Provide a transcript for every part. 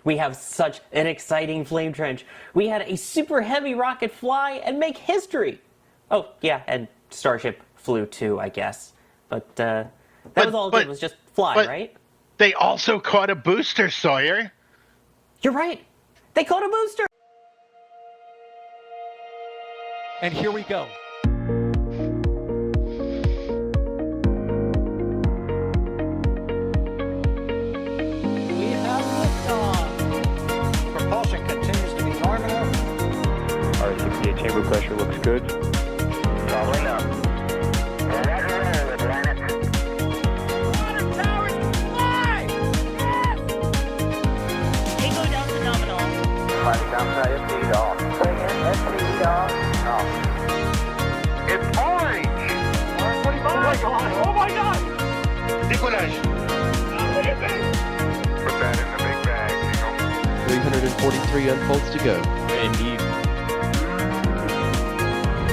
We have such an exciting flame trench. We had a super heavy rocket fly and make history. Oh, yeah, and Starship flew too, I guess. But that was all it did, was just fly, right? They also caught a booster, Sawyer. You're right. They caught a booster. And here we go. We have liftoff. Propulsion continues to be nominal. R68 chamber pressure looks good. Following up. Roger, roger, Atlantis. Water towers fly! Yes! Tango down to nominal. Fighting downside FD off. Bring in FD off. It's orange! R45! Oh my god! Oh my god! Nicolaj. What do you think? Put that in the big bag, Eagle. 343 unfolds to go. Indeed.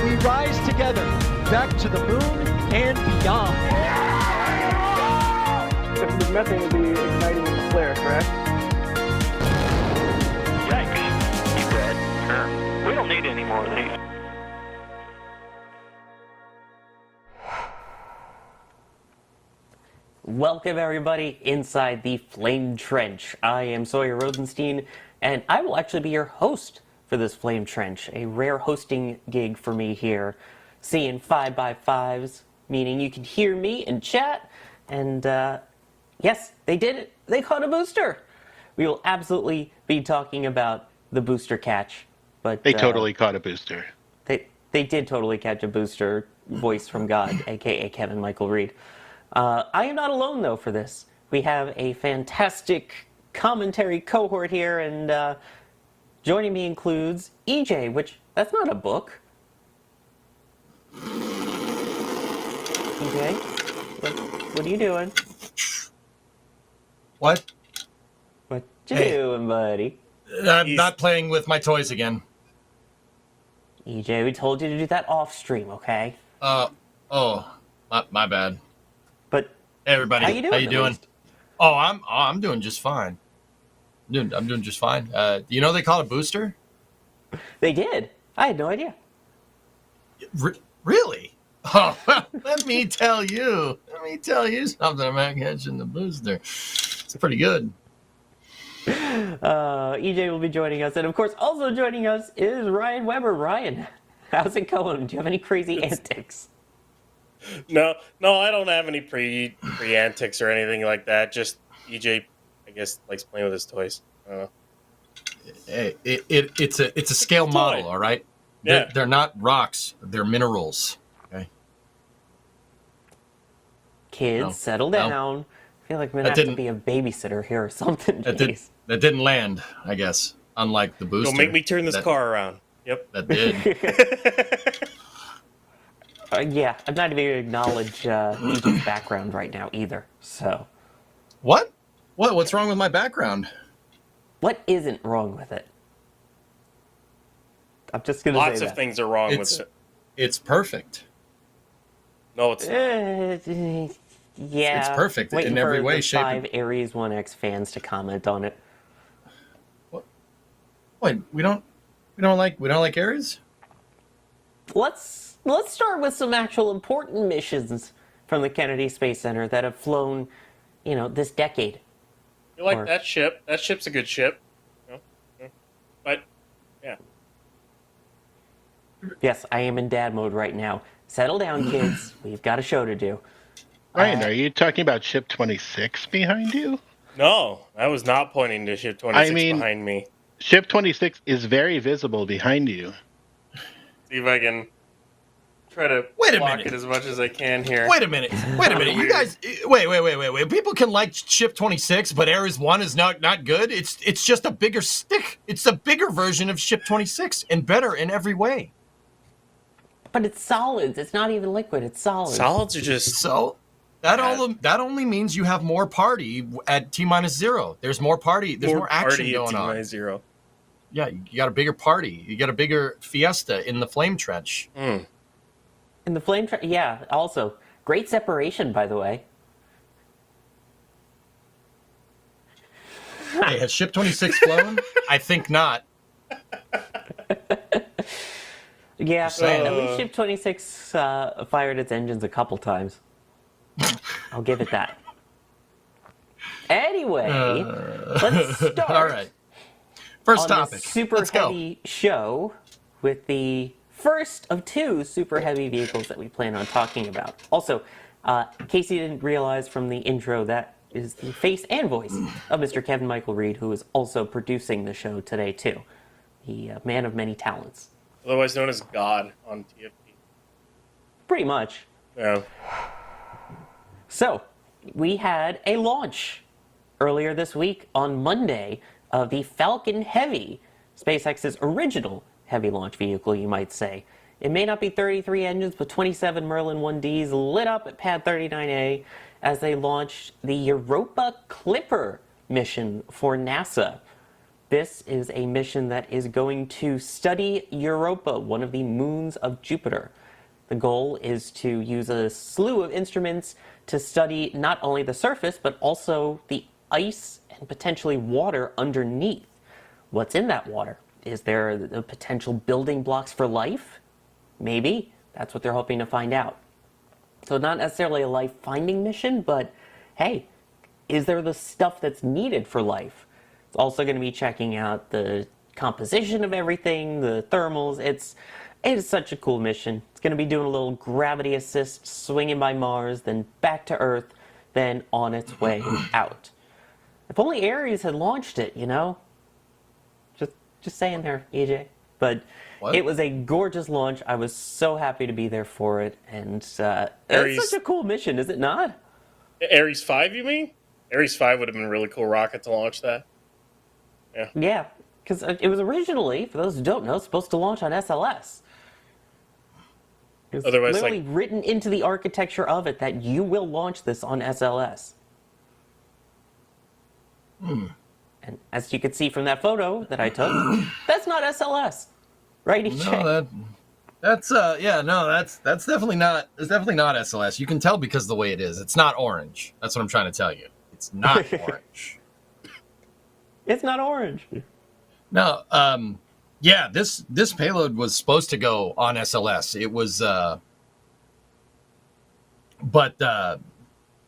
We rise together, back to the moon and beyond. The methane will be igniting in the flare, correct? Yikes. You read? We don't need any more of these. Welcome, everybody, inside the Flame Trench. I am Sawyer Rosenstein, and I will actually be your host for this Flame Trench, a rare hosting gig for me here, seeing 5x5s, meaning you can hear me and chat, and yes, they did it. They caught a booster. We will absolutely be talking about the booster catch, but They totally caught a booster. they did totally catch a booster, voice from God, aka Kevin Michael Reed. I am not alone, though, for this. We have a fantastic commentary cohort here, and joining me includes EJ, which, that's not a book. EJ, what are you doing? What? What you Hey. doing, buddy? I'm not playing with my toys again. EJ, we told you to do that off stream, okay? My bad. But Hey, everybody, how you doing? How you at doing? least? I'm doing just fine. I'm doing just fine. You know they call it a booster? They did. I had no idea. Really? Oh, well, let me tell you something about catching the booster. It's pretty good. EJ will be joining us, and of course, also joining us is Ryan Weber. Ryan, how's it going? Do you have any crazy antics? No, I don't have any pre antics or anything like that. Just EJ, I guess, likes playing with his toys. Hey, it's a scale model, all right? Yeah. They're not rocks. They're minerals. Okay. Kids, No, settle no. down. I feel like I'm gonna That have to didn't- be a babysitter here or something. Jeez. That didn't land, I guess. Unlike the booster. Don't make me turn this car around. Yep. That did. Yeah, I'm not even going to acknowledge EJ's background right now either. So, What? What's wrong with my background? what isn't wrong with it? I'm just going to say Lots of that. things are wrong It's with it. it's perfect. No, it's not. Yeah, It's perfect waiting in every for way, the shape, 5 Aries 1X fans to comment on it. Wait, we don't like Ares? Let's start with some actual important missions from the Kennedy Space Center that have flown, this decade. You like or- that ship? That ship's a good ship. But yeah, Yes, I am in dad mode right now. Settle down, kids. We've got a show to do. Ryan, are you talking about Ship 26 behind you? no, I was not pointing to ship 26 I mean- behind me. Ship 26 is very visible behind you. See if I can try to Wait a block minute. it as much as I can here. Wait a minute. You guys, wait. People can like Ship 26, but Ares 1 is not good. It's just a bigger stick. It's a bigger version of Ship 26 and better in every way. But it's solids. It's not even liquid. It's solids. Solids are just So that only means you have more party at T-0. There's more party. There's more action party going at on. T-0. Yeah, you got a bigger party. You got a bigger fiesta in the flame trench. In the flame yeah, also. Great separation, by the way. Hey, has Ship 26 flown? I think not. Yeah, saying. at least Ship 26 fired its engines a couple times. I'll give it that. Anyway, let's start. All right. First on topic. This super Let's go. heavy show with the first of two super heavy vehicles that we plan on talking about. Also, in case you didn't realize from the intro, that is the face and voice of Mr. Kevin Michael Reed, who is also producing the show today too. The man of many talents. Otherwise known as God on TFT. Pretty much. Yeah. So, we had a launch earlier this week on Monday of the Falcon Heavy, SpaceX's original heavy launch vehicle, you might say. It may not be 33 engines, but 27 Merlin 1Ds lit up at Pad 39A as they launched the Europa Clipper mission for NASA. This is a mission that is going to study Europa, one of the moons of Jupiter. The goal is to use a slew of instruments to study not only the surface, but also the ice and potentially water underneath. What's in that water? Is there the potential building blocks for life? Maybe. That's what they're hoping to find out. So not necessarily a life-finding mission, but hey, is there the stuff that's needed for life? It's also going to be checking out the composition of everything, the thermals. It is such a cool mission. It's going to be doing a little gravity assist, swinging by Mars, then back to Earth, then on its way out. If only Ares had launched it, you know? Just saying there, EJ. But What? it was a gorgeous launch. I was so happy to be there for it. And it's Ares- such a cool mission, is it not? Ares 5, you mean? Ares 5 would have been a really cool rocket to launch that. Yeah, because it was originally, for those who don't know, supposed to launch on SLS. It was Otherwise, literally written into the architecture of it that you will launch this on SLS. And as you can see from that photo that I took, that's not SLS, right, EJ? No, that's definitely not. It's definitely not SLS. You can tell because of the way it is. It's not orange. That's what I'm trying to tell you. It's not orange. It's not orange. No, yeah, this payload was supposed to go on SLS. It was,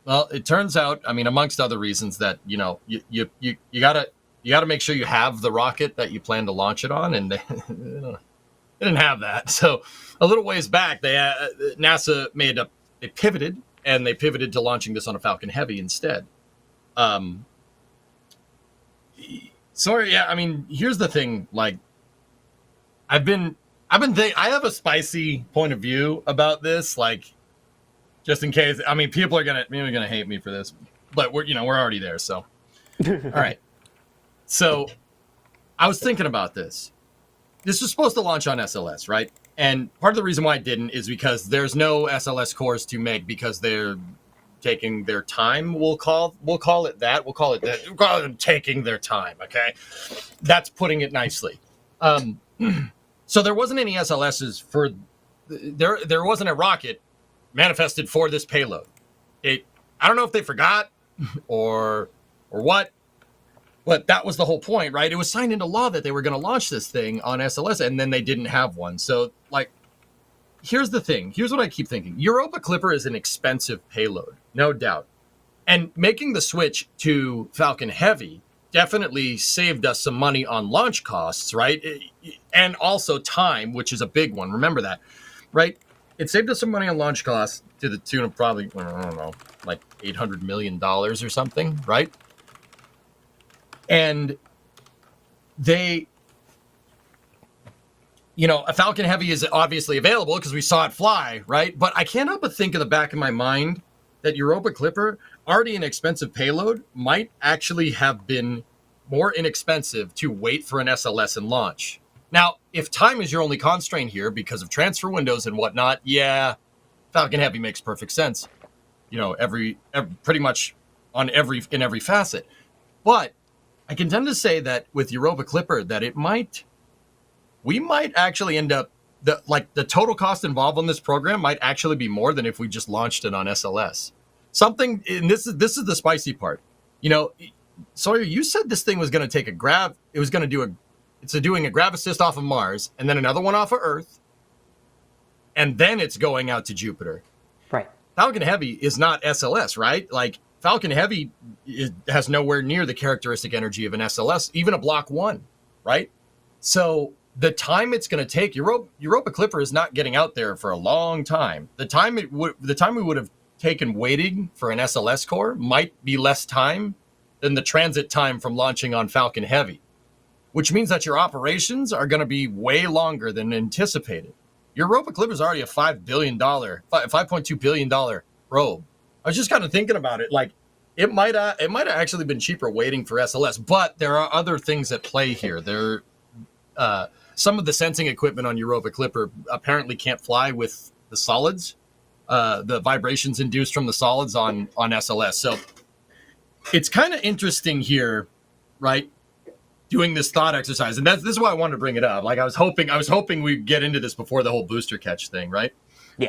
well, it turns out, I mean, amongst other reasons, that you gotta make sure you have the rocket that you plan to launch it on, and they didn't have that. So a little ways back, NASA they pivoted to launching this on a Falcon Heavy instead. Sorry, yeah, I mean, here's the thing, like, I have a spicy point of view about this, like, just in case. I mean, people are gonna hate me for this, but we're already there, so. All right. So I was thinking about this. This was supposed to launch on SLS, right? And part of the reason why it didn't is because there's no SLS cores to make because they're taking their time. We'll call it that. We'll call it taking their time. Okay, that's putting it nicely. So there wasn't any SLSs for there wasn't a rocket manifested for this payload. I don't know if they forgot or what, but that was the whole point, right? It was signed into law that they were going to launch this thing on SLS, and then they didn't have one. So, like, here's the thing. Here's what I keep thinking. Europa Clipper is an expensive payload, no doubt. And making the switch to Falcon Heavy definitely saved us some money on launch costs, right? And also time, which is a big one. Remember that, right? It saved us some money on launch costs to the tune of probably, I don't know, like $800 million or something, right? And a Falcon Heavy is obviously available because we saw it fly, right? But I can't help but think in the back of my mind that Europa Clipper, already an expensive payload, might actually have been more inexpensive to wait for an SLS and launch. Now, if time is your only constraint here because of transfer windows and whatnot, yeah, Falcon Heavy makes perfect sense. Every pretty much in every facet. But I can tend to say that with Europa Clipper that we might actually end up the total cost involved on this program might actually be more than if we just launched it on SLS. Something, and this is the spicy part. Sawyer, you said this thing was going to take a grav. It was going to do doing a grav assist off of Mars and then another one off of Earth, and then it's going out to Jupiter. Right. Falcon Heavy is not SLS, right? Like Falcon Heavy has nowhere near the characteristic energy of an SLS, even a Block 1, right? So the time it's going to take, Europa Clipper is not getting out there for a long time. The time we would have taken waiting for an SLS core might be less time than the transit time from launching on Falcon Heavy, which means that your operations are going to be way longer than anticipated. Your Europa Clipper is already a $5.2 billion probe. I was just kind of thinking about it, like it might have actually been cheaper waiting for SLS, but there are other things at play here. Some of the sensing equipment on Europa Clipper apparently can't fly with the solids, the vibrations induced from the solids on SLS. So it's kind of interesting here, right? Doing this thought exercise, and this is why I wanted to bring it up. Like I was hoping we'd get into this before the whole booster catch thing, right? Yeah.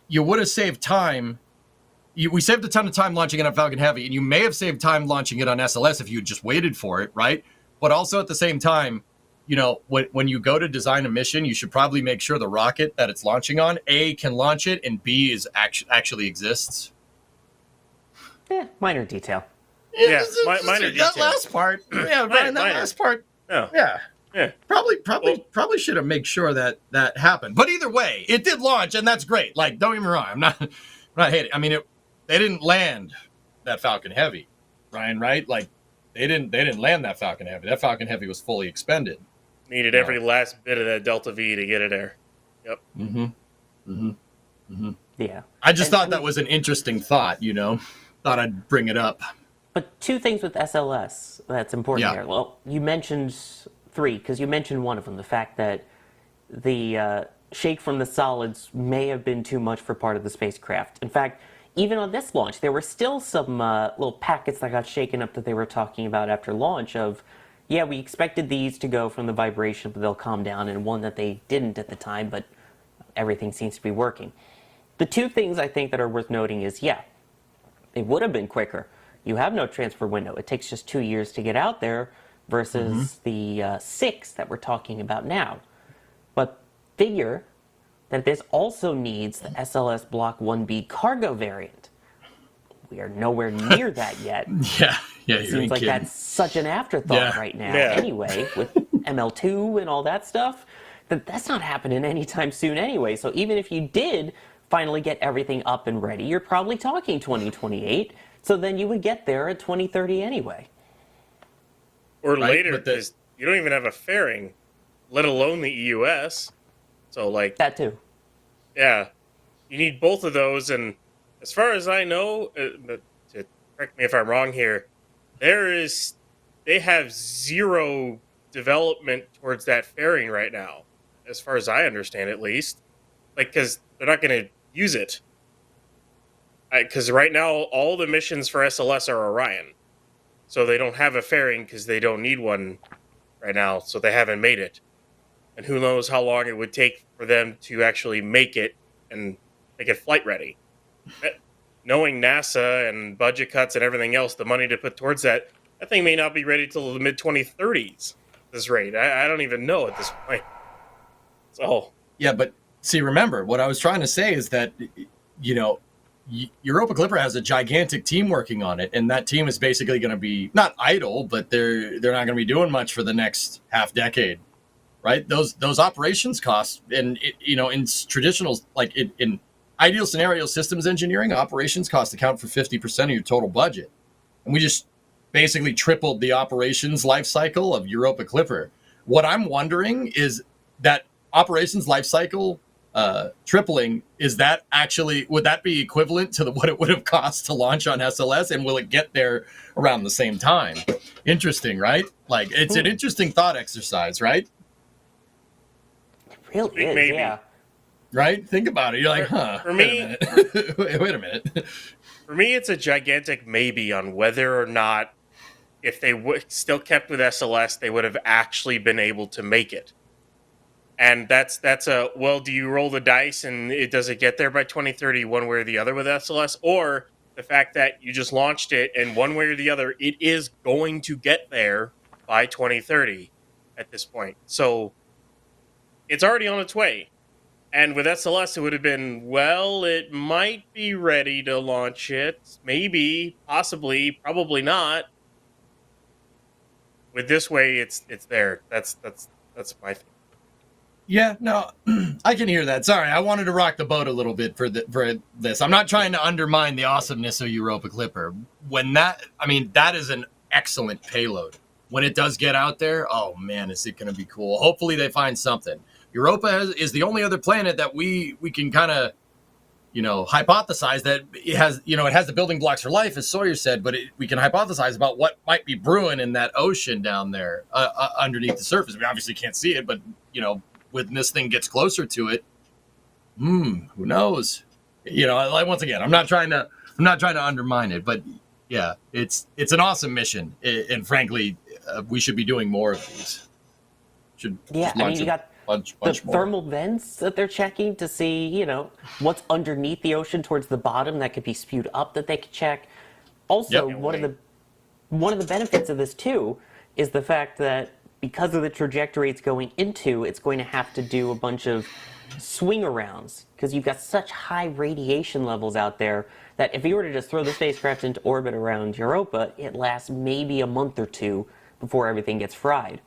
You would have saved time. We saved a ton of time launching it on Falcon Heavy, and you may have saved time launching it on SLS if you had just waited for it, right? But also at the same time, when you go to design a mission, you should probably make sure the rocket that it's launching on, A, can launch it, and B, is actually exists. Yeah, minor detail. Yeah, minor detail. That last part. Yeah, Brian, that last part. Oh. Yeah. Probably should have made sure that happened. But either way, it did launch, and that's great. Like, don't get me wrong, I'm not hating. I mean, they didn't land that Falcon Heavy, Ryan, right? Like, they didn't land that Falcon Heavy. That Falcon Heavy was fully expended. Needed every last bit of that Delta V to get it there. Yep. Yeah. I just thought that was an interesting thought, Thought I'd bring it up. But two things with SLS that's important here. Well, you mentioned three, because you mentioned one of them, the fact that the shake from the solids may have been too much for part of the spacecraft. In fact, even on this launch, there were still some little packets that got shaken up that they were talking about after launch of, yeah, we expected these to go from the vibration, but they'll calm down, and one that they didn't at the time, but everything seems to be working. The two things I think that are worth noting is, yeah, it would have been quicker. You have no transfer window. It takes just 2 years to get out there versus the 6 that we're talking about now. But figure that this also needs the SLS Block 1B cargo variant. We are nowhere near that yet. Yeah, it seems like that's such an afterthought right now. Yeah. Anyway, with ML2 and all that stuff, that's not happening anytime soon anyway. So even if you did finally get everything up and ready, you're probably talking 2028. So then you would get there at 2030 anyway. Or later, because you don't even have a fairing, let alone the EUS. So, like... That too. Yeah. You need both of those, and as far as I know, but to correct me if I'm wrong here, they have zero development towards that fairing right now, as far as I understand at least. Like, because they're not going to use it. Because right now, all the missions for SLS are Orion. So they don't have a fairing because they don't need one right now, so they haven't made it. And who knows how long it would take for them to actually make it and make it flight ready. Knowing NASA and budget cuts and everything else, the money to put towards that thing may not be ready till the mid-2030s at this rate. I don't even know at this point. So... Yeah, but see, remember, what I was trying to say is that, Europa Clipper has a gigantic team working on it, and that team is basically going to be not idle, but they're not going to be doing much for the next half decade, right? Those operations costs, and in traditional, like in ideal scenario systems engineering, operations costs account for 50% of your total budget, and we just basically tripled the operations life cycle of Europa Clipper. What I'm wondering is that operations life cycle tripling, would that be equivalent to what it would have cost to launch on SLS, and will it get there around the same time? Interesting, right? Like, it's an interesting thought exercise, right? It really is, Maybe. yeah. Right? Think about it. You're like, For me, wait a minute. For me, it's a gigantic maybe on whether or not, if they still kept with SLS, they would have actually been able to make it. And that's do you roll the dice and does it get there by 2030 one way or the other with SLS? Or the fact that you just launched it, and one way or the other, it is going to get there by 2030 at this point. So it's already on its way. And with SLS, it would have been, well, it might be ready to launch it. Maybe, possibly, probably not. With this way, it's there. That's my thing. Yeah, no, I can hear that. Sorry, I wanted to rock the boat a little bit for this. I'm not trying to undermine the awesomeness of Europa Clipper. That is an excellent payload. When it does get out there, oh man, is it going to be cool. Hopefully they find something. Europa is the only other planet that we can kind of, hypothesize that it has the building blocks for life, as Sawyer said, but we can hypothesize about what might be brewing in that ocean down there underneath the surface. We obviously can't see it, but, when this thing gets closer to it, who knows? Once again, I'm not trying to undermine it, but yeah, it's an awesome mission, and frankly, we should be doing more of these. You got bunch the more. thermal vents that they're checking to see, what's underneath the ocean towards the bottom that could be spewed up that they could check. Also, Yep. one of the benefits of this too is the fact that because of the trajectory it's going into, it's going to have to do a bunch of swing arounds because you've got such high radiation levels out there that if you were to just throw the spacecraft into orbit around Europa, it lasts maybe a month or two before everything gets fried.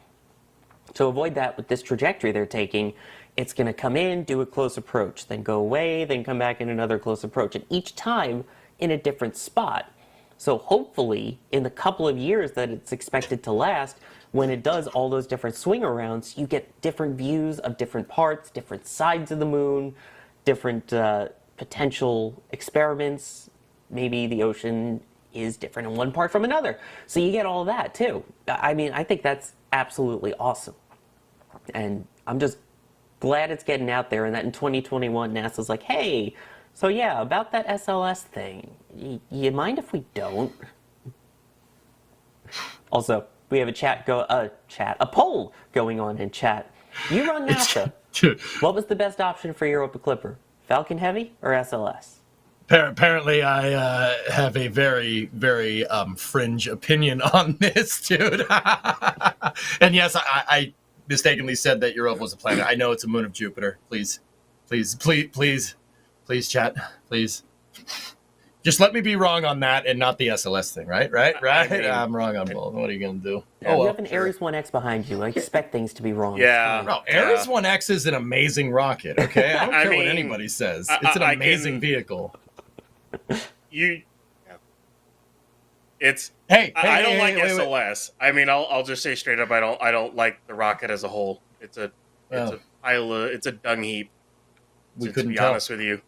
To avoid that with this trajectory they're taking, it's going to come in, do a close approach, then go away, then come back in another close approach, and each time in a different spot. So hopefully, in the couple of years that it's expected to last, when it does all those different swing arounds, you get different views of different parts, different sides of the moon, different potential experiments. Maybe the ocean is different in one part from another. So you get all of that too. I think that's absolutely awesome. And I'm just glad it's getting out there and that in 2021 NASA's like, hey, so yeah, about that SLS thing, you mind if we don't? Also, we have a poll going on in chat. You run NASA. What was the best option for Europa Clipper? Falcon Heavy or SLS? Apparently, I have a very, very fringe opinion on this, dude. And yes, I mistakenly said that Europa was a planet. I know it's a moon of Jupiter. Please, chat. Please. Just let me be wrong on that and not the SLS thing, right? I'm wrong on both. What are you going to do? You have an Ares 1X behind you. I expect things to be wrong. Yeah. No, Ares 1X is an amazing rocket, okay? I don't care what anybody says. It's an amazing vehicle. It's I don't like SLS. I'll just say straight up, I don't like the rocket as a whole. It's a dung heap. To be honest with you,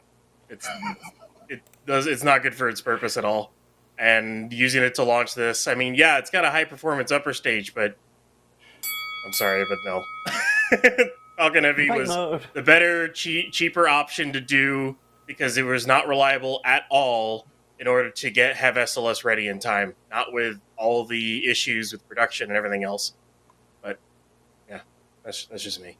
it's not good for its purpose at all. And using it to launch this, it's got a high performance upper stage, but I'm sorry, but no. Falcon Heavy was the better, cheaper option to do because it was not reliable at all in order to have SLS ready in time. Not with all the issues with production and everything else. But yeah, that's just me.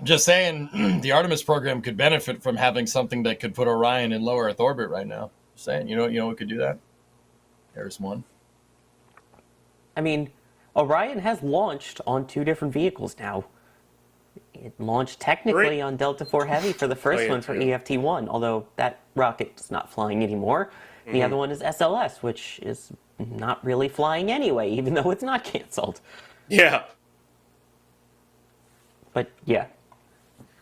I'm just saying, the Artemis program could benefit from having something that could put Orion in low Earth orbit right now. Just saying, you know what could do that? Ares 1. Orion has launched on 2 different vehicles now. It launched technically on Delta IV Heavy for the first one for EFT-1, although that rocket is not flying anymore. Mm-hmm. The other one is SLS, which is not really flying anyway, even though it's not canceled. Yeah. But yeah,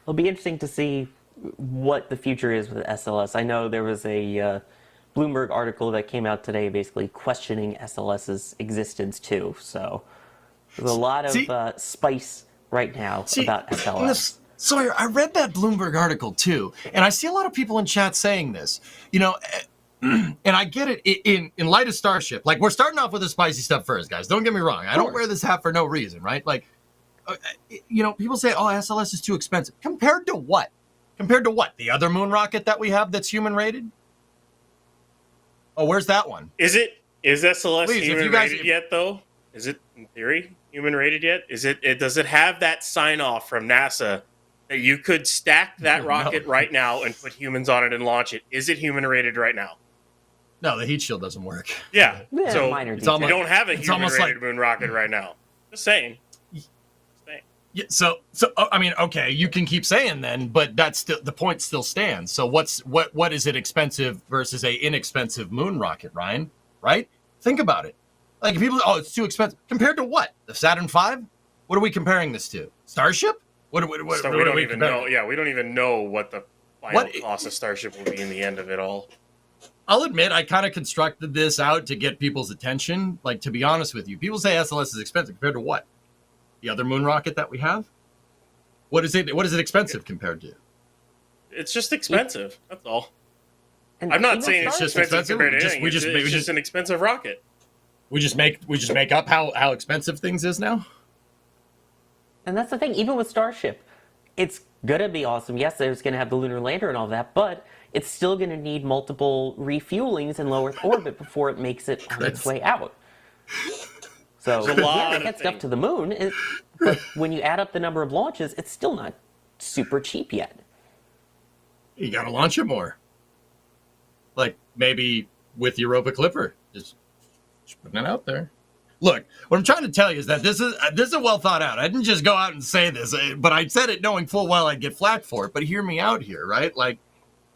it'll be interesting to see what the future is with SLS. I know there was a Bloomberg article that came out today basically questioning SLS's existence too. So there's a lot of spice right now about SLS. Sawyer, I read that Bloomberg article too, and I see a lot of people in chat saying this. And I get it in light of Starship. Like, we're starting off with the spicy stuff first, guys. Don't get me wrong. I don't wear this hat for no reason, right? Like, people say, oh, SLS is too expensive. Compared to what? The other moon rocket that we have that's human rated? Oh, where's that one? Is SLS human rated yet, though? Is it, in theory, human rated yet? Does it have that sign off from NASA that you could stack that No. rocket right now and put humans on it and launch it. Is it human rated right now? No, the heat shield doesn't work. Yeah. Yeah, So minor it's detail. we don't have a It's human almost rated like- moon rocket right now. Just saying. Yeah, so I mean, okay, you can keep saying then, but that's still the point still stands. So what is it expensive versus a inexpensive moon rocket, Ryan? Right? Think about it. Like if people, it's too expensive compared to what? The Saturn V? What are we comparing this to? Starship? What So are we don't we even comparing? know. Yeah, we don't even know what the final What- cost of Starship will be in the end of it all. I'll admit I kind of constructed this out to get people's attention. Like, to be honest with you, people say SLS is expensive compared to what? The other moon rocket that we have? What is it expensive compared to? It's just expensive. That's all. And I'm not even saying it's Starship- just expensive. expensive compared to We just- anything. we just- It's we just just- an expensive rocket. We just make up how expensive things is now? And that's the thing, even with Starship, it's gonna be awesome. Yes, it's gonna have the lunar lander and all that, but it's still gonna need multiple refuelings in low Earth orbit before it makes it on its way out. So There's a lot yeah, of it gets stuff things. to the moon, but when you add up the number of launches, it's still not super cheap yet. You got to launch it more. Like maybe with Europa Clipper, just putting it out there. Look, what I'm trying to tell you is that this is well thought out. I didn't just go out and say this, but I said it knowing full well I'd get flack for it. But hear me out here, right? Like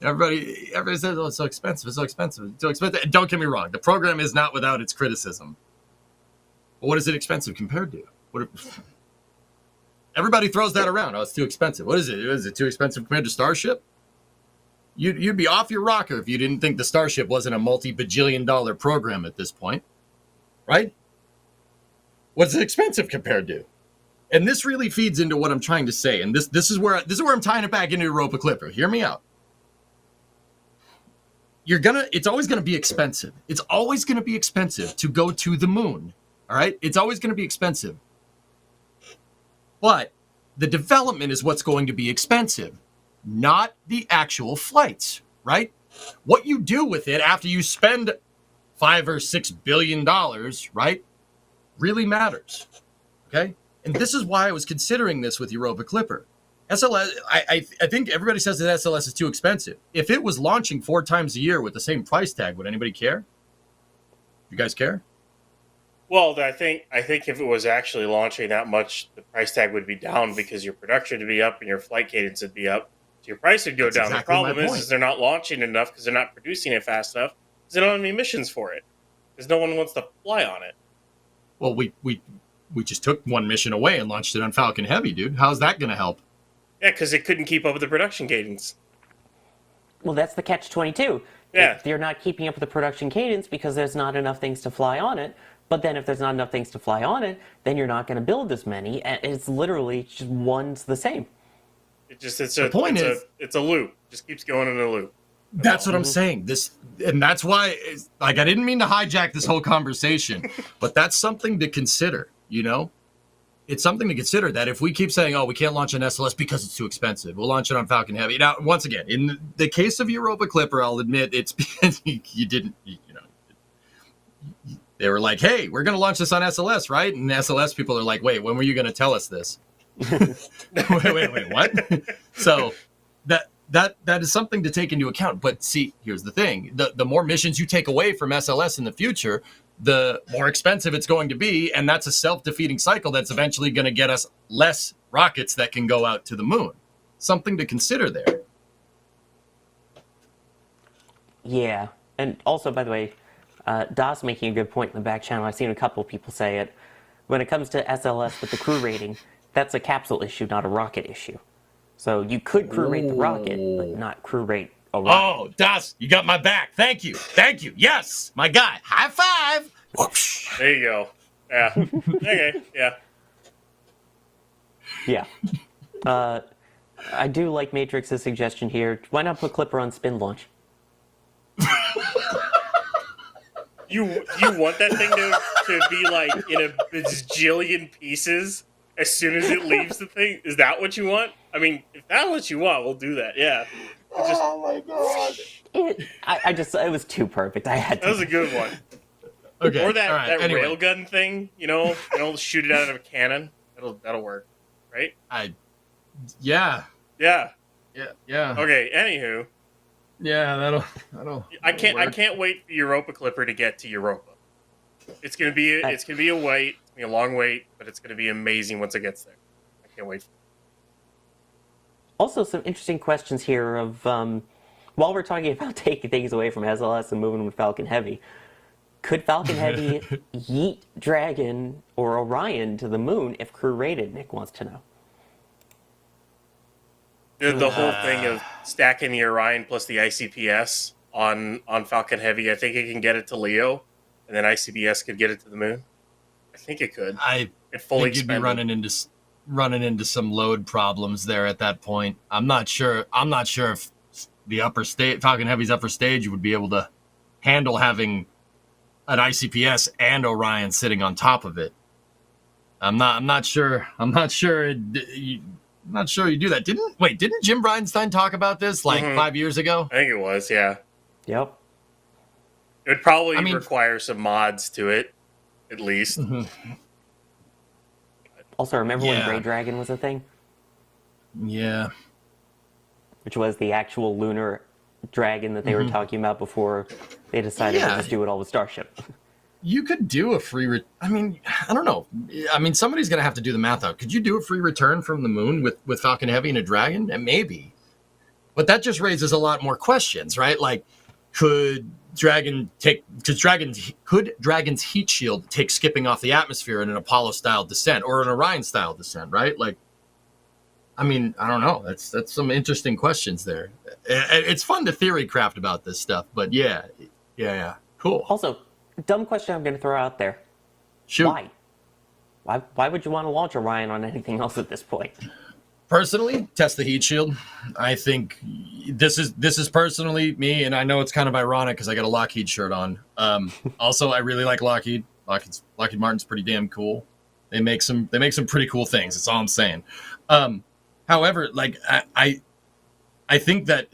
everybody says, "Oh, it's so expensive. It's so expensive. It's so expensive." Don't get me wrong. The program is not without its criticism. But what is it expensive compared to? Everybody throws that around. Oh, it's too expensive. What is it? Is it too expensive compared to Starship? You'd be off your rocker if you didn't think the Starship wasn't a multi-bajillion-dollar program at this point, right? What's it expensive compared to? And this really feeds into what I'm trying to say. And this is where I'm tying it back into Europa Clipper. Hear me out. It's always gonna be expensive. It's always gonna be expensive to go to the moon. All right? It's always gonna be expensive. But the development is what's going to be expensive, not the actual flights, right? What you do with it after you spend $5 or $6 billion, right, really matters. Okay? And this is why I was considering this with Europa Clipper. SLS, I think everybody says that SLS is too expensive. If it was launching 4 times a year with the same price tag, would anybody care? You guys care? Well, I think if it was actually launching that much, the price tag would be down because your production would be up and your flight cadence would be up. So your price would go That's down. exactly The problem my is point. they're not launching enough because they're not producing it fast enough because they don't have any missions for it because no one wants to fly on it. Well, we just took one mission away and launched it on Falcon Heavy, dude. How's that going to help? Yeah, because it couldn't keep up with the production cadence. Well, that's the catch-22. Yeah. If you're not keeping up with the production cadence because there's not enough things to fly on it, but then if there's not enough things to fly on it, then you're not going to build as many, and it's literally just one's the same. It's The point is- it's a loop. It just keeps going in a loop. That's what I'm saying. And that's why, I didn't mean to hijack this whole conversation, but that's something to consider, you know? It's something to consider that if we keep saying, oh, we can't launch an SLS because it's too expensive, we'll launch it on Falcon Heavy. Now, once again, in the case of Europa Clipper, I'll admit it's because you didn't, they were like, hey, we're going to launch this on SLS, right? And SLS people are like, wait, when were you going to tell us this? wait, what? So that is something to take into account. But see, here's the thing. The more missions you take away from SLS in the future, the more expensive it's going to be. And that's a self-defeating cycle that's eventually going to get us less rockets that can go out to the moon. Something to consider there. Yeah, and also, by the way, Das making a good point in the back channel. I've seen a couple people say it. When it comes to SLS with the crew rating, that's a capsule issue, not a rocket issue. So you could crew rate the rocket, but not crew rate a rocket. Oh, Das, you got my back. Thank you. Yes, my guy. High five. Whoosh. There you go. Yeah. Okay. Yeah. Yeah. I do like Matrix's suggestion here. Why not put Clipper on spin launch? You want that thing to be like in a bajillion pieces as soon as it leaves the thing? Is that what you want? I mean, if that's what you want, we'll do that. Yeah. Oh my god. It was too perfect. I had to. That was a good one. Okay. Or that, all right, that anyway. railgun thing, shoot it out of a cannon. That'll work, right? Yeah. Yeah. Yeah. Okay. Anywho, Yeah, that'll. I can't work. wait for Europa Clipper to get to Europa. It's gonna be a wait. It's gonna be a long wait, but it's gonna be amazing once it gets there. I can't wait. Also, some interesting questions here of while we're talking about taking things away from SLS and moving them to Falcon Heavy, could Falcon Heavy yeet Dragon or Orion to the moon if crew rated? Nick wants to know. The whole thing of stacking the Orion plus the ICPS on Falcon Heavy, I think it can get it to Leo, and then ICPS could get it to the moon. I think it could. It fully think you'd be running into some load problems there at that point. I'm not sure if the Falcon Heavy's upper stage would be able to handle having an ICPS and Orion sitting on top of it. I'm not sure you do that. Didn't Jim Bridenstine talk about this 5 years ago? I think it was, yeah. Yep. It would probably require some mods to it, at least. Also, remember when Grey Dragon was a thing? Yeah. Which was the actual lunar dragon that they were talking about before they decided to just do it all with Starship. You could do a free... I don't know. Somebody's going to have to do the math out. Could you do a free return from the moon with Falcon Heavy and a Dragon? And maybe. But that just raises a lot more questions, right? Like, could Dragon's heat shield take skipping off the atmosphere in an Apollo-style descent or an Orion-style descent, right? Like, I don't know. That's some interesting questions there. It's fun to theory craft about this stuff, but yeah. Cool. Also, dumb question I'm going to throw out there. Shoot. Why would you want to launch Orion on anything else at this point? Personally, test the heat shield. I think this is personally me, and I know it's kind of ironic because I got a Lockheed shirt on. Also, I really like Lockheed. Lockheed Martin's pretty damn cool. They make some pretty cool things. That's all I'm saying. However, I think that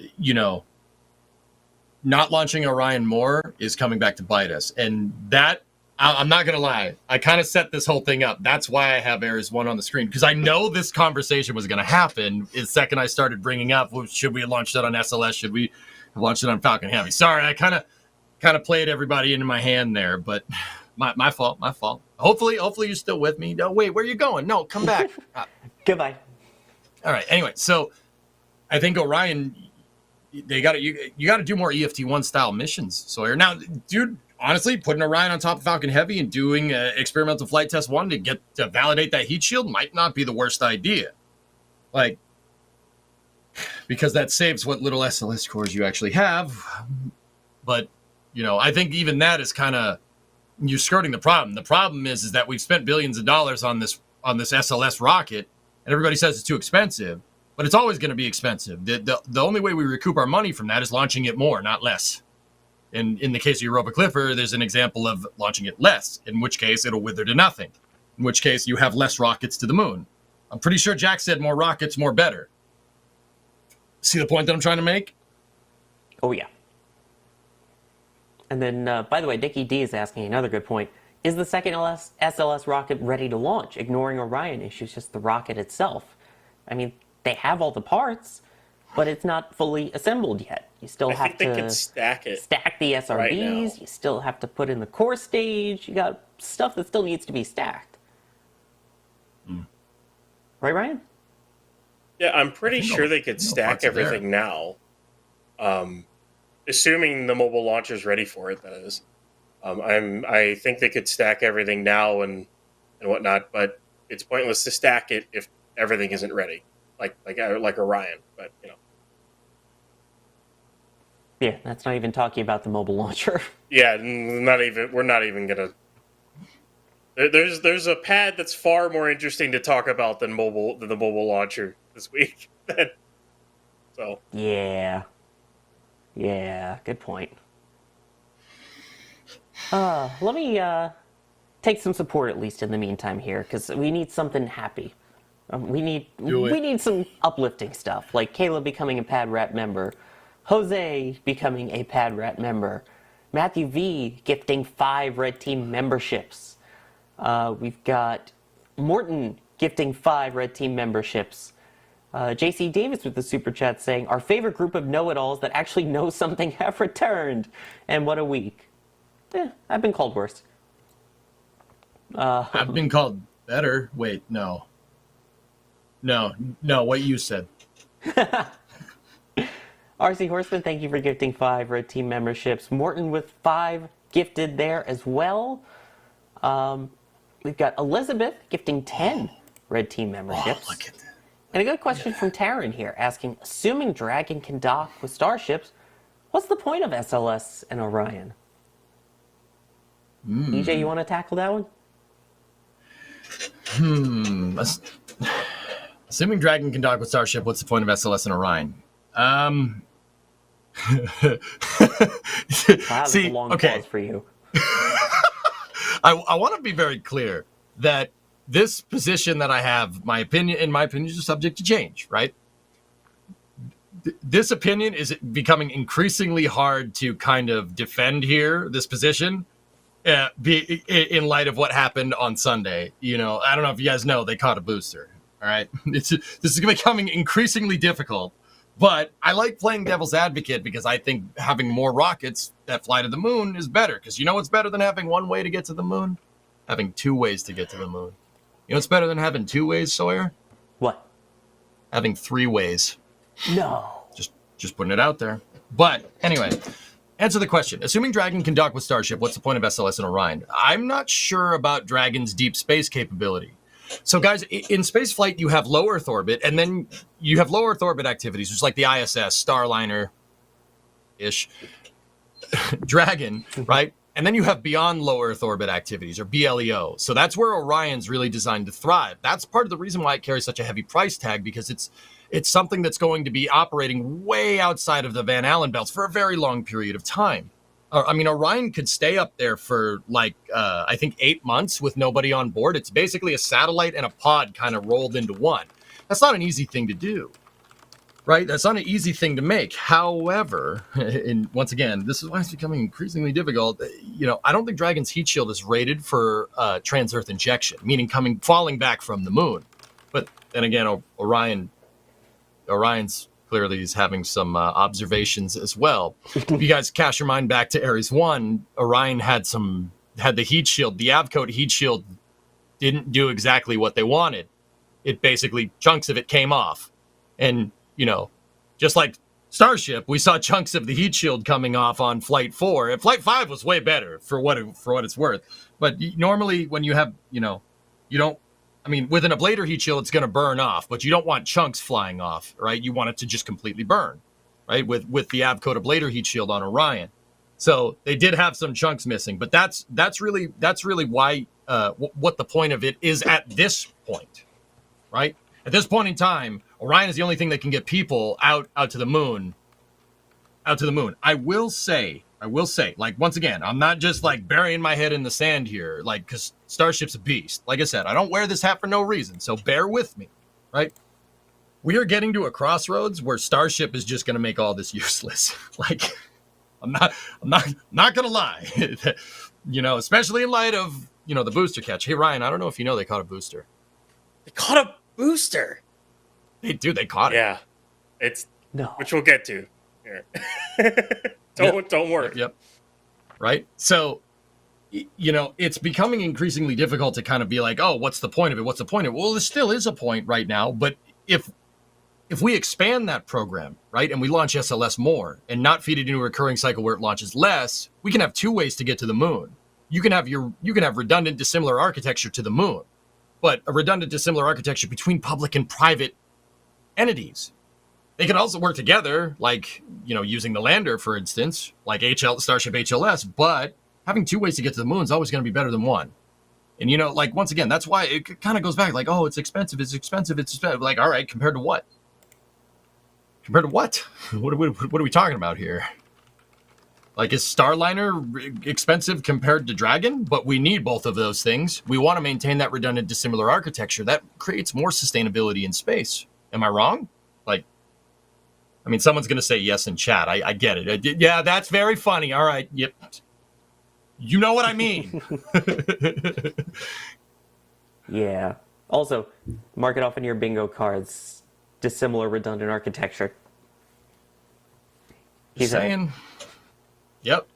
not launching Orion more is coming back to bite us, and that. I'm not going to lie. I kind of set this whole thing up. That's why I have Ares 1 on the screen, because I know this conversation was going to happen the second I started bringing up, should we have launched it on SLS? Should we have launched it on Falcon Heavy? Sorry, I kind of played everybody into my hand there, but my fault. Hopefully you're still with me. No, wait, where are you going? No, come back. Goodbye. All right. Anyway, so I think Orion, you got to do more EFT1 style missions. So now, dude. Honestly, putting Orion on top of Falcon Heavy and doing experimental flight test 1 to validate that heat shield might not be the worst idea. Because that saves what little SLS cores you actually have. But, I think even that is kind of, you're skirting the problem. The problem is that we've spent billions of dollars on this SLS rocket, and everybody says it's too expensive, but it's always going to be expensive. The only way we recoup our money from that is launching it more, not less. And in the case of Europa Clipper, there's an example of launching it less, in which case it'll wither to nothing, in which case you have less rockets to the moon. I'm pretty sure Jack said more rockets, more better. See the point that I'm trying to make? Oh, yeah. And then, by the way, Dickie D is asking another good point. Is the second SLS rocket ready to launch, ignoring Orion issues, just the rocket itself? They have all the parts, but it's not fully assembled yet. You still have to... I think they can stack it. Stack the SRBs. Right, you still have to put in the core stage. You got stuff that still needs to be stacked. Right, Ryan? Yeah, I'm pretty sure they could stack everything now. Assuming the mobile launcher's ready for it, that is. I think they could stack everything now and whatnot, but it's pointless to stack it if everything isn't ready. Like Orion, but Yeah, that's not even talking about the mobile launcher. Yeah, we're not even gonna. There's a pad that's far more interesting to talk about than the mobile launcher this week. So yeah, good point. Let me take some support at least in the meantime here, because we need something happy. We need some uplifting stuff, like Caleb becoming a Pad Rat member, Jose becoming a Pad Rat member, Matthew V gifting 5 Red Team memberships. We've got Morton gifting 5 Red Team memberships. JC Davis with the super chat saying, our favorite group of know-it-alls that actually know something have returned. And what a week. I've been called worse. I've been called better. Wait, no, what you said. RC Horseman, thank you for gifting 5 Red Team memberships. Morton with 5 gifted there as well. We've got Elizabeth gifting 10 Red Team memberships. Oh, look at that. And a good question from Taryn here, asking, assuming Dragon can dock with starships, what's the point of SLS and Orion? EJ, you want to tackle that one? Assuming Dragon can dock with Starship, what's the point of SLS and Orion? Wow, that's a long pause for you. I want to be very clear that this position that I have, my opinion is subject to change, right? This opinion is becoming increasingly hard to kind of defend here, this position, in light of what happened on Sunday. You know, I don't know if you guys know, they caught a booster, all right? This is becoming increasingly difficult, but I like playing devil's advocate because I think having more rockets that fly to the moon is better. Because you know what's better than having one way to get to the moon? Having 2 ways to get to the moon. You know what's better than having 2 ways, Sawyer? What? Having 3 ways. No. Just putting it out there. But anyway, answer the question. Assuming Dragon can dock with Starship, what's the point of SLS and Orion? I'm not sure about Dragon's deep space capability. So guys, in spaceflight, you have low Earth orbit, and then you have low Earth orbit activities, which is like the ISS, Starliner-ish, Dragon, right? And then you have beyond low Earth orbit activities, or BLEO. So that's where Orion's really designed to thrive. That's part of the reason why it carries such a heavy price tag, because it's something that's going to be operating way outside of the Van Allen belts for a very long period of time. I mean, Orion could stay up there for I think 8 months with nobody on board. It's basically a satellite and a pod kind of rolled into one. That's not an easy thing to do, right? That's not an easy thing to make. However, and once again, this is why it's becoming increasingly difficult. You know, I don't think Dragon's heat shield is rated for trans-Earth injection, meaning falling back from the moon. But then again, Orion's clearly is having some observations as well. If you guys cast your mind back to Ares 1, Orion had the heat shield. The Avcoat heat shield didn't do exactly what they wanted. It basically, chunks of it came off. And, you know, just like Starship, we saw chunks of the heat shield coming off on Flight 4. And Flight 5 was way better for what it's worth. But normally when you have, you know, you don't, I mean, with an ablator heat shield, it's going to burn off, but you don't want chunks flying off, right? You want it to just completely burn, right? With the Avcoat ablator heat shield on Orion. So they did have some chunks missing, but that's really why what the point of it is at this point, right? At this point in time, Orion is the only thing that can get people out to the moon. I will say, like, once again, I'm not just like burying my head in the sand here, like, because Starship's a beast. Like I said, I don't wear this hat for no reason, so bear with me, right? We are getting to a crossroads where Starship is just going to make all this useless. Like, I'm not going to lie, you know, especially in light of, you know, the booster catch. Hey, Ryan, I don't know if you know they caught a booster. They caught a booster. They caught it. Yeah, No. which we'll get to. Here. Don't worry. Yep. Right. So, you know, it's becoming increasingly difficult to kind of be like, oh, what's the point of it? What's the point of it? Well, there still is a point right now. But if we expand that program, right, and we launch SLS more and not feed it into a recurring cycle where it launches less, we can have 2 ways to get to the moon. You can have redundant dissimilar architecture to the moon, but a redundant dissimilar architecture between public and private entities. They can also work together, like, you know, using the lander, for instance, like Starship HLS, but having 2 ways to get to the moon is always going to be better than one. And, you know, like, once again, that's why it kind of goes back, like, oh, it's expensive. Like, all right, compared to what? Compared to what? What are we talking about here? Like, is Starliner expensive compared to Dragon? But we need both of those things. We want to maintain that redundant dissimilar architecture. That creates more sustainability in space. Am I wrong? Like, I mean, someone's going to say yes in chat. I get it. Yeah, that's very funny. All right. Yep. You know what I mean. Yeah. Also, mark it off in your bingo cards. dissimilar redundant architecture. Just saying. Yep.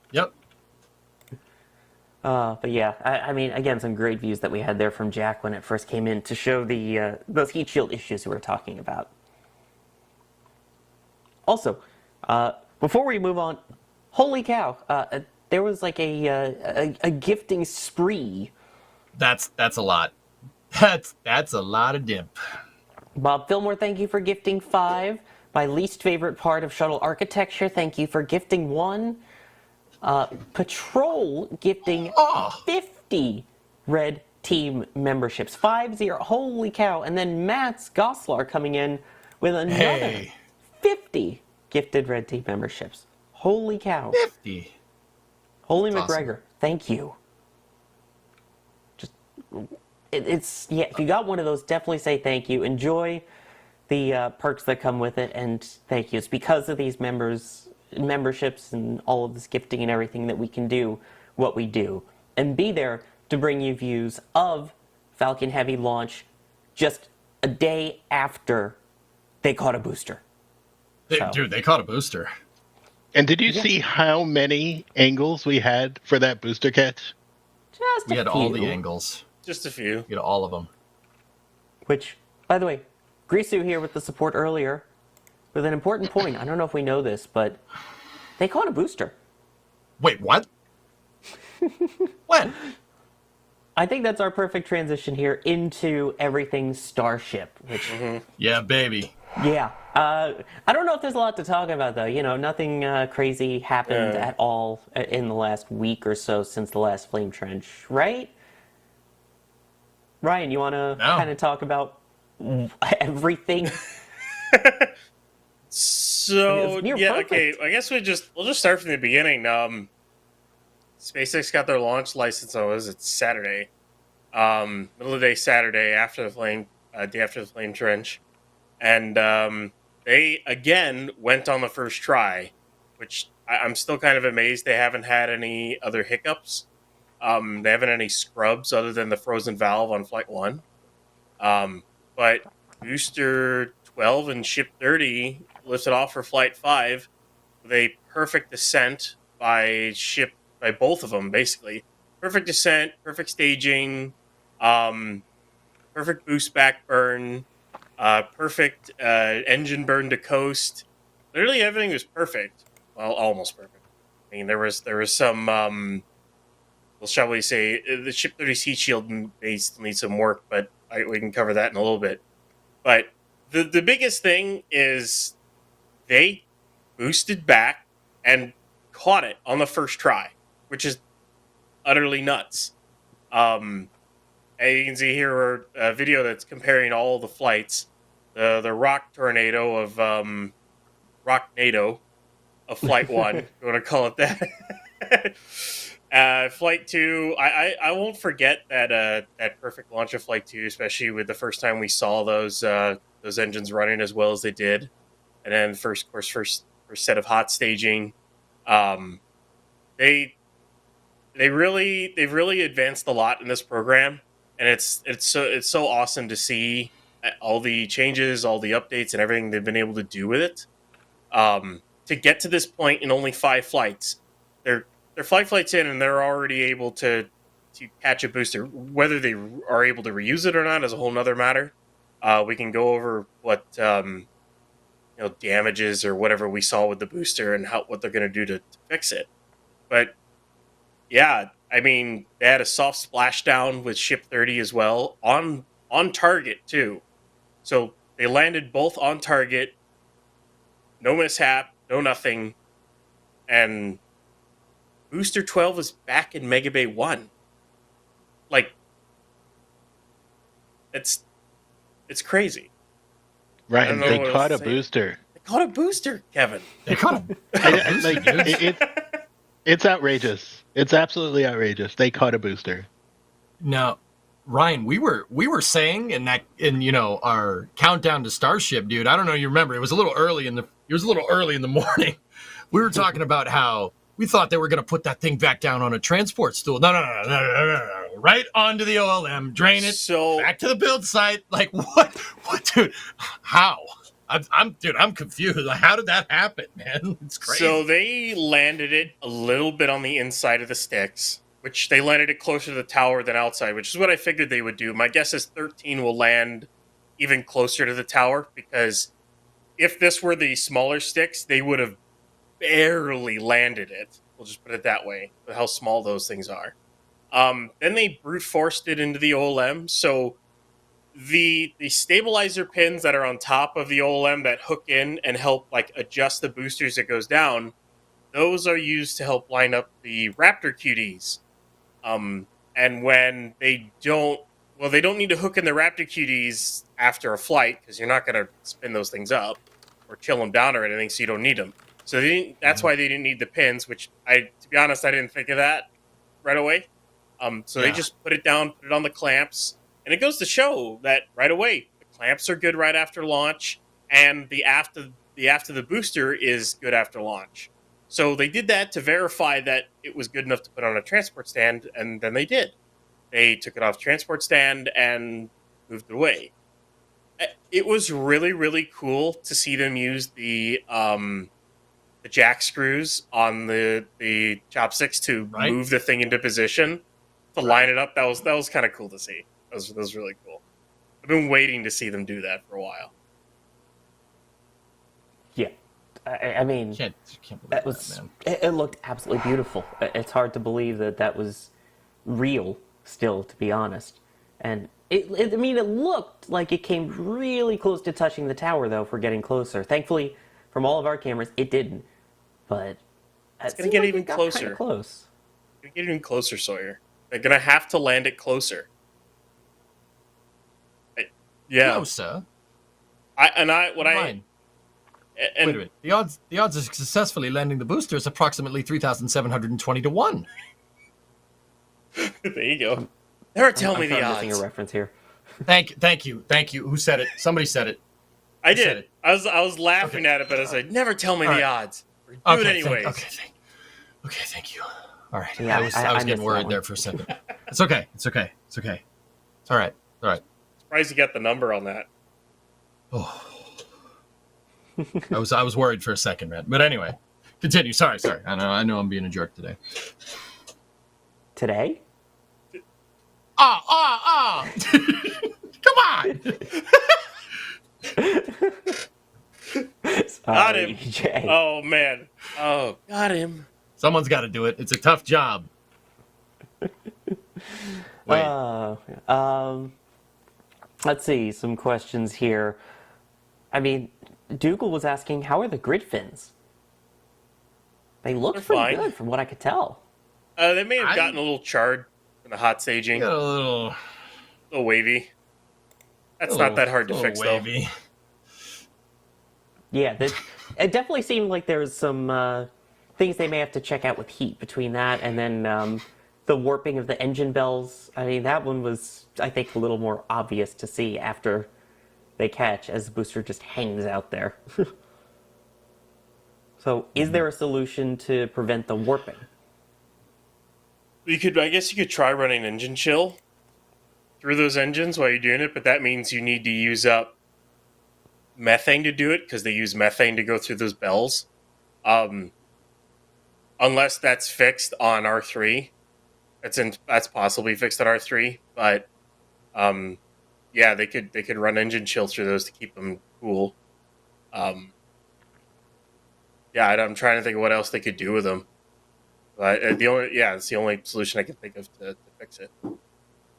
But yeah, I mean, again, some great views that we had there from Jack when it first came in to show the those heat shield issues we were talking about. Also, before we move on, holy cow, there was like a gifting spree. That's a lot. That's a lot of dimp. Bob Fillmore, thank you for gifting 5. My least favorite part of shuttle architecture, thank you for gifting 1. Patrol gifting 50 red team memberships. 50. Holy cow. And then Matt's Goslar coming in with another 50 gifted red team memberships. Holy cow. 50. Holy That's McGregor, awesome. Thank you. Just it's yeah, if you got one of those, definitely say thank you. Enjoy the perks that come with it, and thank you. It's because of these memberships and all of this gifting and everything that we can do what we do and be there to bring you views of Falcon Heavy launch just a day after they caught a booster. Dude, they caught a booster. And did you see how many angles we had for that booster catch? Just We a had few. all the angles. Just a few. We had all of them. Which, by the way, Grisu here with the support earlier with an important point. I don't know if we know this, but they caught a booster. Wait, what? When? I think that's our perfect transition here into everything Starship, which, Yeah, baby. yeah. I don't know if there's a lot to talk about, though. You know, nothing crazy happened at all in the last week or so since the last Flame Trench, right? Ryan, you want to kind of talk about everything? So It's near yeah, perfect. okay. I guess we'll just start from the beginning. SpaceX got their launch license. Oh, was it Saturday? Middle of the day Saturday after the day after the flame trench, and they again went on the first try, which I'm still kind of amazed they haven't had any other hiccups. They haven't had any scrubs other than the frozen valve on Flight 1. But Booster 12 and Ship 30 lifted off for Flight 5 with a perfect descent by both of them, basically. Perfect descent, perfect staging, perfect boost back burn, perfect engine burn to coast. Literally everything was perfect. Well, almost perfect. I mean, there was some... well, shall we say, the Ship 30's heat shield may still need some work, but we can cover that in a little bit. But the biggest thing is they boosted back and caught it on the first try, which is utterly nuts. And you can see here a video that's comparing all the flights. The rock tornado of Rock NATO of Flight 1, if you want to call it that. Flight 2, I won't forget that perfect launch of Flight 2, especially with the first time we saw those engines running as well as they did, and then first set of hot staging. They've really advanced a lot in this program, and it's so awesome to see all the changes, all the updates, and everything they've been able to do with it. To get to this point in only 5 flights, they're 5 flights in, and they're already able to catch a booster. Whether they are able to reuse it or not is a whole nother matter. We can go over what damages or whatever we saw with the booster and what they're going to do to fix it. But yeah, I mean, they had a soft splashdown with Ship 30 as well on target too. So they landed both on target, no mishap, no nothing, and Booster 12 is back in Mega Bay 1. Like, it's crazy. Right, they caught a booster. They caught a booster, Kevin. They caught a It's outrageous. It's absolutely outrageous. They caught a booster. Now, Ryan, we were saying in our countdown to Starship, dude. I don't know, you remember? It was a little early in the morning. We were talking about how we thought they were going to put that thing back down on a transport stool. No. Right onto the OLM, drain it, back to the build site. Like, what, dude? How? I'm confused. Like, how did that happen, man? It's crazy. So they landed it a little bit on the inside of the sticks, which they landed it closer to the tower than outside, which is what I figured they would do. My guess is 13 will land even closer to the tower, because if this were the smaller sticks, they would have barely landed it. We'll just put it that way, with how small those things are. Then they brute forced it into the OLM. So the stabilizer pins that are on top of the OLM that hook in and help like adjust the boosters that goes down, those are used to help line up the Raptor QDs. And when they don't, well, they don't need to hook in the Raptor QDs after a flight, because you're not going to spin those things up or chill them down or anything, so you don't need them. So that's why they didn't need the pins, which to be honest, I didn't think of that right away. They just put it down, put it on the clamps, and it goes to show that right away, the clamps are good right after launch, and the after the booster is good after launch. So they did that to verify that it was good enough to put on a transport stand, and then they did. They took it off the transport stand and moved it away. It was really, really cool to see them use the jack screws on the chopsticks to move the thing into position, to line it up. That was kind of cool to see. That was really cool. I've been waiting to see them do that for a while. Yeah, I mean, can't believe that was it looked absolutely beautiful. It's hard to believe that was real still, to be honest. And it looked like it came really close to touching the tower, though, for getting closer. Thankfully, from all of our cameras, it didn't. But it's going to get even closer. Close. It's going to get even closer, Sawyer. They're going to have to land it closer. Yeah. Closer? Wait a minute. The odds of successfully landing the booster is approximately 3,720 to 1. There you go. Never tell me the odds. Missing a reference here. Thank you. Who said it? Somebody said it. I did. I was laughing at it, but I was like, never tell me the odds. Do it anyways. Thank you. All right. Yeah, I was getting worried there for a second. It's okay. It's all right. Surprised you got the number on that. Oh. I was worried for a second, man. But anyway, continue. Sorry. I know I'm being a jerk today. Today? Come on. Got him. Jay. Oh man. Oh, got him. Someone's got to do it. It's a tough job. Wait. Let's see, some questions here. I mean, Dougal was asking, how are the grid fins? They look They're pretty fine. good from what I could tell. They may have gotten a little charred in the hot staging. Got A a little wavy. That's not that hard to fix, wavy. Yeah, it definitely seemed like there was some things they may have to check out with heat between that and then the warping of the engine bells. I mean, that one was, I think, a little more obvious to see after they catch, as the booster just hangs out there. So, is there a solution to prevent the warping? I guess you could try running engine chill through those engines while you're doing it, but that means you need to use up methane to do it, because they use methane to go through those bells. Unless that's fixed on R3. That's possibly fixed on R3, but yeah, they could run engine chill through those to keep them cool. Yeah, I'm trying to think of what else they could do with them. But it's the only solution I can think of to fix it.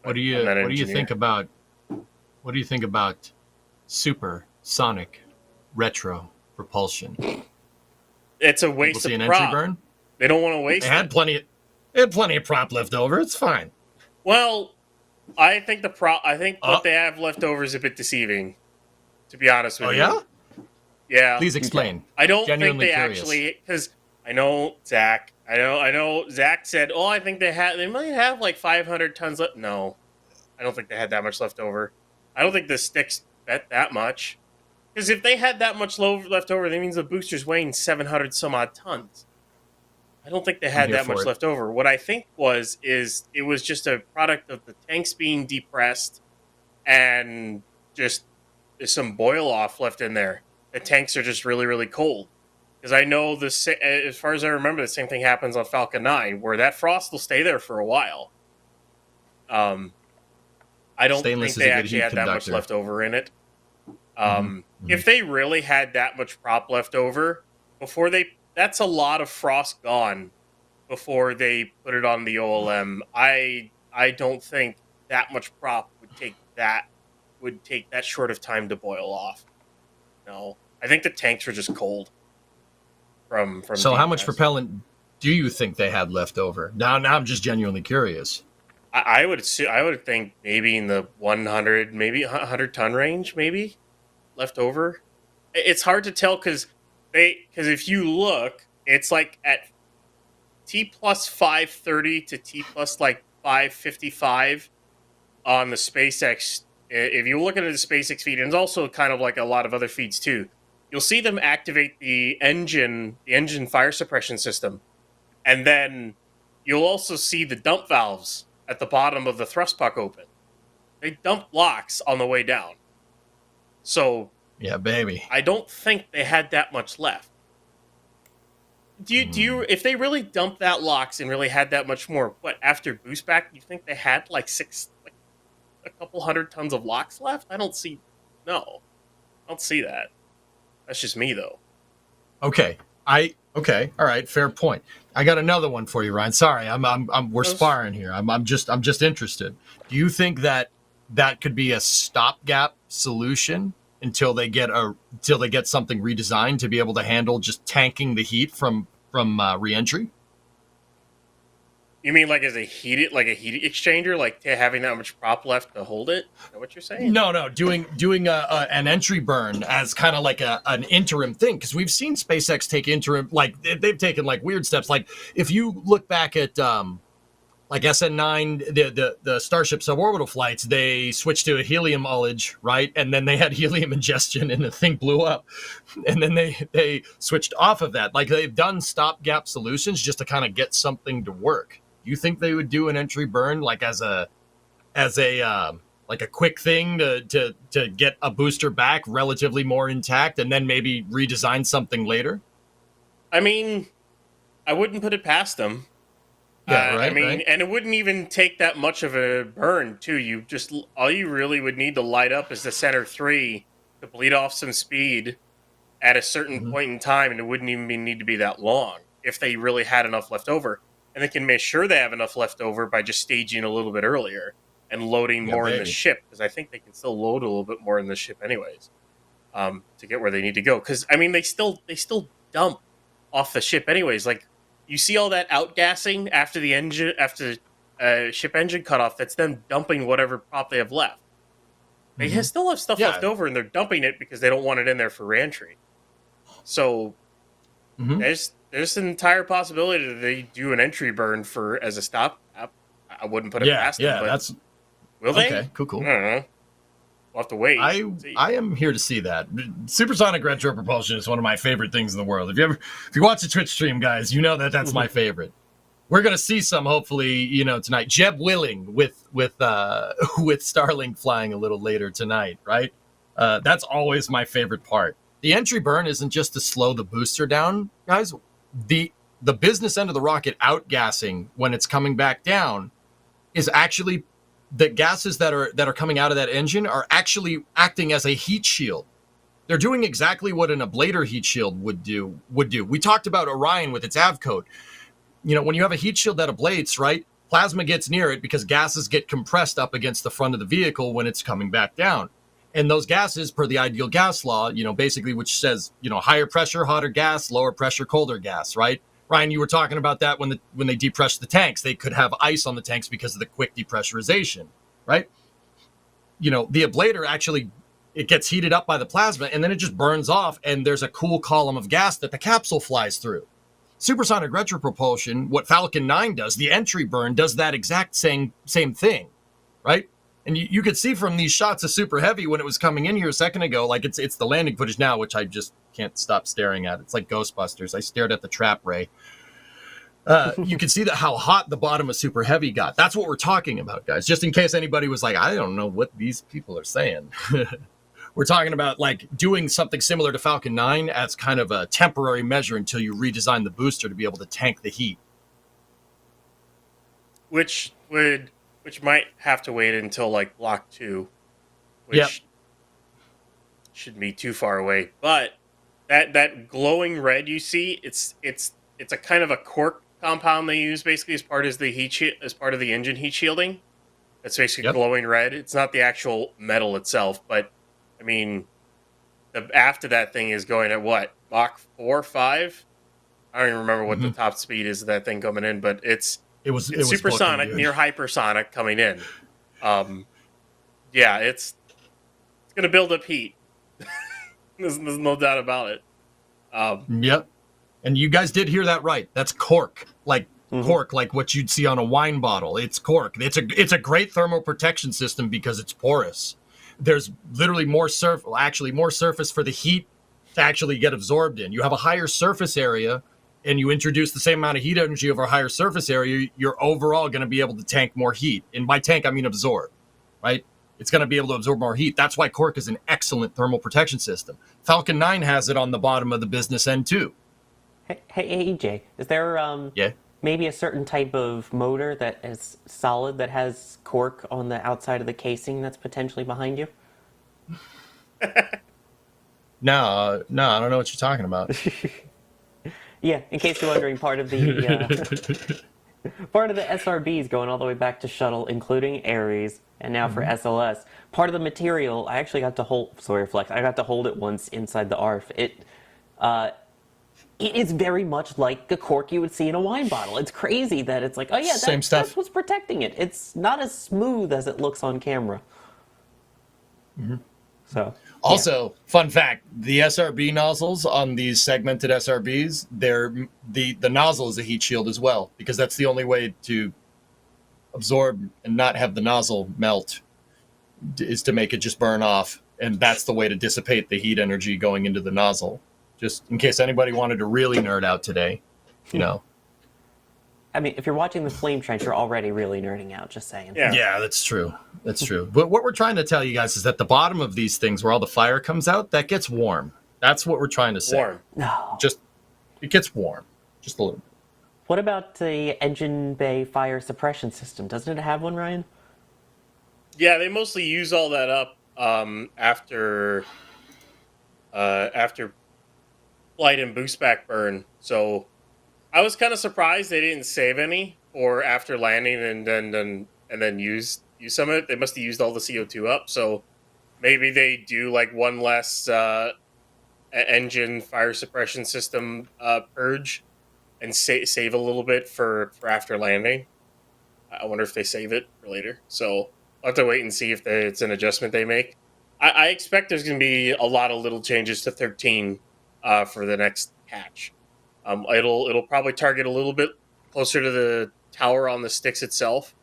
What do you think about supersonic retro propulsion? It's a waste of an prop. entry burn? They don't want to waste They had plenty of prop left over. It's fine. Well, I think what they have left over is a bit deceiving, to be honest with you. Yeah? Yeah. Please explain. I don't Genuinely think they curious. actually, because I know Zach. I know Zach said, "Oh, I think they might have like 500 tons left." No, I don't think they had that much left over. I don't think the sticks bet that much, because if they had that much left over, that means the booster's weighing 700 some odd tons. I don't think they had that much left over. What I think is it was just a product of the tanks being depressed and just there's some boil off left in there. the tanks are just really, really cold. Because I know this, as far as I remember, the same thing happens on Falcon 9, where that frost will stay there for a while. I don't Stainless think is they a good actually heat had that much conductor. left over in it. If they really had that much prop left over, that's a lot of frost gone before they put it on the OLM. I don't think that much prop would take that short of time to boil off. No, I think the tanks were just cold. From So how much DPS. propellant do you think they had left over? Now I'm just genuinely curious. I would think maybe in the 100, maybe 100 ton range, maybe left over. It's hard to tell because if you look, it's like at T plus 530 to T plus like 555 on the SpaceX. If you look at the SpaceX feed, and it's also kind of like a lot of other feeds too, you'll see them activate the engine fire suppression system, and then you'll also see the dump valves at the bottom of the thrust puck open. They dump locks on the way down. So Yeah, baby. I don't think they had that much left. Do you if they really dumped that locks and really had that much more, after boost back, you think they had like a couple hundred tons of locks left? I don't see that. That's just me though. Okay. Okay. All right. Fair point. I got another one for you, Ryan. Sorry, we're sparring here. I'm just interested. Do you think that could be a stopgap solution until they get something redesigned to be able to handle just tanking the heat from reentry? You mean like as a heat exchanger, like having that much prop left to hold it? Is that what you're saying? No, doing an entry burn as kind of like an interim thing, because we've seen SpaceX take interim, like they've taken like weird steps. Like if you look back at like SN9, the Starship suborbital flights, they switched to a helium ullage, right? And then they had helium ingestion and the thing blew up. And then they switched off of that. Like they've done stopgap solutions just to kind of get something to work. Do you think they would do an entry burn like as a like a quick thing to get a booster back relatively more intact and then maybe redesign something later? I mean, I wouldn't put it past them. Yeah, right. Right. And it wouldn't even take that much of a burn, too. All you really would need to light up is the center 3 to bleed off some speed at a certain point in time, and it wouldn't even need to be that long if they really had enough left over. And they can make sure they have enough left over by just staging a little bit earlier and loading more in the ship, because I think they can still load a little bit more in the ship anyways, to get where they need to go. Because I mean, they still dump off the ship anyways. Like you see all that outgassing after the ship engine cutoff. That's them dumping whatever prop they have left. They still have stuff left over, and they're dumping it because they don't want it in there for reentry. So there's an entire possibility that they do an entry burn as a stop. I wouldn't put it past them. But that's will they? Okay, cool. I don't know. We'll have to wait. I am here to see that. Supersonic retro propulsion is one of my favorite things in the world. If you watch a Twitch stream, guys, you know that's my favorite. We're gonna see some hopefully, tonight. Jeb willing with Starlink flying a little later tonight, right? That's always my favorite part. The entry burn isn't just to slow the booster down, guys. The business end of the rocket outgassing when it's coming back down is actually the gases that are coming out of that engine are actually acting as a heat shield. They're doing exactly what an ablator heat shield would do. We talked about Orion with its AVCode. When you have a heat shield that ablates, right? Plasma gets near it because gases get compressed up against the front of the vehicle when it's coming back down. And those gases, per the ideal gas law, basically which says, higher pressure, hotter gas, lower pressure, colder gas, right? Ryan, you were talking about that when they depressed the tanks. They could have ice on the tanks because of the quick depressurization, right? The ablator actually, it gets heated up by the plasma and then it just burns off and there's a cool column of gas that the capsule flies through. Supersonic retropropulsion, what Falcon 9 does, the entry burn does that exact same thing, right? And you could see from these shots of Super Heavy when it was coming in here a second ago, like it's the landing footage now, which I just can't stop staring at. It's like Ghostbusters. I stared at the trap ray. You can see how hot the bottom of Super Heavy got. That's what we're talking about, guys. Just in case anybody was like, I don't know what these people are saying. We're talking about like doing something similar to Falcon 9 as kind of a temporary measure until you redesign the booster to be able to tank the heat. Which might have to wait until like Block 2, which shouldn't be too far away. But that glowing red you see, it's a kind of a cork compound they use basically as part of the engine heat shielding. It's basically glowing red. It's not the actual metal itself, but I mean, after that thing is going at what, Mach 4, 5? I don't even remember what the top speed is of that thing coming in, but it's supersonic, near hypersonic coming in. Yeah, it's going to build up heat. there's no doubt about it. Yep. And you guys did hear that right. That's cork. Like cork, like what you'd see on a wine bottle. It's cork. It's a great thermal protection system because it's porous. There's literally more surface for the heat to actually get absorbed in. You have a higher surface area and you introduce the same amount of heat energy over a higher surface area, you're overall going to be able to tank more heat. And by tank, I mean absorb, right? It's going to be able to absorb more heat. That's why cork is an excellent thermal protection system. Falcon 9 has it on the bottom of the business end too. Hey, EJ, is there maybe a certain type of motor that is solid that has cork on the outside of the casing that's potentially behind you? No, I don't know what you're talking about. Yeah, in case you're wondering, part of the SRBs going all the way back to shuttle, including Ares, and now for SLS. Part of the material, I actually got to hold. Sorry, Flex. I got to hold it once inside the ARF. It is very much like the cork you would see in a wine bottle. It's crazy that it's like, oh yeah, Same stuff. That's what's protecting it. It's not as smooth as it looks on camera. So. Also, fun fact, the SRB nozzles on these segmented SRBs, the nozzle is a heat shield as well, because that's the only way to absorb and not have the nozzle melt, is to make it just burn off. And that's the way to dissipate the heat energy going into the nozzle. Just in case anybody wanted to really nerd out today, you know. I mean, if you're watching the Flame Trench, you're already really nerding out, just saying. Yeah, that's true. That's true. But what we're trying to tell you guys is that the bottom of these things, where all the fire comes out, that gets warm. That's what we're trying to say. Warm. No. It gets warm. Just a little. What about the engine bay fire suppression system? Doesn't it have one, Ryan? Yeah, they mostly use all that up after flight and boost back burn. So I was kind of surprised they didn't save any for after landing and then use some of it. They must have used all the CO2 up. So maybe they do like one less engine fire suppression system purge and save a little bit for after landing. I wonder if they save it for later. So I'll have to wait and see if it's an adjustment they make. I expect there's going to be a lot of little changes to 13 for the next hatch. It'll probably target a little bit closer to the tower on the sticks itself,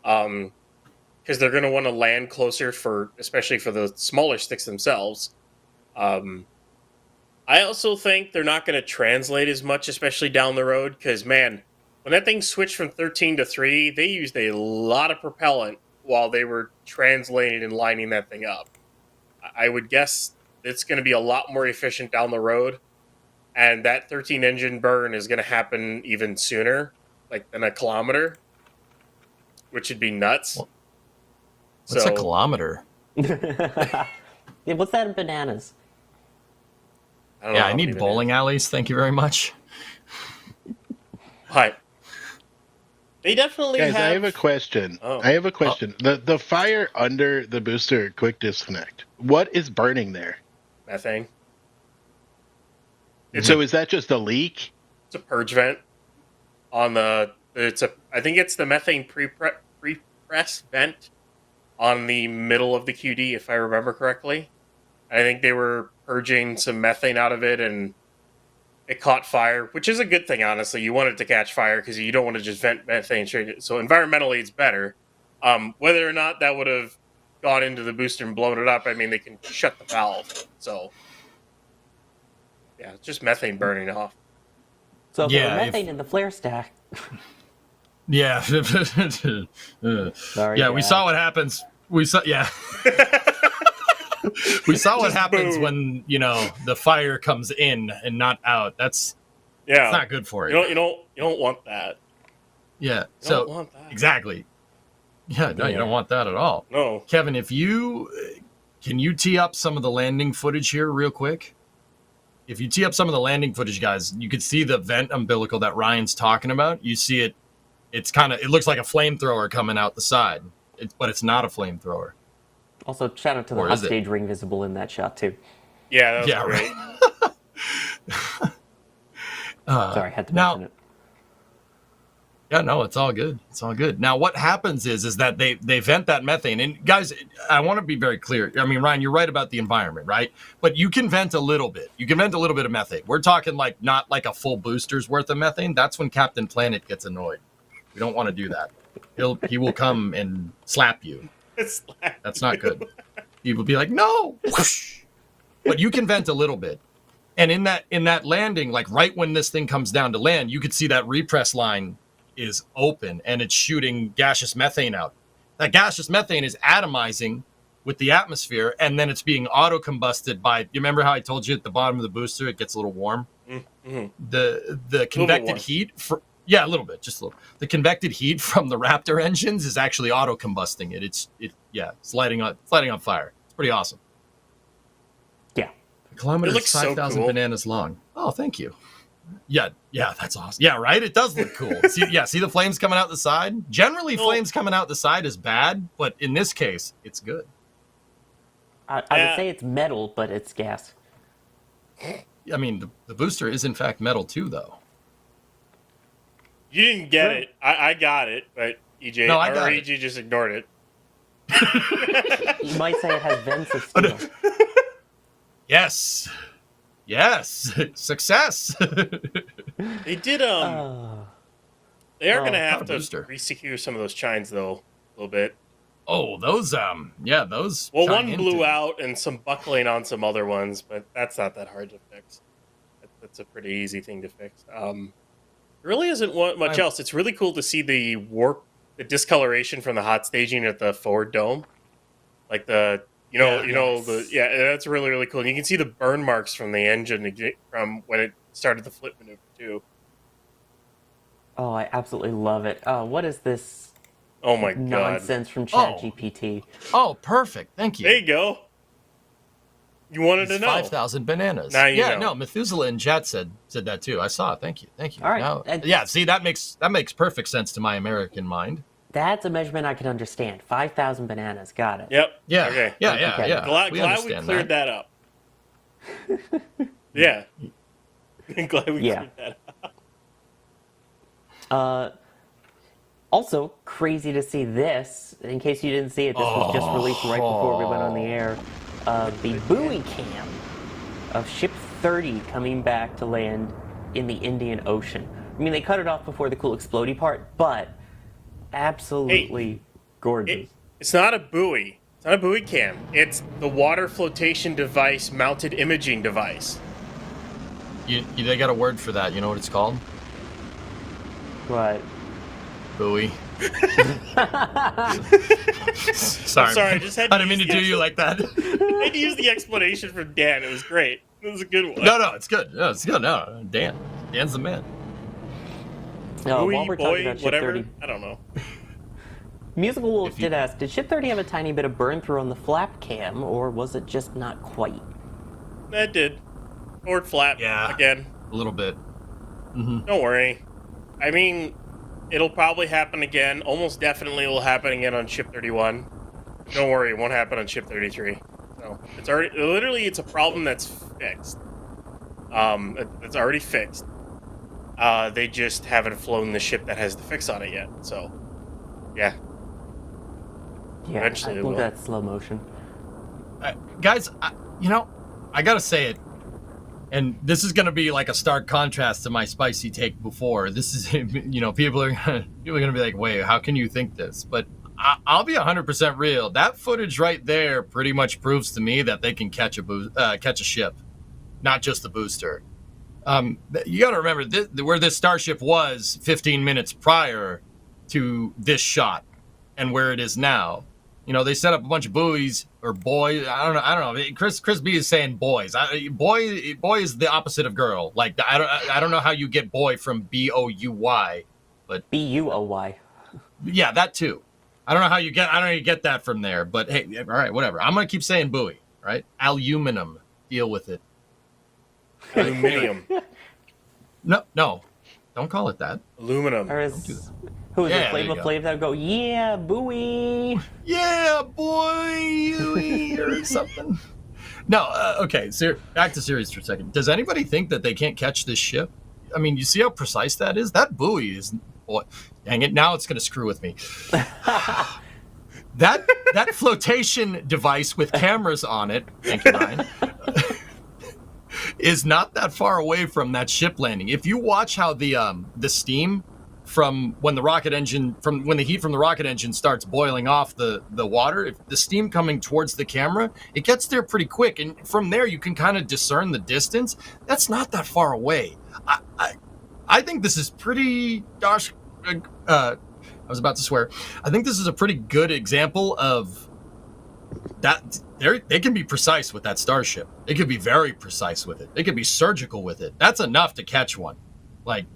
because they're going to want to land closer especially for the smaller sticks themselves. I also think they're not going to translate as much, especially down the road, because man, when that thing switched from 13 to 3, they used a lot of propellant while they were translating and lining that thing up. I would guess it's going to be a lot more efficient down the road. And that 13 engine burn is going to happen even sooner, like than a kilometer, which would be nuts. What's a kilometer? Yeah, what's that in bananas? I need bowling alleys. Thank you very much. Hi. They definitely Guys, I have a question. The fire under the booster quick disconnect. What is burning there? Methane. So is that just a leak? It's a purge vent on I think it's the methane pre-press vent on the middle of the QD, if I remember correctly. I think they were purging some methane out of it and it caught fire, which is a good thing, honestly. You want it to catch fire because you don't want to just vent methane straight. So environmentally, it's better. Whether or not that would have gone into the booster and blown it up, I mean, they can shut the valve. So yeah, it's just methane burning off. So if methane in the flare stack. Yeah. Sorry, yeah, we saw what happens. We saw, yeah. We saw what Just happens boom. when, the fire comes in and not out. That's Yeah, not good for you you. don't want that. Yeah. You So don't want that. exactly. Yeah, no, you don't want that at all. No. Kevin, can you tee up some of the landing footage here real quick? If you tee up some of the landing footage, guys, you could see the vent umbilical that Ryan's talking about. You see it. It looks like a flamethrower coming out the side, but it's not a flamethrower. Also, shout out to the Or hot is it? stage ring visible in that shot too. Yeah, that was great. Sorry, had to now- mention it. Yeah, no, it's all good. It's all good. Now, what happens is that they vent that methane. And guys, I want to be very clear. I mean, Ryan, you're right about the environment, right? But you can vent a little bit. You can vent a little bit of methane. We're talking not like a full booster's worth of methane. That's when Captain Planet gets annoyed. We don't want to do that. He will come and slap you. That's not good. He will be like, no. But you can vent a little bit. And in that landing, like right when this thing comes down to land, you could see that repress line is open and it's shooting gaseous methane out. That gaseous methane is atomizing with the atmosphere, and then it's being auto-combusted by, you remember how I told you at the bottom of the booster it gets a little warm? Mm-hmm. The convected heat, a little bit, just a little. The convected heat from the Raptor engines is actually auto-combusting it. It's lighting on fire. It's pretty awesome. Yeah. A kilometer It is looks so 5,000 cool. bananas long. Oh, thank you. Yeah, that's awesome. Yeah, right? It does look cool. See the flames coming out the side? Generally, flames coming out the side is bad, but in this case, it's good. I would say it's metal, but it's gas. I mean, the booster is in fact metal too, though. You didn't get it. I got it, but EJ, No, I got it. EJ just ignored it. You might say it has vents of steel. Yes. Success. They did they are gonna have not a to booster. resecure some of those chines though, a little bit. Oh, those those. Well, chime one blew into- out and some buckling on some other ones, but that's not that hard to fix. That's a pretty easy thing to fix. There really isn't much else. It's really cool to see the discoloration from the hot staging at the forward dome, like that's really, really cool. And you can see the burn marks from the engine from when it started the flip maneuver too. Oh, I absolutely love it. What is this Oh my god! nonsense from ChatGPT? Oh, perfect. Thank you. There you go. You wanted to know. 5,000 bananas. Now you know. No, Methuselah in chat said that too. I saw it. Thank you. All right. Now, see, that makes perfect sense to my American mind. That's a measurement I can understand. 5,000 bananas. Got it. Yep. Yeah. Okay. Yeah. Glad we cleared that up. Yeah. Glad we cleared that up. Also, crazy to see this. In case you didn't see it, this was just released right before we went on the air. The buoy cam of Ship 30 coming back to land in the Indian Ocean. I mean, they cut it off before the cool explodey part, but absolutely gorgeous. It's not a buoy. It's not a buoy cam. It's the water flotation device mounted imaging device. They got a word for that. You know what it's called? What? Buoy. Sorry. I just had to I didn't mean to do you like that. I had to use the explanation from Dan. It was great. It was a good one. No, it's good. No, it's good. No, Dan's the man. While Buoy, we're boy, talking about Ship whatever. 30, I don't know. Musical Wolf did ask, did Ship 30 have a tiny bit of burn through on the flap cam, or was it just not quite? That did. Forward flap. Yeah. Again. A little bit. Don't worry. I mean, it'll probably happen again. Almost definitely will happen again on Ship 31. Don't worry, it won't happen on Ship 33. So it's it's a problem that's fixed. It's already fixed. They just haven't flown the ship that has the fix on it yet. So, yeah. Yeah, Eventually I it think will. that's slow motion. Guys, I gotta say it, and this is gonna be like a stark contrast to my spicy take before. This is, people are gonna be like, wait, how can you think this? But I'll be 100% real. That footage right there pretty much proves to me that they can catch a ship, not just the booster. You got to remember where this Starship was 15 minutes prior to this shot and where it is now. You know, they set up a bunch of buoys or boys. I don't know. Chris B is saying boys. Boy is the opposite of girl. Like I don't know how you get boy from BOUY, but BUOY. yeah, that too. I don't know how you get that from there. But hey, all right, whatever. I'm gonna keep saying buoy. Right? Aluminum. Deal with it. Aluminium. No, don't call it that. Aluminum. Or is who is Yeah, it? there Flavor you go. Flav that would go, yeah, buoy. Yeah, boy, or something. No, okay. So back to serious for a second. Does anybody think that they can't catch this ship? I mean, you see how precise that is? That buoy is. Boy, dang it! Now it's going to screw with me. that flotation device with cameras on it. Thank you, Ryan. Is not that far away from that ship landing. If you watch how the steam from when the heat from the rocket engine starts boiling off the water, if the steam coming towards the camera, it gets there pretty quick, and from there you can kind of discern the distance. That's not that far away. I think this is pretty gosh. I was about to swear. I think this is a pretty good example of that. They can be precise with that Starship. They could be very precise with it. They could be surgical with it. That's enough to catch one. Like,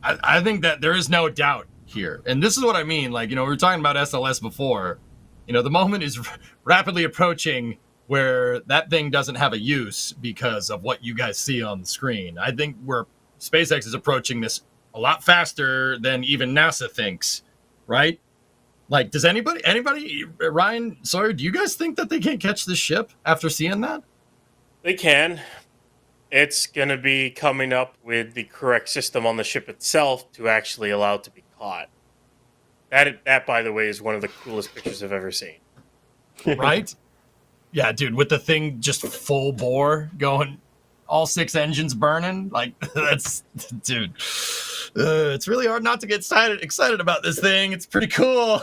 I think that there is no doubt here. And this is what I mean. Like, you know, we were talking about SLS before. You know, the moment is rapidly approaching where that thing doesn't have a use because of what you guys see on the screen. I think SpaceX is approaching this a lot faster than even NASA thinks, right? Like, does anybody, Ryan, Sawyer, do you guys think that they can't catch this ship after seeing that? They can. It's going to be coming up with the correct system on the ship itself to actually allow it to be caught. That, by the way, is one of the coolest pictures I've ever seen. Right? Yeah, dude, with the thing just full bore going, all 6 engines burning. Like, that's, dude, it's really hard not to get excited about this thing. It's pretty cool.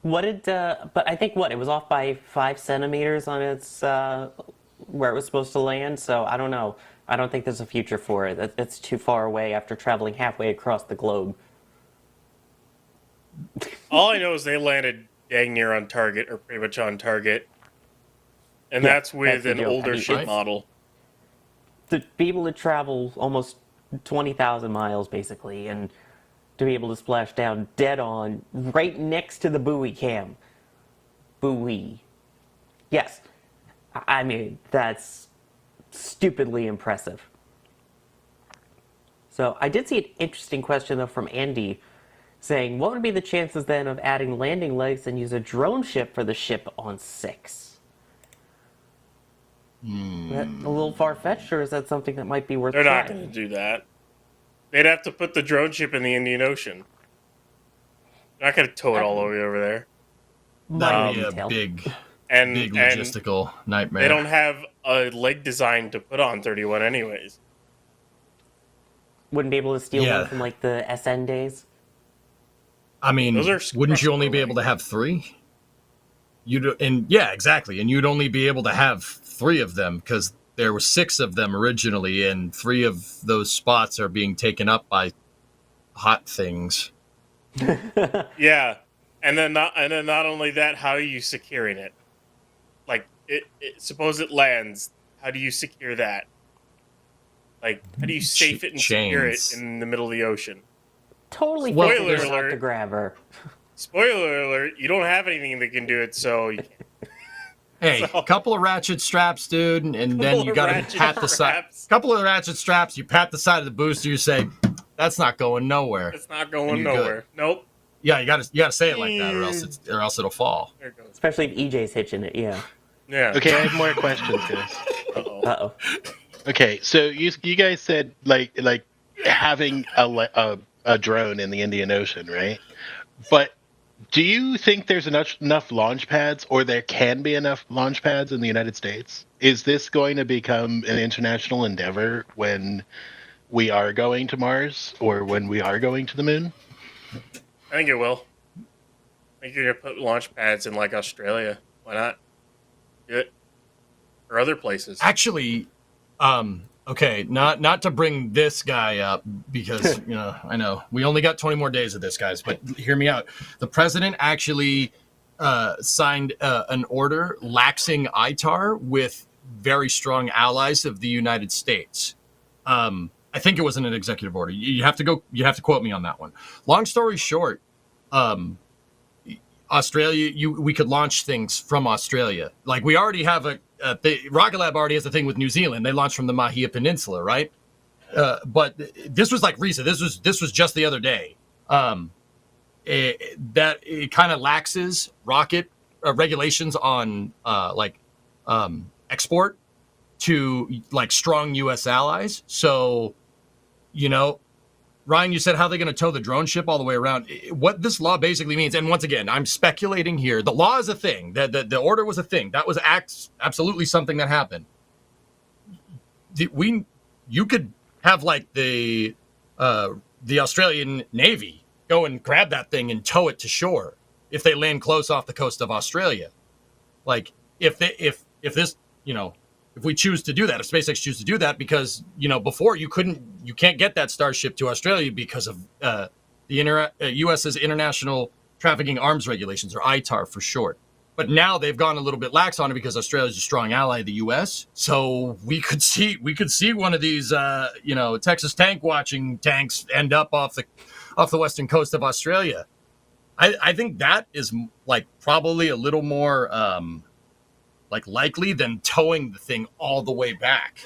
What did, but I think it was off by 5 centimeters on its, where it was supposed to land, so I don't know. I don't think there's a future for it. It's too far away after traveling halfway across the globe. All I know is they landed dang near on target, or pretty much on target. And Yeah, that's with that's the an deal. older I mean, ship right? model. To be able to travel almost 20,000 miles, basically, and to be able to splash down dead on right next to the buoy cam. Buoy. Yes. I mean, that's stupidly impressive. So I did see an interesting question, though, from Andy, saying, what would be the chances, then, of adding landing legs and use a drone ship for the ship on 6? That a little far-fetched, or is that something that might be worth They're not trying? going to do that. They'd have to put the drone ship in the Indian Ocean. They're not going to tow it all the way over there. That would be a Detail. big And logistical nightmare. they don't have a leg design to put on 31 anyways. Wouldn't be able to steal Yeah. one from, like, the SN days? I mean, Those are wouldn't you structural only be able to legs. have 3? Yeah, exactly. And you'd only be able to have 3 of them because there were 6 of them originally, and 3 of those spots are being taken up by hot things. Yeah. And then not only that, how are you securing it? Like, suppose it lands, how do you secure that? Like, how do you safe it and secure it Chains. in the middle of the ocean? Totally Well, figured spoiler out alert. to grab her. Spoiler alert, you don't have anything that can do it, so you can't. Hey, So- a couple of ratchet straps, dude, and then you of got to ratchet pat the side. straps. Couple of ratchet straps, you pat the side of the booster, you say, "That's not going nowhere." It's not going you're nowhere. Nope. Yeah, you got to say it like that, or else it'll fall. There it goes. Especially if EJ's hitching it, yeah. Yeah. Okay, I have more questions, guys. Uh-oh. Uh-oh. Okay, so you guys said like having a drone in the Indian Ocean, right? But do you think there's enough launch pads, or there can be enough launch pads in the United States? Is this going to become an international endeavor when we are going to Mars, or when we are going to the moon? I think it will. I think you're going to put launch pads in, like, Australia. Why not? Do it. Or other places. Actually, Okay, not to bring this guy up because I know we only got 20 more days of this, guys. But hear me out. The president actually signed an order laxing ITAR with very strong allies of the United States. I think it was in an executive order. You have to quote me on that one. Long story short, Australia, we could launch things from Australia. Like we already have Rocket Lab already has a thing with New Zealand. They launched from the Mahia Peninsula, right? But this was like recent. This was just the other day. It kind of laxes rocket regulations on export to like strong U.S. allies. So, Ryan, you said how they're going to tow the drone ship all the way around. What this law basically means, and once again, I'm speculating here. The law is a thing. The order was a thing. That was absolutely something that happened. You could have like the Australian Navy go and grab that thing and tow it to shore if they land close off the coast of Australia. Like if we choose to do that, if SpaceX choose to do that, because before you can't get that Starship to Australia because of the U.S.'s International Trafficking Arms Regulations, or ITAR for short. But now they've gone a little bit lax on it because Australia is a strong ally of the U.S. So we could see one of these Texas tank watching tanks end up off the western coast of Australia. I think that is like probably a little more likely than towing the thing all the way back.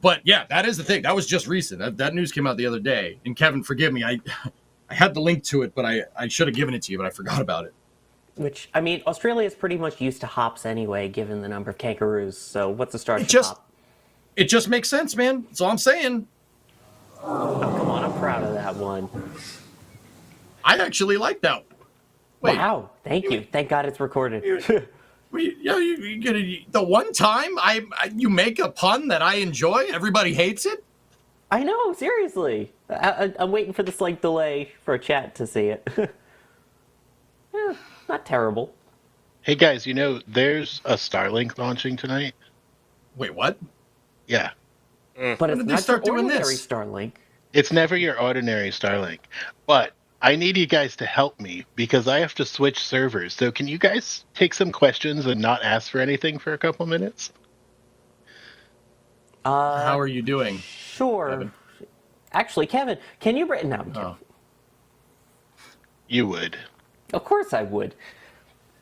But yeah, that is the thing. That was just recent. That news came out the other day. And Kevin, forgive me, I had the link to it, but I should have given it to you, but I forgot about it. Which, I mean, Australia is pretty much used to hops anyway, given the number of kangaroos. So what's a Starship hop? It just makes sense, man. That's all I'm saying. Oh, come on. I'm proud of that one. I actually like that. Wait, wow. Thank you. Thank God it's recorded. You get it. The one time you make a pun that I enjoy, everybody hates it. I know, seriously. I'm waiting for the slight delay for a chat to see it. Not terrible. Hey guys, there's a Starlink launching tonight. Wait, what? Yeah. But it's not your ordinary Starlink. It's never your ordinary Starlink. But I need you guys to help me because I have to switch servers. So can you guys take some questions and not ask for anything for a couple minutes? How are you doing? Sure. Kevin? Actually, Kevin, can you bring... No, Oh. You would. Of course I would.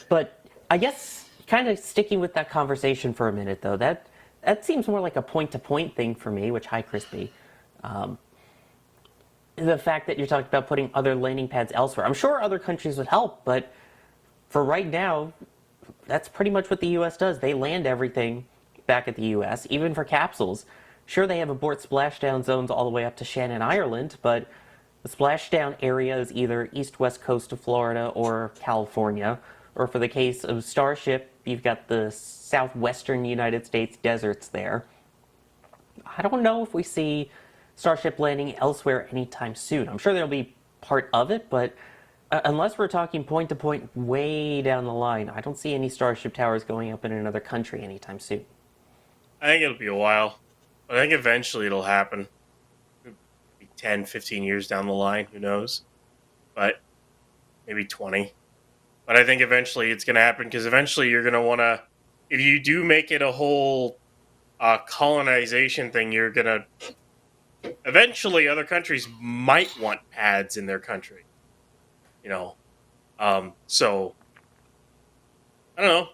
But I guess kind of sticking with that conversation for a minute, though, that seems more like a point-to-point thing for me, which, hi, Crispy. The fact that you're talking about putting other landing pads elsewhere. I'm sure other countries would help, but for right now, that's pretty much what the U.S. does. They land everything back at the U.S., even for capsules. Sure, they have abort splashdown zones all the way up to Shannon, Ireland, but the splashdown area is either east-west coast of Florida or California, or for the case of Starship, you've got the southwestern United States deserts there. I don't know if we see Starship landing elsewhere anytime soon. I'm sure there'll be part of it, but unless we're talking point-to-point way down the line, I don't see any Starship towers going up in another country anytime soon. I think it'll be a while. But I think eventually it'll happen. Maybe 10, 15 years down the line, who knows? But maybe 20. But I think eventually it's going to happen because eventually you're going to want to, if you do make it a whole colonization thing, you're going to, eventually other countries might want pads in their country. So, I don't know.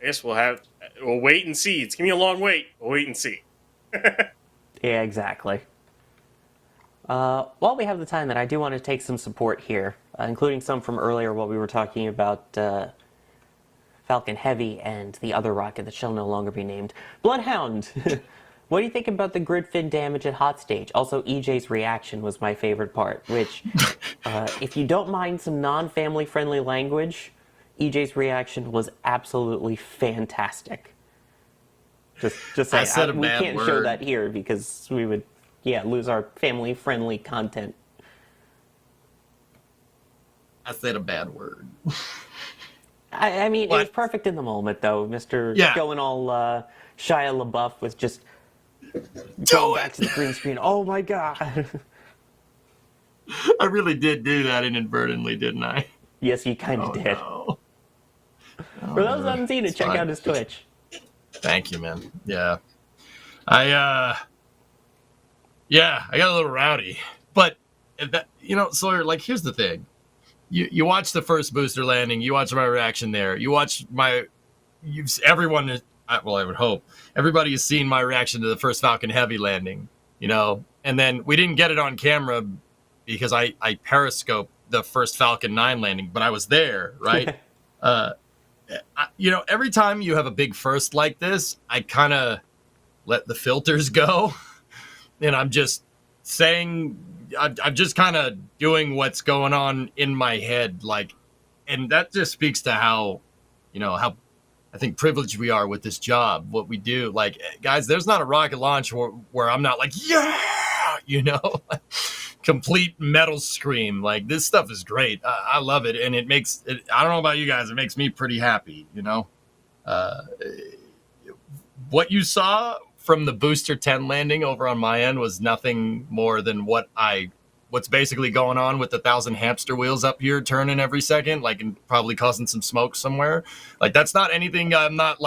I guess we'll wait and see. It's going to be a long wait. We'll wait and see. Yeah, exactly. While we have the time, then I do want to take some support here, including some from earlier while we were talking about Falcon Heavy and the other rocket that shall no longer be named. Bloodhound! What do you think about the grid fin damage at hot stage? Also, EJ's reaction was my favorite part, which, if you don't mind some non-family friendly language, EJ's reaction was absolutely fantastic. Just saying, we can't show that here because we would, lose our family-friendly content. I said a bad word. I mean, it was perfect in the moment, though. Mr. Going all Shia LaBeouf was just Going back to the green screen. Oh my god. I really did do that inadvertently, didn't I? Yes, you kind of did. No. For those who haven't seen it, check out his Twitch. Thank you, man. Yeah. I got a little rowdy. But, that, Sawyer, like, here's the thing. You watch the first booster landing. You watch my reaction there. You watch everyone, I would hope, everybody has seen my reaction to the first Falcon Heavy landing, And then we didn't get it on camera because I periscoped the first Falcon 9 landing, but I was there, right? Every time you have a big first like this, I kind of let the filters go. And I'm just saying, I'm just kind of doing what's going on in my head. And that just speaks to how I think privileged we are with this job, what we do. Like, guys, there's not a rocket launch where I'm not like, yeah, complete metal scream. Like, this stuff is great. I love it. And it makes it, I don't know about you guys, it makes me pretty happy, What you saw from the Booster 10 landing over on my end was nothing more than what's basically going on with the 1,000 hamster wheels up here turning every second, and probably causing some smoke somewhere. Like, that's not anything I'm not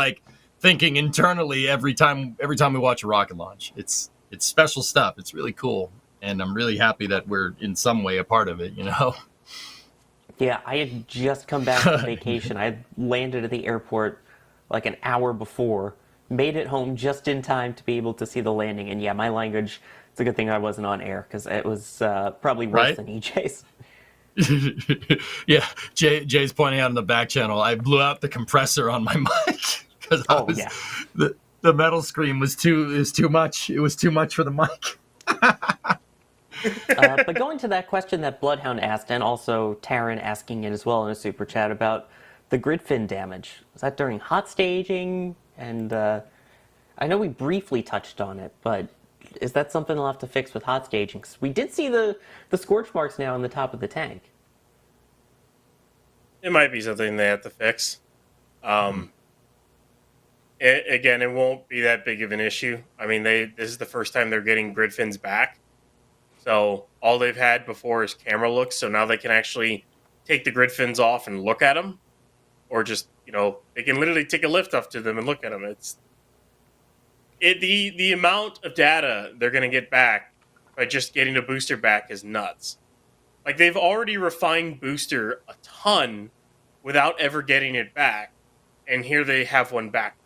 thinking internally every time we watch a rocket launch. It's special stuff. It's really cool. And I'm really happy that we're in some way a part of it, Yeah, I had just come back from vacation. I had landed at the airport like an hour before, made it home just in time to be able to see the landing. And yeah, my language, it's a good thing I wasn't on air because it was probably worse than EJ's. Yeah, Jay's pointing out in the back channel, I blew out the compressor on my mic because the metal scream was too much. It was too much for the mic. But going to that question that Bloodhound asked, and also Taryn asking it as well in a super chat about the grid fin damage. Was that during hot staging? And I know we briefly touched on it, but is that something they'll have to fix with hot staging? 'Cause we did see the scorch marks now on the top of the tank. It might be something they have to fix. It won't be that big of an issue. I mean, this is the first time they're getting grid fins back. So all they've had before is camera looks. So now they can actually take the grid fins off and look at them, or just they can literally take a lift up to them and look at them. The amount of data they're going to get back by just getting a booster back is nuts. Like, they've already refined booster a ton without ever getting it back, and here they have one back.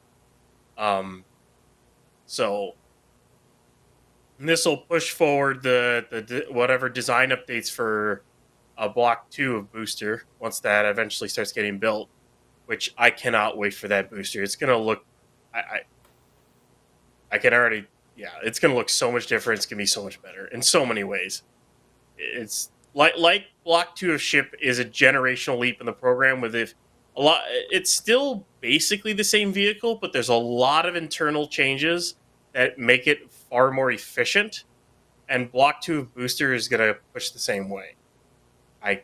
So this will push forward the whatever design updates for Block 2 of booster once that eventually starts getting built, which I cannot wait for that booster. It's going to look... I can already... Yeah, it's going to look so much different. It's going to be so much better in so many ways. It's like Block 2 of Ship is a generational leap in the program with it's still basically the same vehicle, but there's a lot of internal changes that make it far more efficient, and Block 2 of Booster is going to push the same way. I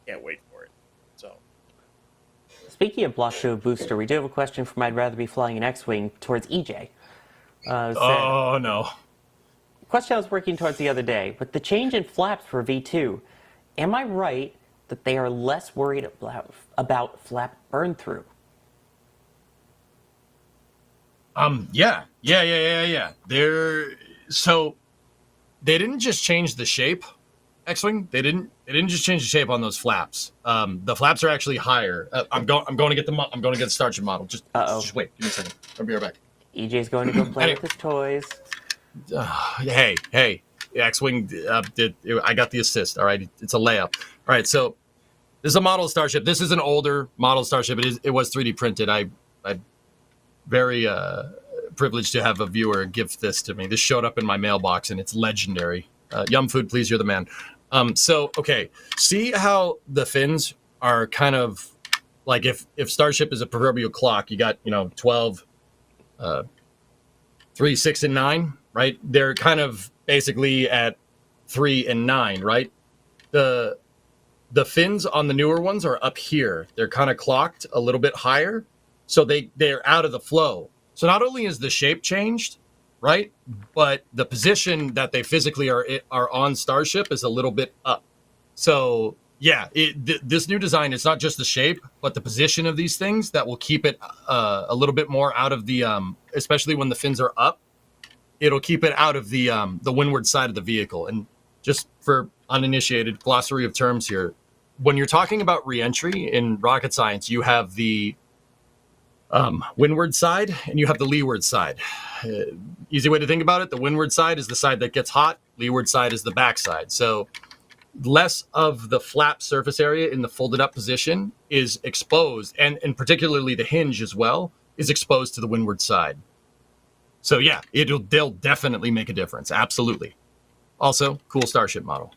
can't wait for it. So, Speaking of Block 2 of Booster, we do have a question from I'd Rather Be Flying an X-Wing towards EJ. Oh, no. Question I was working towards the other day. With the change in flaps for V2, am I right that they are less worried about flap burn-through? Yeah. So they didn't just change the shape, X-Wing. They didn't just change the shape on those flaps. The flaps are actually higher. I'm going to get the Starship model. Just wait. Give me a second. I'll be right back. EJ's going to go play with his toys. Hey, X-Wing, I got the assist. All right, it's a layup. All right, so this is a model Starship. This is an older model Starship. It was 3D printed. I'm very privileged to have a viewer gift this to me. This showed up in my mailbox, and it's legendary. Yum Food, please, you're the man. Okay, see how the fins are kind of like if Starship is a proverbial clock, you got 12, 3, 6, and 9, right? They're kind of basically at 3 and 9, right? The fins on the newer ones are up here. They're kind of clocked a little bit higher, so they're out of the flow. So not only is the shape changed, right? But the position that they physically are on Starship is a little bit up. So yeah, this new design is not just the shape, but the position of these things that will keep it a little bit more out of the, especially when the fins are up. It'll keep it out of the windward side of the vehicle. And just for uninitiated glossary of terms here, when you're talking about reentry in rocket science, you have the windward side and you have the leeward side. Easy way to think about it: the windward side is the side that gets hot. Leeward side is the back side. So less of the flap surface area in the folded up position is exposed, and particularly the hinge as well is exposed to the windward side. So yeah, they'll definitely make a difference. Absolutely. Also, cool Starship model.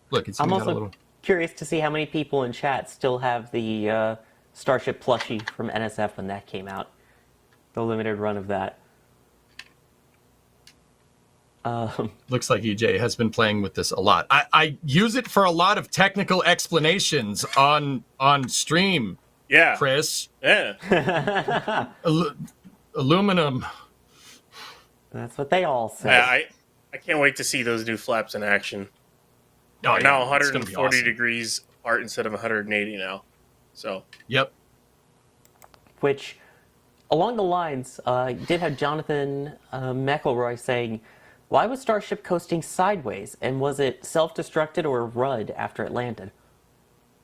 Look, it's I'm got also a little... curious to see how many people in chat still have the Starship plushie from NSF when that came out. The limited run of that. Looks like EJ has been playing with this a lot. I use it for a lot of technical explanations on stream. Yeah. Chris. Yeah. Aluminum. That's what they all say. I can't wait to see those new flaps in action. Oh, They're now it's gonna be 140 awesome. degrees apart instead of 180 now. So. Yep. Which, along the lines, did have Jonathan McElroy saying, why was Starship coasting sideways, and was it self-destructed or RUD after it landed?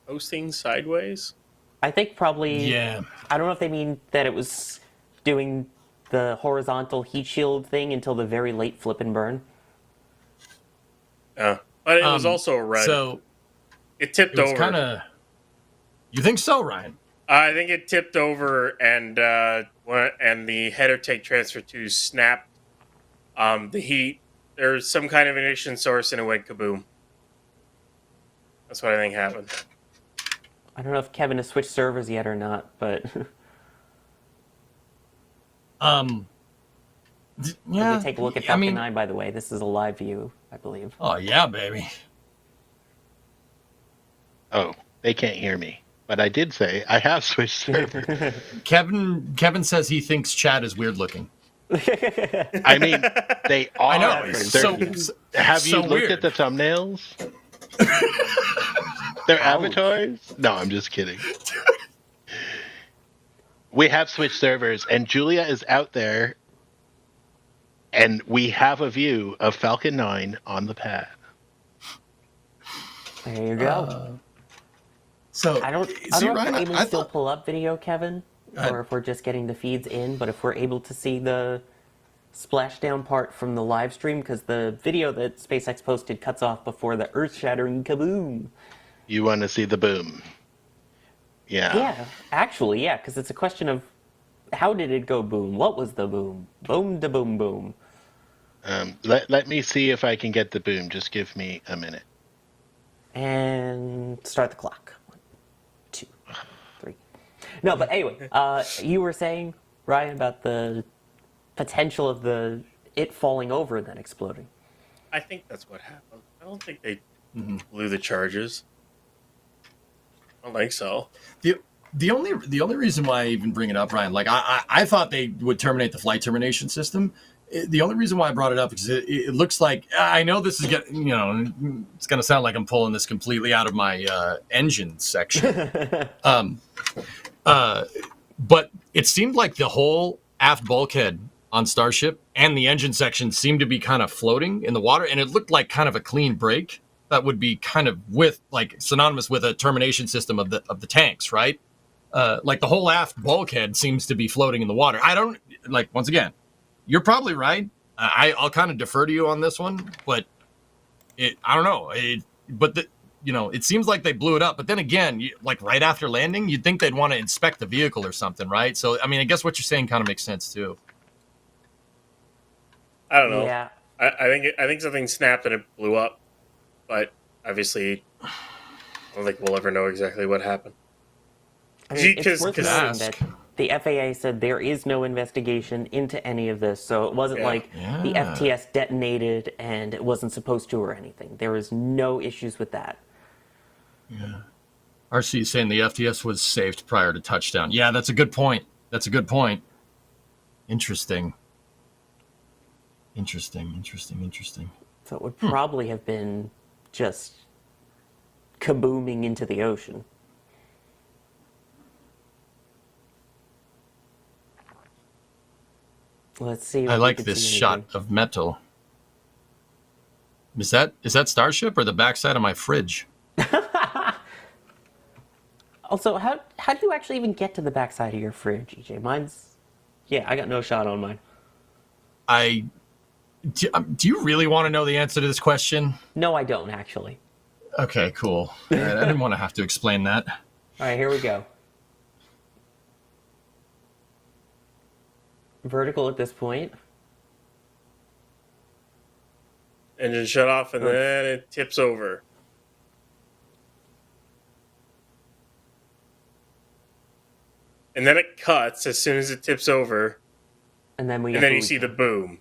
Coasting sideways? I think probably... Yeah. I don't know if they mean that it was doing the horizontal heat shield thing until the very late flip and burn. But it was also a RUD. So it tipped it was over. Kinda... You think so, Ryan? I think it tipped over, and the header tank transfer tube snapped the heat. There's some kind of ignition source, and it went kaboom. That's what I think happened. I don't know if Kevin has switched servers yet or not, but... Yeah. If we take a look at Falcon 9, by the way, this is a live view, I believe. Oh, yeah, baby. Oh, they can't hear me. But I did say I have switched servers. Kevin says he thinks Chad is weird looking. I mean, they are. I know. Have so you looked weird. at the thumbnails? Their avatars? No, I'm just kidding. We have switched servers, and Julia is out there, and we have a view of Falcon 9 on the pad. There you go. So I don't know Ryan, if we're able to I still thought... pull up video, Kevin, or if we're just getting the feeds in, but if we're able to see the splashdown part from the live stream, because the video that SpaceX posted cuts off before the earth-shattering kaboom. You want to see the boom? Yeah. Yeah, actually, yeah, because it's a question of how did it go boom? What was the boom? Boom da boom boom. Let me see if I can get the boom. Just give me a minute. And start the clock. 1, 2, 3. No, but anyway, you were saying, Ryan, about the potential of it falling over and then exploding. I think that's what happened. I don't think they blew the charges. I don't think so. The only reason why I even bring it up, Ryan, like I thought they would terminate the flight termination system. The only reason why I brought it up is it looks like, I know this is it's going to sound like I'm pulling this completely out of my engine section. But it seemed like the whole aft bulkhead on Starship and the engine section seemed to be kind of floating in the water, and it looked like kind of a clean break that would be kind of synonymous with a termination system of the tanks, right? Like the whole aft bulkhead seems to be floating in the water. I don't, once again, you're probably right. I'll kind of defer to you on this one, but I don't know. It seems like they blew it up. But then again, right after landing, you'd think they'd want to inspect the vehicle or something, right? So, I mean, I guess what you're saying kind of makes sense too. I don't know. Yeah. I think something snapped and it blew up, but obviously, I don't think we'll ever know exactly what happened. I mean, it's worth Because noting that the FAA said there is no investigation into any of this, so it wasn't like the FTS detonated and it wasn't supposed to or anything. There was no issues with that. Yeah. RC is saying the FTS was saved prior to touchdown. Yeah, that's a good point. Interesting. Interesting. So it would probably have been just kabooming into the ocean. Let's see. I like this shot of metal. Is that Starship or the backside of my fridge? Also, how do you actually even get to the backside of your fridge, EJ? Mine's... Yeah, I got no shot on mine. Do you really want to know the answer to this question? No, I don't, actually. Okay, cool. All right, I didn't want to have to explain that. All right, here we go. Vertical at this point. Engine shut off, and then it tips over. And then it cuts as soon as it tips over. And then you see the boom.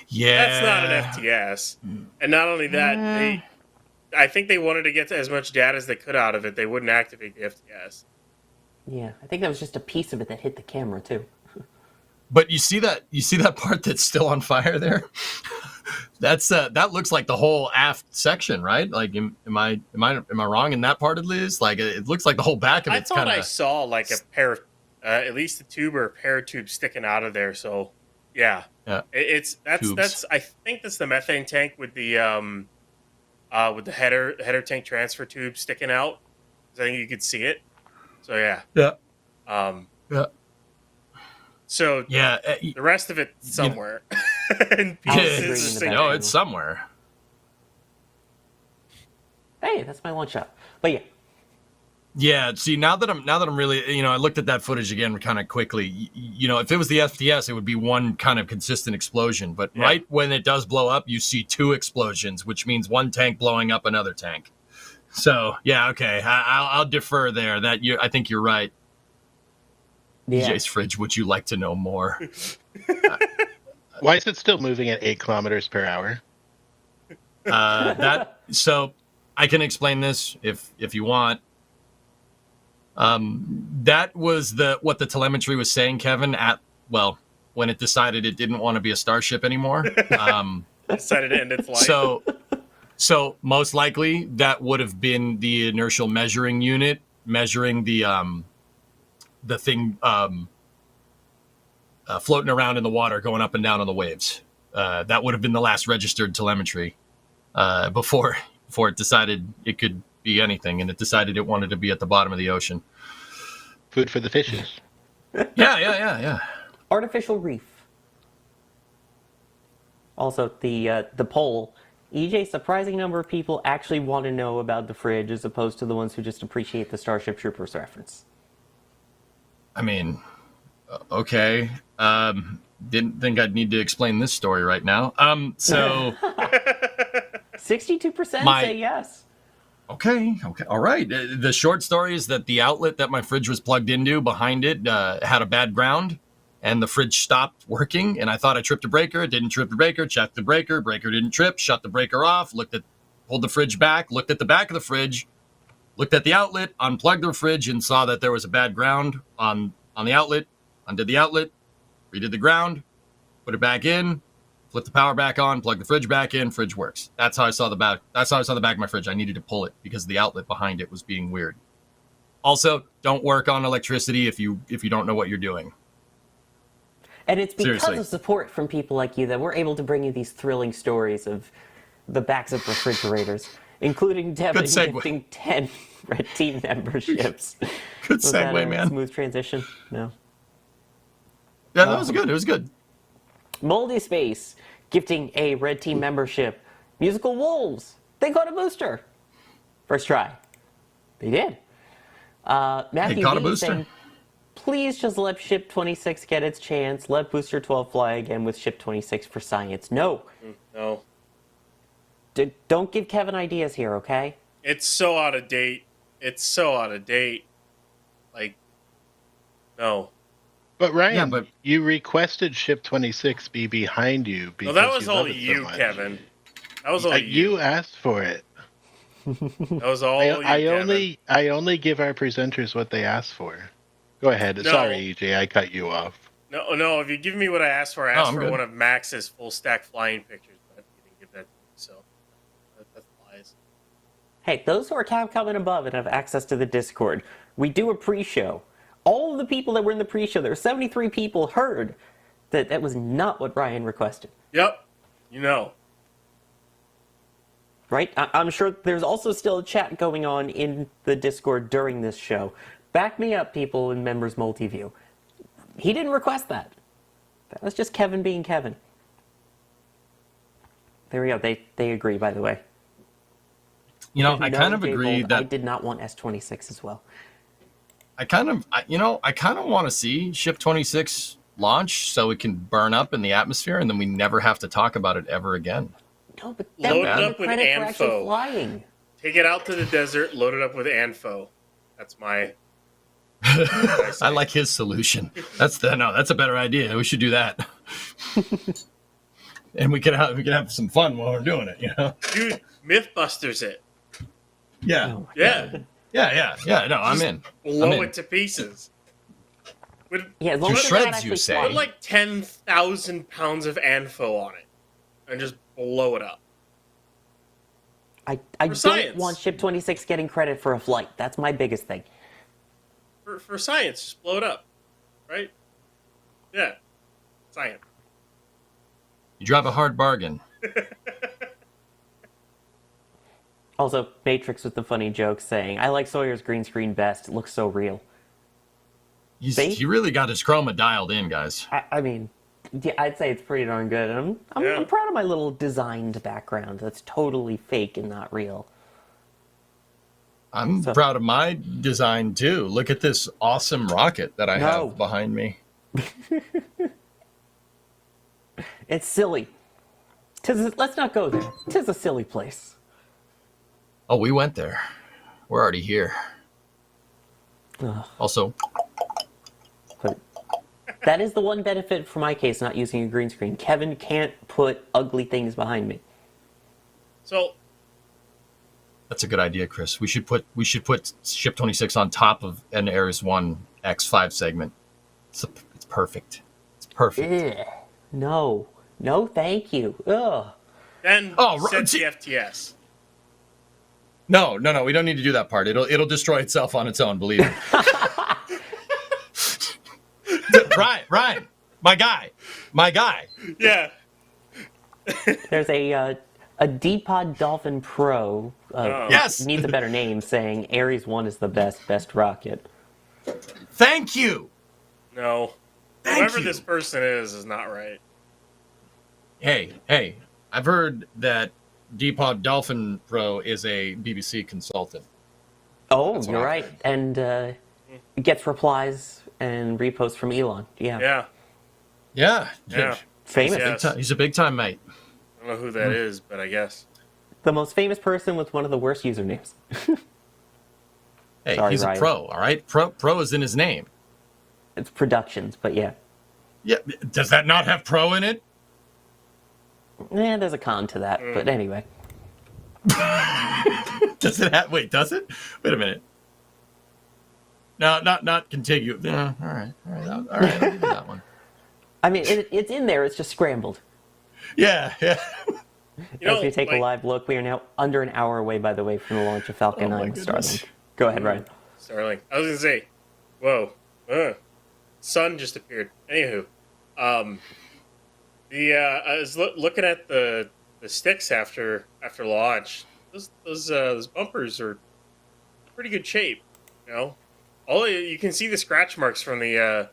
Yeah. That's not an FTS. And not only that, I think they wanted to get as much data as they could out of it. They wouldn't activate the FTS. Yeah, I think that was just a piece of it that hit the camera, too. But you see that part that's still on fire there? That looks like the whole aft section, right? Like, am I wrong in that part at least? Like, it looks like the whole back of it's kind of. I saw like a pair, at least a tube or a pair of tubes sticking out of there. So, yeah. That's I think that's the methane tank with the header tank transfer tube sticking out. I think you could see it. So yeah. Yeah. Yeah. So yeah, the rest of it somewhere. No, it's somewhere. Hey, that's my one shot. But yeah. Yeah, see, now that I'm really, I looked at that footage again kind of quickly. If it was the FTS, it would be one kind of consistent explosion. But right when it does blow up, you see two explosions, which means one tank blowing up another tank. So yeah, okay, I'll defer there. I think you're right. Yeah. DJ's fridge. Would you like to know more? Why is it still moving at 8 kilometers per hour? So I can explain this if you want. That was what the telemetry was saying, Kevin, when it decided it didn't want to be a Starship anymore. Decided to end its life. So most likely that would have been the inertial measuring unit measuring the thing floating around in the water, going up and down on the waves. That would have been the last registered telemetry before it decided it could be anything, and it decided it wanted to be at the bottom of the ocean. Food for the fishes. Yeah. Artificial reef. Also, the poll. EJ, surprising number of people actually want to know about the fridge as opposed to the ones who just appreciate the Starship Troopers reference. I mean, okay. Didn't think I'd need to explain this story right now. 62% say yes. Okay, all right. The short story is that the outlet that my fridge was plugged into behind it had a bad ground, and the fridge stopped working, and I thought I tripped a breaker. It didn't trip the breaker. Checked the breaker didn't trip. Shut the breaker off. Pulled the fridge back. Looked at the back of the fridge. Looked at the outlet. Unplugged the fridge and saw that there was a bad ground on the outlet. Undid the outlet. Redid the ground. Put it back in. Flip the power back on, plug the fridge back in, fridge works. That's how I saw the back of my fridge. I needed to pull it because the outlet behind it was being weird. Also, don't work on electricity if you don't know what you're doing. And it's because Seriously. of support from people like you that we're able to bring you these thrilling stories of the backs of refrigerators, including Devin gifting 10 Red Team memberships. Good segue, man. Smooth transition? No. Yeah, that was good. It was good. Moldy Space gifting a Red Team membership. Musical Wolves, they got a booster. First try. They did. Matthew got a B booster? saying, please just let Ship 26 get its chance. Let Booster 12 fly again with Ship 26 for science. No. No. Don't give Kevin ideas here, okay? It's so out of date. Like, no. But Ryan, you requested Ship 26 be behind you because that was you all love it so you, much. Kevin. That was all you. You asked for it. That was all you, Kevin. I only give our presenters what they asked for. Go ahead. No. Sorry, EJ, I cut you off. No. If you give me what I asked for, I asked I'm for good. one of Max's full stack flying pictures, but you didn't give that to me, so that's lies. Hey, those who are Capcom and above and have access to the Discord, we do a pre-show. All of the people that were in the pre-show, there were 73 people, heard that that was not what Ryan requested. Yep. You know. Right? I'm sure there's also still a chat going on in the Discord during this show. Back me up, people in Members Multiview. He didn't request that. That was just Kevin being Kevin. There we go. They agree, by the way. You know, I No, kind of Dave agree Gold, I that did not want S26 as well. I kind of want to see Ship 26 launch so it can burn up in the atmosphere and then we never have to talk about it ever again. No, but Load that it was up the with credit for actually Anfo. flying. Take it out to the desert, load it up with Anfo. That's my. I like his solution. That's a better idea. We should do that. And we can have some fun while we're doing it, you know? Dude, Mythbusters it. Yeah. Oh, Yeah. Yeah. No, I'm in. Blow it to pieces. With, yeah, as long To as it's not shreds, actually you say? flying. put like 10,000 pounds of Anfo on it and just blow it up. I For don't science. want Ship 26 getting credit for a flight. That's my biggest thing. For science, just blow it up. Right? Yeah. Science. You drive a hard bargain. Also, Matrix with the funny joke saying, I like Sawyer's green screen best. It looks so real. He really got his chroma dialed in, guys. I mean, yeah, I'd say it's pretty darn good. And I'm proud of my little designed background that's totally fake and not real. I'm proud of my design too. Look at this awesome rocket that I have behind me. It's silly. Let's not go there. 'Tis a silly place. Oh, we went there. We're already here. Ugh. Also, But that is the one benefit for my case, not using a green screen. Kevin can't put ugly things behind me. So, that's a good idea, Chris. We should put Ship 26 on top of an Ares 1 X5 segment. It's perfect. It's perfect. Ugh. No, thank you. Ugh. then set the FTS. No, we don't need to do that part. It'll destroy itself on its own, believe me. Ryan, my guy. Yeah. There's a D-Pod Dolphin Pro. Yes! Needs a better name, saying Ares 1 is the best rocket. Thank you. No. Whoever this person is not right. Hey, I've heard that Depod Dolphin Pro is a BBC consultant. Oh, you're right. And gets replies and reposts from Elon. Yeah. Yeah. Famous. Yes. He's a big time mate. I don't know who that is, but I guess. The most famous person with one of the worst usernames. Hey, Sorry, he's Ryan. a pro, all right? Pro is in his name. It's Productions, but yeah. Yeah, does that not have pro in it? There's a con to that, but anyway. Does it have? Wait, does it? Wait a minute. No, not contiguous. Yeah, all right. I'll give you that one. I mean, it's in there. It's just scrambled. Yeah. As we take a live look, we are now under an hour away, by the way, from the launch of Falcon 9 with Starlink. Go ahead, Ryan. Starlink. I was gonna say, whoa, sun just appeared. Anywho, I was looking at the sticks after launch. Those bumpers are pretty good shape. You know, you can see the scratch marks from the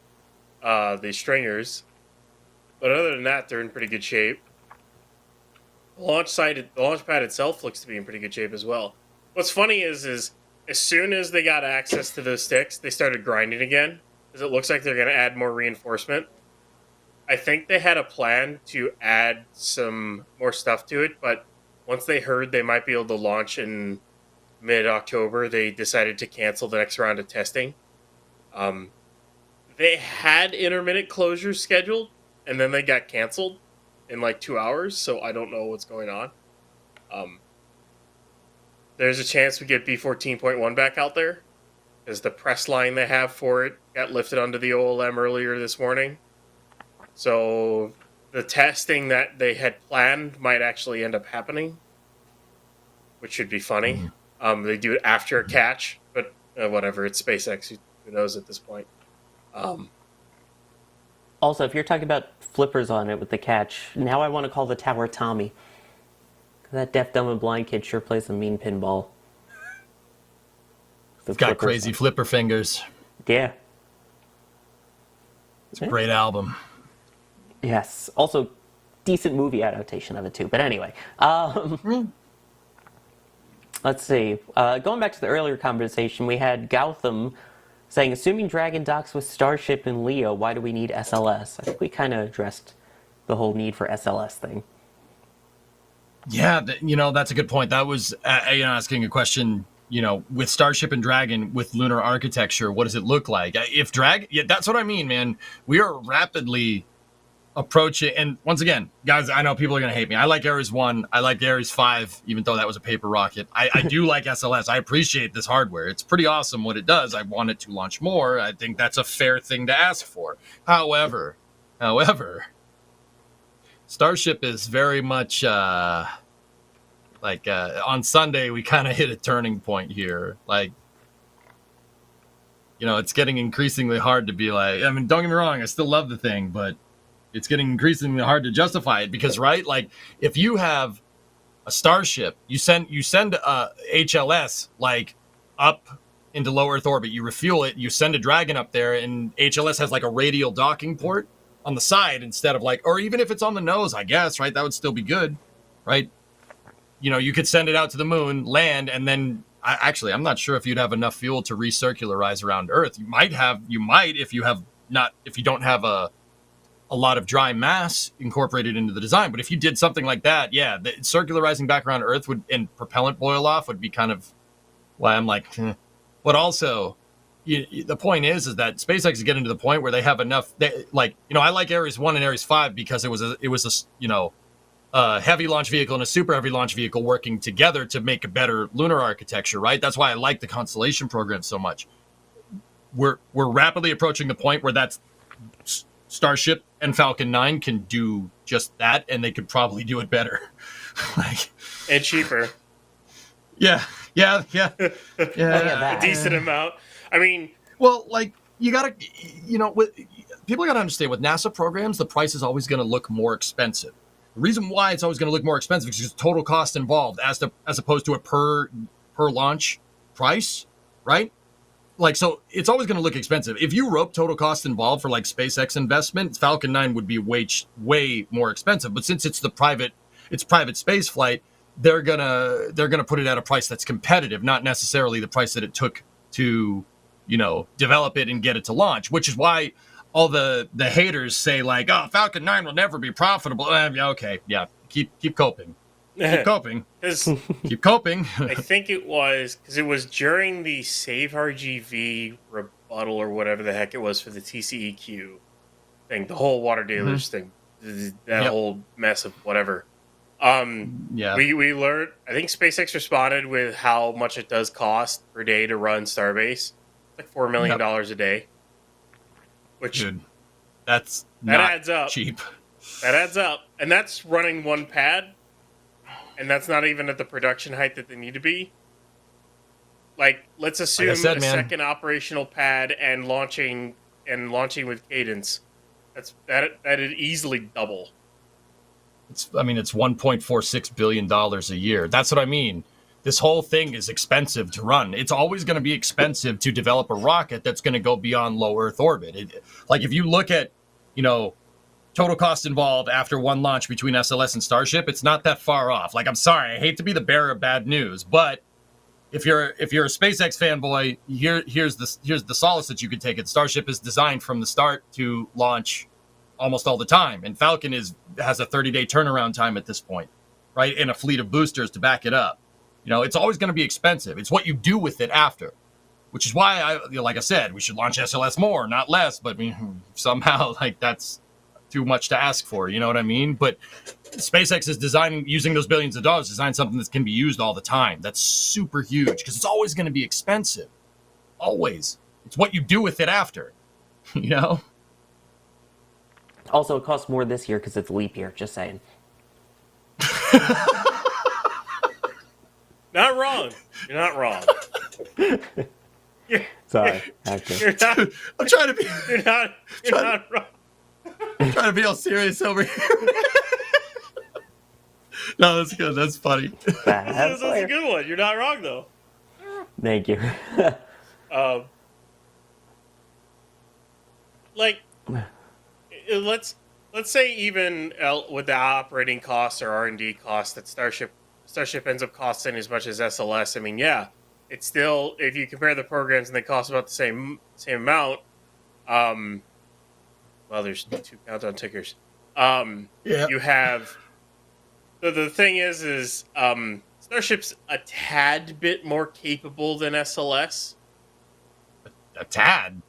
stringers, but other than that, they're in pretty good shape. The launch pad itself looks to be in pretty good shape as well. What's funny is as soon as they got access to those sticks, they started grinding again, because it looks like they're going to add more reinforcement. I think they had a plan to add some more stuff to it, but once they heard they might be able to launch in mid-October, they decided to cancel the next round of testing. They had intermittent closures scheduled, and then they got canceled in like 2 hours, so I don't know what's going on. There's a chance we get B14.1 back out there, because the press line they have for it got lifted onto the OLM earlier this morning. So the testing that they had planned might actually end up happening, which should be funny. They do it after a catch, but whatever. It's SpaceX. Who knows at this point? Also, if you're talking about flippers on it with the catch, now I want to call the tower Tommy. That deaf, dumb, and blind kid sure plays a mean pinball. It's got crazy flipper fingers. Yeah. It's a great album. Yes. Also, decent movie adaptation of it too. But anyway, let's see. Going back to the earlier conversation, we had Gautam saying, assuming Dragon docks with Starship and Leo, why do we need SLS? I think we kind of addressed the whole need for SLS thing. Yeah, that's a good point. That was asking a question, with Starship and Dragon, with lunar architecture, what does it look like? If that's what I mean, man. We are rapidly approaching, and once again, guys, I know people are going to hate me. I like Ares 1. I like Ares 5, even though that was a paper rocket. I do like SLS. I appreciate this hardware. It's pretty awesome what it does. I want it to launch more. I think that's a fair thing to ask for. However, Starship is very much on Sunday, we kind of hit a turning point here. It's getting increasingly hard to be like, I mean, don't get me wrong, I still love the thing, but it's getting increasingly hard to justify it because, right? Like, if you have a Starship, you send a HLS up into low Earth orbit, you refuel it, you send a Dragon up there, and HLS has a radial docking port on the side instead of or even if it's on the nose, I guess, right? That would still be good, right? You could send it out to the moon, land, and then I'm not sure if you'd have enough fuel to recircularize around Earth. You might if you don't have a lot of dry mass incorporated into the design. But if you did something like that, yeah, the circularizing back around Earth and propellant boil off would be kind of why I'm like, But also, the point is that SpaceX is getting to the point where they have enough. I like Ares 1 and Ares 5 because it was a heavy launch vehicle and a super heavy launch vehicle working together to make a better lunar architecture, right? That's why I like the Constellation program so much. We're rapidly approaching the point where that's Starship and Falcon 9 can do just that, and they could probably do it better. And cheaper. Yeah. A decent amount. I mean, well, you gotta, people gotta understand with NASA programs, the price is always going to look more expensive. The reason why it's always going to look more expensive is because total cost involved as opposed to a per launch price, right? So it's always going to look expensive. If you rope total cost involved for SpaceX investment, Falcon 9 would be way more expensive. But since it's private space flight, they're gonna put it at a price that's competitive, not necessarily the price that it took to, develop it and get it to launch, which is why all the haters say oh, Falcon 9 will never be profitable. Okay, yeah, keep coping. Keep coping. Keep coping. I think it was because it was during the Save RGV rebuttal or whatever the heck it was for the TCEQ thing, the whole water dealers thing, that whole mess of whatever. We learned. I think SpaceX responded with how much it does cost per day to run Starbase, $4 million a day. Which that adds up. Cheap. That adds up, and that's running one pad, and that's not even at the production height that they need to be. Let's assume a second operational pad and launching with cadence. That'd easily double. It's $1.46 billion a year. That's what I mean. This whole thing is expensive to run. It's always going to be expensive to develop a rocket that's going to go beyond low Earth orbit. If you look at, total cost involved after one launch between SLS and Starship, it's not that far off. I'm sorry, I hate to be the bearer of bad news, but if you're a SpaceX fanboy, here's the solace that you could take it. Starship is designed from the start to launch almost all the time, and Falcon has a 30-day turnaround time at this point, right? And a fleet of boosters to back it up. It's always going to be expensive. It's what you do with it after, which is why like I said, we should launch SLS more, not less. But somehow that's too much to ask for. You know what I mean? But SpaceX is using those billions of dollars to design something that can be used all the time. That's super huge because it's always going to be expensive. Always. It's what you do with it after. Also, it costs more this year because it's leap year. Just saying. Not wrong. You're not wrong. Sorry, actor. You're not. I'm trying to be. You're not. You're not wrong. I'm trying to be all serious over here. No, that's good. That's funny. That's a good one. You're not wrong though. Thank you. Like, let's say even with the operating costs or R&D costs that Starship ends up costing as much as SLS. I mean, yeah, it's still, if you compare the programs and they cost about the same amount. Well, there's 2 countdown tickers. You have the thing is Starship's a tad bit more capable than SLS. A tad.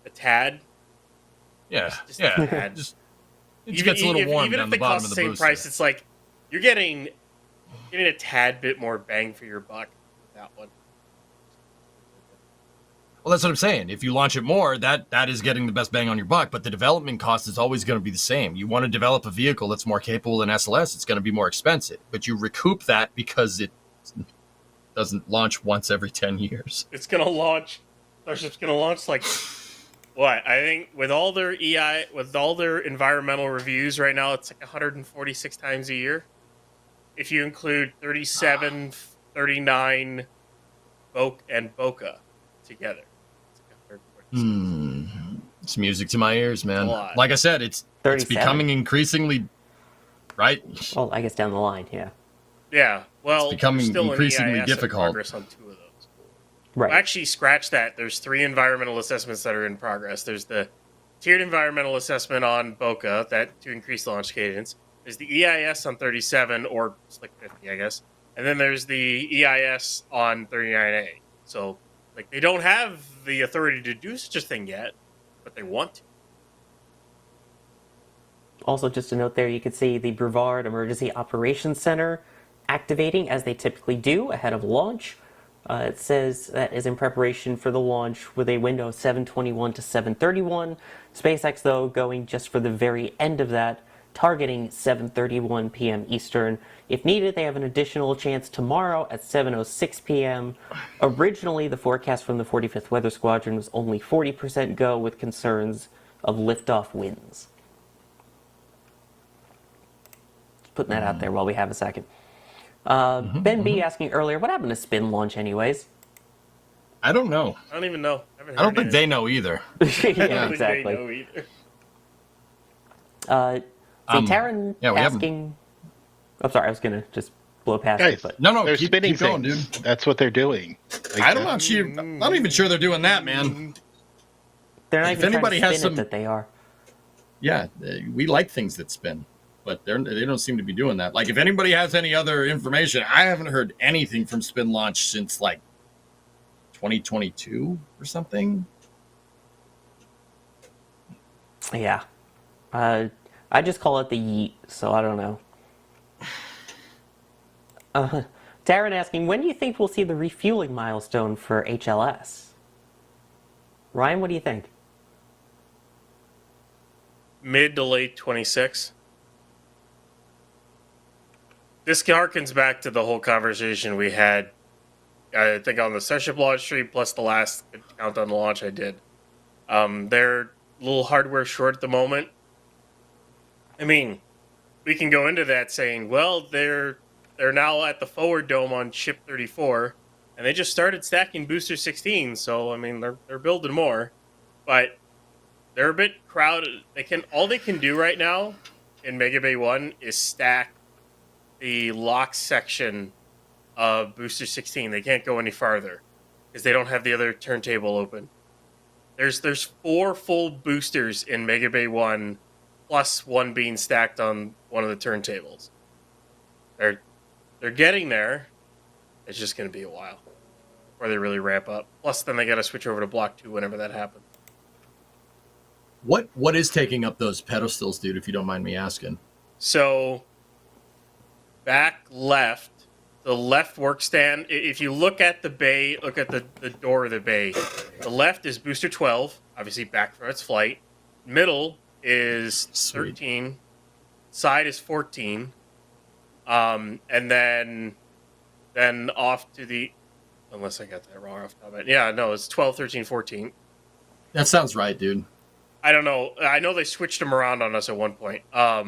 Yeah. Just Yeah. a tad. It just gets a little warm even down if the they bottom cost of the the same booster. price, it's like you're getting a tad bit more bang for your buck with that one. Well, that's what I'm saying. If you launch it more, that is getting the best bang on your buck, but the development cost is always going to be the same. You want to develop a vehicle that's more capable than SLS, it's going to be more expensive, but you recoup that because it doesn't launch once every 10 years. It's gonna launch. Starship's gonna launch like what? I think with all their environmental reviews right now, it's like 146 times a year. If you include 37, 39, and Boca together. It's music to my ears, man. A lot. Like I said, it's 37. becoming increasingly right. Well, I guess down the line, yeah. Yeah, well, It's becoming there's still increasingly an EIS in difficult. progress on 2 of those. Right. Well, actually, scratch that. There's 3 environmental assessments that are in progress. There's the tiered environmental assessment on Boca that to increase launch cadence. There's the EIS on 37 or Slick 50, I guess, and then there's the EIS on 39A. So, like, they don't have the authority to do such a thing yet, but they want to. Also, just a note there, you can see the Brevard Emergency Operations Center activating as they typically do ahead of launch. It says that is in preparation for the launch with a window of 7:21 to 7:31. SpaceX, though, going just for the very end of that, targeting 7:31 p.m. Eastern. If needed, they have an additional chance tomorrow at 7:06 p.m. Originally, the forecast from the 45th Weather Squadron was only 40% go with concerns of liftoff winds. Just putting that out there while we have a second. Ben B asking earlier, what happened to spin launch anyways? I don't know. I don't even know. I don't think they know either. Yeah, exactly. They know either. Taryn yeah, we haven't- asking... I'm sorry, I was going to just blow past Guys, it, but... No, They're keep spinning going, things. dude. That's what they're doing. Like, I'm not even sure they're doing that, man. They're not If even anybody trying to has spin some- it that they are. Yeah, we like things that spin, but they don't seem to be doing that. Like, if anybody has any other information, I haven't heard anything from Spin Launch since like 2022 or something. Yeah. I just call it the yeet, so I don't know. Darren asking, when do you think we'll see the refueling milestone for HLS? Ryan, what do you think? Mid to late 26. This harkens back to the whole conversation we had, I think, on the Starship launch stream, plus the last countdown launch I did. They're a little hardware short at the moment. I mean, we can go into that saying, well, they're now at the forward dome on Ship 34, and they just started stacking Booster 16, so, I mean, they're building more. But they're a bit crowded. All they can do right now in Mega Bay 1 is stack the lock section of Booster 16. They can't go any farther because they don't have the other turntable open. There's 4 full boosters in Mega Bay 1, plus 1 being stacked on one of the turntables. They're getting there. It's just going to be a while before they really ramp up. Plus, then they got to switch over to Block 2 whenever that happens. What is taking up those pedestals, dude, if you don't mind me asking? So, back left, the left work stand, if you look at the bay, look at the door of the bay, the left is Booster 12, obviously back from its flight. Middle is Sweet. 13. Side is 14. And then off to the, unless I got that wrong off the top of it. Yeah, no, it's 12, 13, 14. That sounds right, dude. I don't know. I know they switched them around on us at one point. I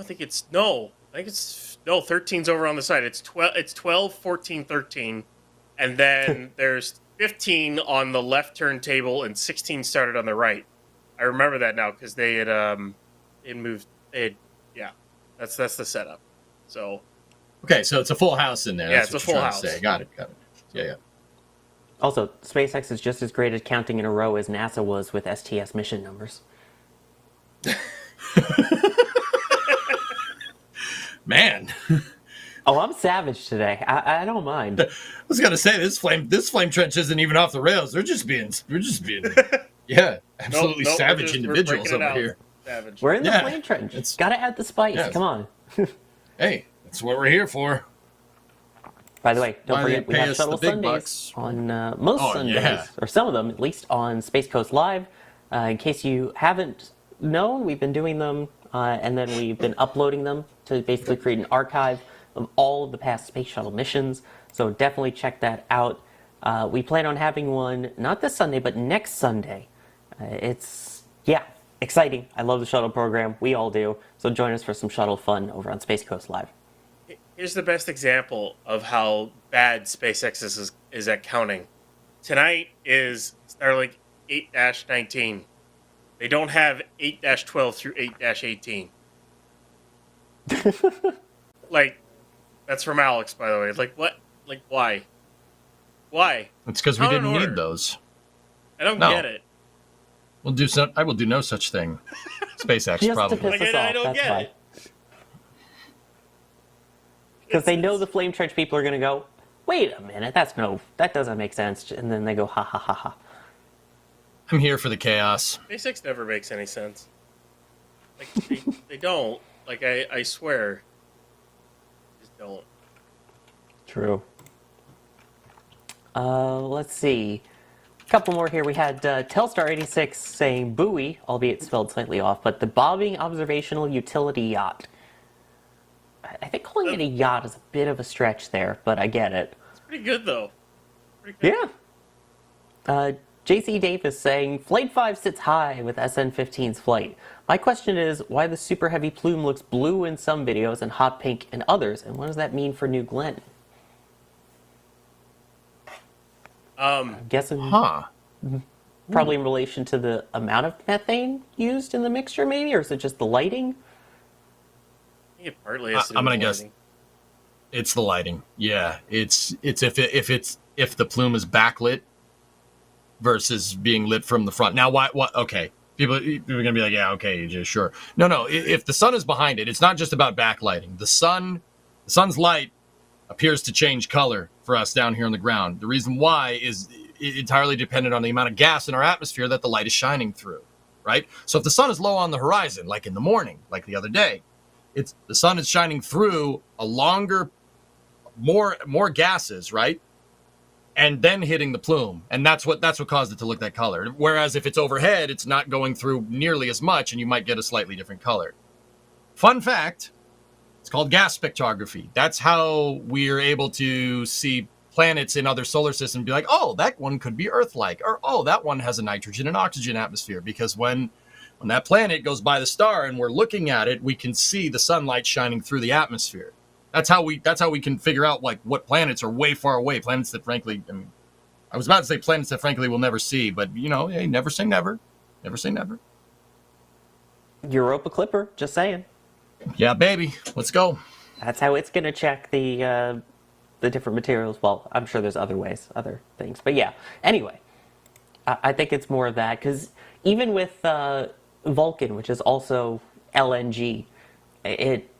think it's 13's over on the side. It's 12, 14, 13. And then there's 15 on the left turntable and 16 started on the right. I remember that now because they had that's the setup. So Okay, so it's a full house in there. Yeah, That's it's what a you're full trying to house. say. Got it. Yeah. Also, SpaceX is just as great at counting in a row as NASA was with STS mission numbers. Man, Oh, I'm savage today. I don't mind. I was gonna say this flame trench isn't even off the rails. We're just being yeah, absolutely Nope, savage we're individuals breaking it over out. here. Savage. We're in the Yeah, flame trench. it's- Gotta add the spice. yeah. Come on. Hey, that's what we're here for. By the way, don't Why they forget we pay have us Shuttle the big Sundays bucks. on most Oh, Sundays, yeah. or some of them at least, on Space Coast Live. In case you haven't known, we've been doing them, and then we've been uploading them to basically create an archive of all of the past Space Shuttle missions. So definitely check that out. We plan on having one not this Sunday, but next Sunday. It's exciting. I love the shuttle program. We all do. So join us for some shuttle fun over on Space Coast Live. Here's the best example of how bad SpaceX is at counting. Tonight is Starlink 8-19. They don't have 8-12 through 8-18. Like, that's from Alex, by the way. Like, what? Like, why? Why? It's because we Count in didn't order. need those. I don't No. get it. I will do no such thing. SpaceX Just probably. to piss us I off, don't that's get why. it. Because they know the flame trench people are going to go, wait a minute, that doesn't make sense. And then they go, ha ha ha ha. I'm here for the chaos. SpaceX never makes any sense. Like, they don't. Like, I swear. They just don't. True. Let's see. A couple more here. We had Telstar 86 saying buoy, albeit spelled slightly off, but the bobbing observational utility yacht. I think calling it a yacht is a bit of a stretch there, but I get it. It's pretty good, though. Pretty good. Yeah. JC Davis saying, Flight 5 sits high with SN-15's flight. My question is, why the super heavy plume looks blue in some videos and hot pink in others, and what does that mean for New Glenn? I'm guessing probably in relation to the amount of methane used in the mixture, maybe, or is it just the lighting? I think it partly has to do I'm with gonna guess lighting. it's the lighting. Yeah, it's if the plume is backlit versus being lit from the front. Now, why? What? Okay, people are gonna be like, yeah, okay, yeah, sure. No. If the sun is behind it, it's not just about backlighting. The sun's light appears to change color for us down here on the ground. The reason why is entirely dependent on the amount of gas in our atmosphere that the light is shining through, right? So if the sun is low on the horizon, like in the morning, like the other day, the sun is shining through a longer, more gases, right? And then hitting the plume, and that's what caused it to look that color. Whereas if it's overhead, it's not going through nearly as much, and you might get a slightly different color. Fun fact. It's called gas spectrography. That's how we're able to see planets in other solar systems and be like, oh, that one could be Earth-like, or oh, that one has a nitrogen and oxygen atmosphere. Because when that planet goes by the star and we're looking at it, we can see the sunlight shining through the atmosphere. That's how we can figure out like what planets are way far away. Planets that frankly, I was about to say planets that frankly we'll never see, but hey, never say never. Never say never. Europa Clipper, just saying. Yeah, baby. Let's go. That's how it's going to check the different materials. Well, I'm sure there's other ways, other things. But yeah, anyway, I think it's more of that. Because even with Vulcan, which is also LNG, it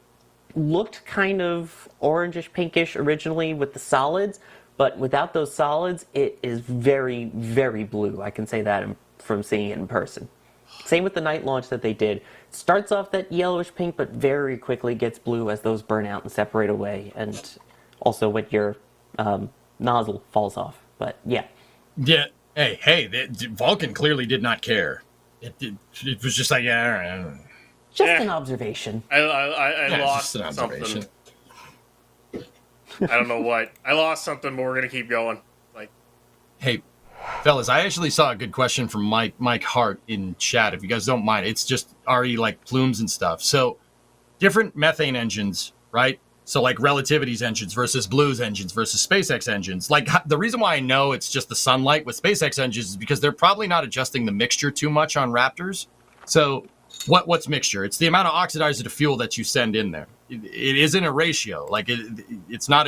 looked kind of orangish, pinkish originally with the solids. But without those solids, it is very, very blue. I can say that from seeing it in person. Same with the night launch that they did. It starts off that yellowish pink, but very quickly gets blue as those burn out and separate away. And also when your nozzle falls off. But yeah. Yeah. Hey, Vulcan clearly did not care. it was just like, yeah, all right. Just Yeah. an observation. I Yeah, lost just an observation. something. I don't know what. I lost something, but we're gonna keep going. Like, Hey, fellas, I actually saw a good question from Mike Hart in chat. If you guys don't mind, it's just already like plumes and stuff. So different methane engines, right? So like Relativity's engines versus Blue's engines versus SpaceX engines. Like the reason why I know it's just the sunlight with SpaceX engines is because they're probably not adjusting the mixture too much on Raptors. So what's mixture? It's the amount of oxidizer to fuel that you send in there. It isn't a ratio. Like it's not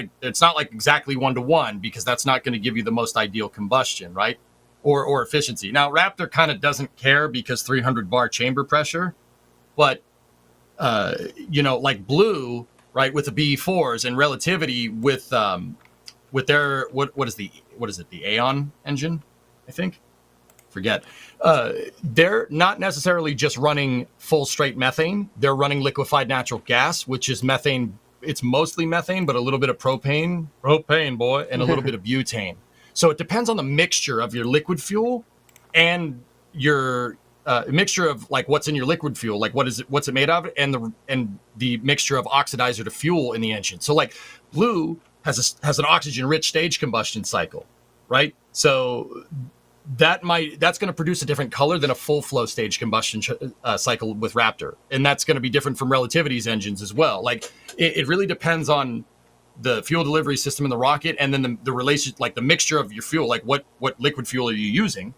like exactly 1-to-1 because that's not going to give you the most ideal combustion, right? Or efficiency. Now Raptor kind of doesn't care because 300 bar chamber pressure, but like Blue, right, with the BE4s and Relativity with their what is it, the Aeon engine, I think, forget. They're not necessarily just running full straight methane. They're running liquefied natural gas, which is methane. It's mostly methane, but a little bit of propane boy, and a little bit of butane. So it depends on the mixture of your liquid fuel and your mixture of like what's in your liquid fuel, like what's it made of, and the mixture of oxidizer to fuel in the engine. So like Blue has an oxygen-rich stage combustion cycle, right? So that's going to produce a different color than a full flow stage combustion cycle with Raptor, and that's going to be different from Relativity's engines as well. Like it really depends on the fuel delivery system in the rocket, and then the relation, like the mixture of your fuel, like what liquid fuel are you using,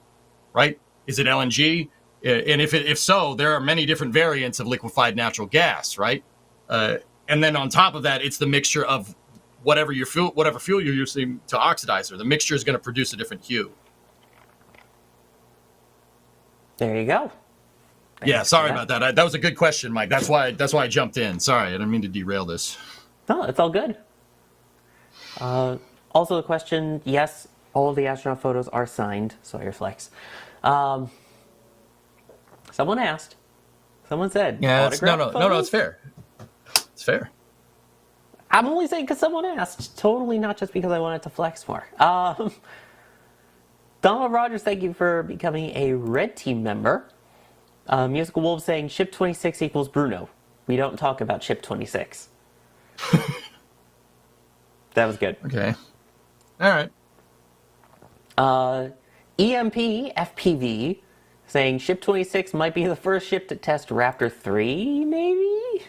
right? Is it LNG? And if so, there are many different variants of liquefied natural gas, right? And then on top of that, it's the mixture of whatever fuel you're using to oxidizer. The mixture is going to produce a different hue. There you go. Yeah, sorry about that. That was a good question, Mike. That's why I jumped in. Sorry, I didn't mean to derail this. No, it's all good. Also, the question: yes, all of the astronaut photos are signed. Sawyer flex. Someone asked. Someone said. Yeah, no. It's fair. It's fair. I'm only saying because someone asked. Totally not just because I wanted to flex more. Donald Rogers, thank you for becoming a Red Team member. Musical Wolf saying Ship 26 equals Bruno. We don't talk about Ship 26. That was good. Okay. All right. EMP FPV saying Ship 26 might be the first ship to test Raptor 3, maybe?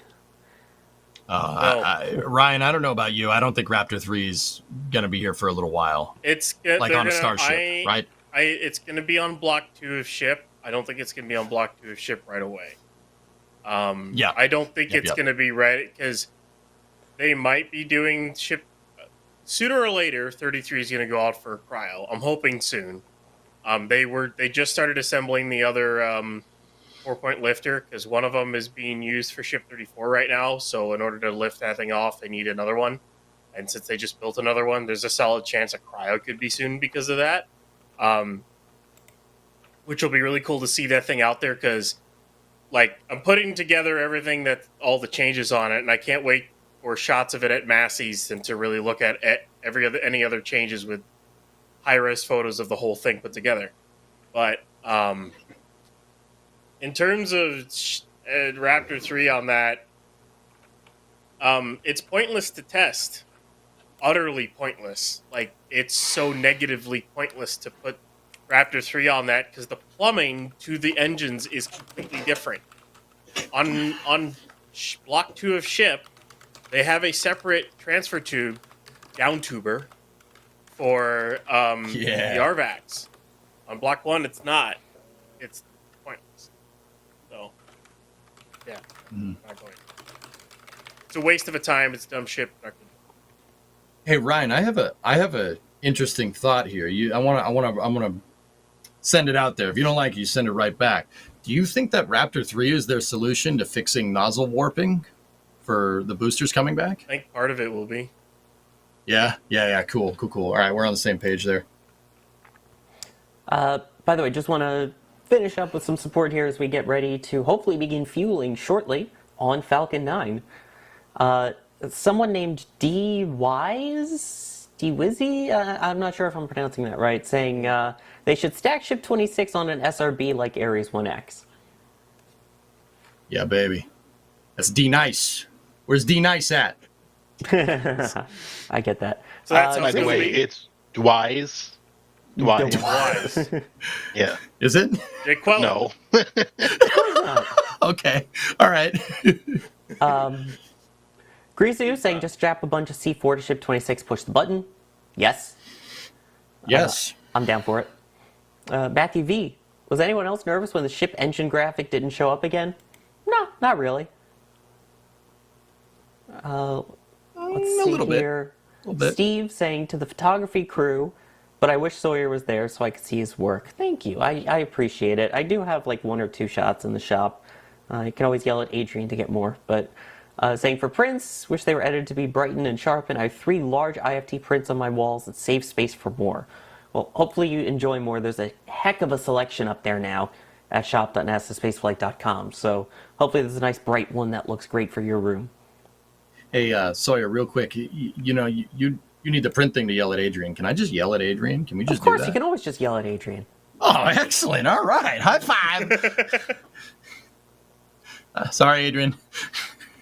Ryan, I don't know about you. I don't think Raptor 3 is going to be here for a little while. it's Like on a Starship, right? It's gonna be on Block 2 of Ship. I don't think it's gonna be on Block 2 of Ship right away. Yeah. I don't think Yep. gonna be right because they might be doing Ship sooner or later. 33 is gonna go out for cryo. I'm hoping soon. They just started assembling the other 4-point lifter because one of them is being used for Ship 34 right now. So in order to lift that thing off, they need another one. And since they just built another one, there's a solid chance a cryo could be soon because of that. Which will be really cool to see that thing out there because, like, I'm putting together everything that all the changes on it, and I can't wait for shots of it at Massey's and to really look at any other changes with high-res photos of the whole thing put together. But in terms of Raptor 3 on that, it's pointless to test. Utterly pointless. Like, it's so negatively pointless to put Raptor 3 on that because the plumbing to the engines is completely different. On Block 2 of Ship, they have a separate transfer tube, down tuber, for the RVACs. On Block 1, it's not. It's pointless. So, yeah. Not going. It's a waste of a time. It's dumb shit. Hey Ryan, I have a interesting thought here. I want to send it out there. If you don't like it, you send it right back. Do you think that Raptor 3 is their solution to fixing nozzle warping for the boosters coming back? I think part of it will be. Yeah. Cool. All right, we're on the same page there. By the way, just want to finish up with some support here as we get ready to hopefully begin fueling shortly on Falcon 9. Someone named D-Wise Wizzy, I'm not sure if I'm pronouncing that right, saying they should stack Ship 26 on an SRB like Ares 1X. Yeah, baby. That's D Nice. Where's D Nice at? I get that. So that's By the way, Grizzly. it's Dwise. Dwise. Wise. Yeah. Is it? Jake Queller. No. Okay. All right. Grizu saying just strap a bunch of C4 to Ship 26, push the button. Yes. Yes. I'm down for it. Matthew V. Was anyone else nervous when the ship engine graphic didn't show up again? No, not really. Let's a see little bit. here. A little bit. Steve saying to the photography crew, but I wish Sawyer was there so I could see his work. Thank you. I appreciate it. I do have like 1 or 2 shots in the shop. You can always yell at Adrian to get more. But saying for prints, wish they were edited to be brightened and sharpened. I have 3 large IFT prints on my walls that save space for more. Well, hopefully you enjoy more. There's a heck of a selection up there now at shop.nasaspaceflight.com. So hopefully there's a nice bright one that looks great for your room. Hey, Sawyer, real quick. You know, you need the print thing to yell at Adrian. Can I just yell at Adrian? Can we just Of course, do that? you can always just yell at Adrian. Oh, excellent. All right. High five. Sorry, Adrian.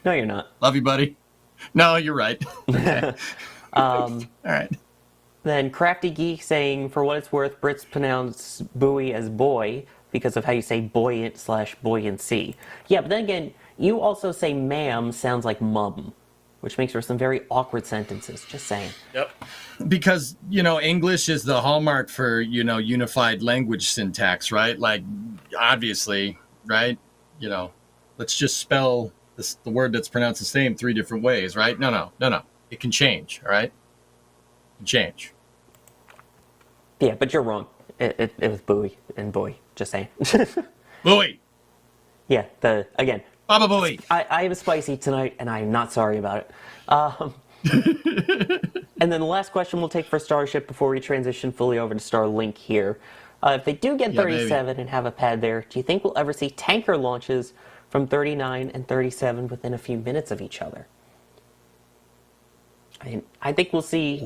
No, you're not. Love you, buddy. No, you're right. Okay. All right. Then Crafty Geek saying, for what it's worth, Brits pronounce buoy as boy because of how you say buoyant/buoyancy. Yeah, but then again, you also say ma'am sounds like mum, which makes for some very awkward sentences. Just saying. Yep. Because, you know, English is the hallmark for, you know, unified language syntax, right? Like, obviously, right? You know, let's just spell the word that's pronounced the same 3 different ways, right? No. It can change, all right? It can change. Yeah, but you're wrong. It was buoy and boy. Just saying. Buoy. Yeah, again, Baba Buoy. I am spicy tonight, and I am not sorry about it. And then the last question we'll take for Starship before we transition fully over to Starlink here. If they do get Yeah, 37 and have a pad there, do you think we'll ever see tanker launches from 39 and 37 within a few minutes of each other? I think we'll see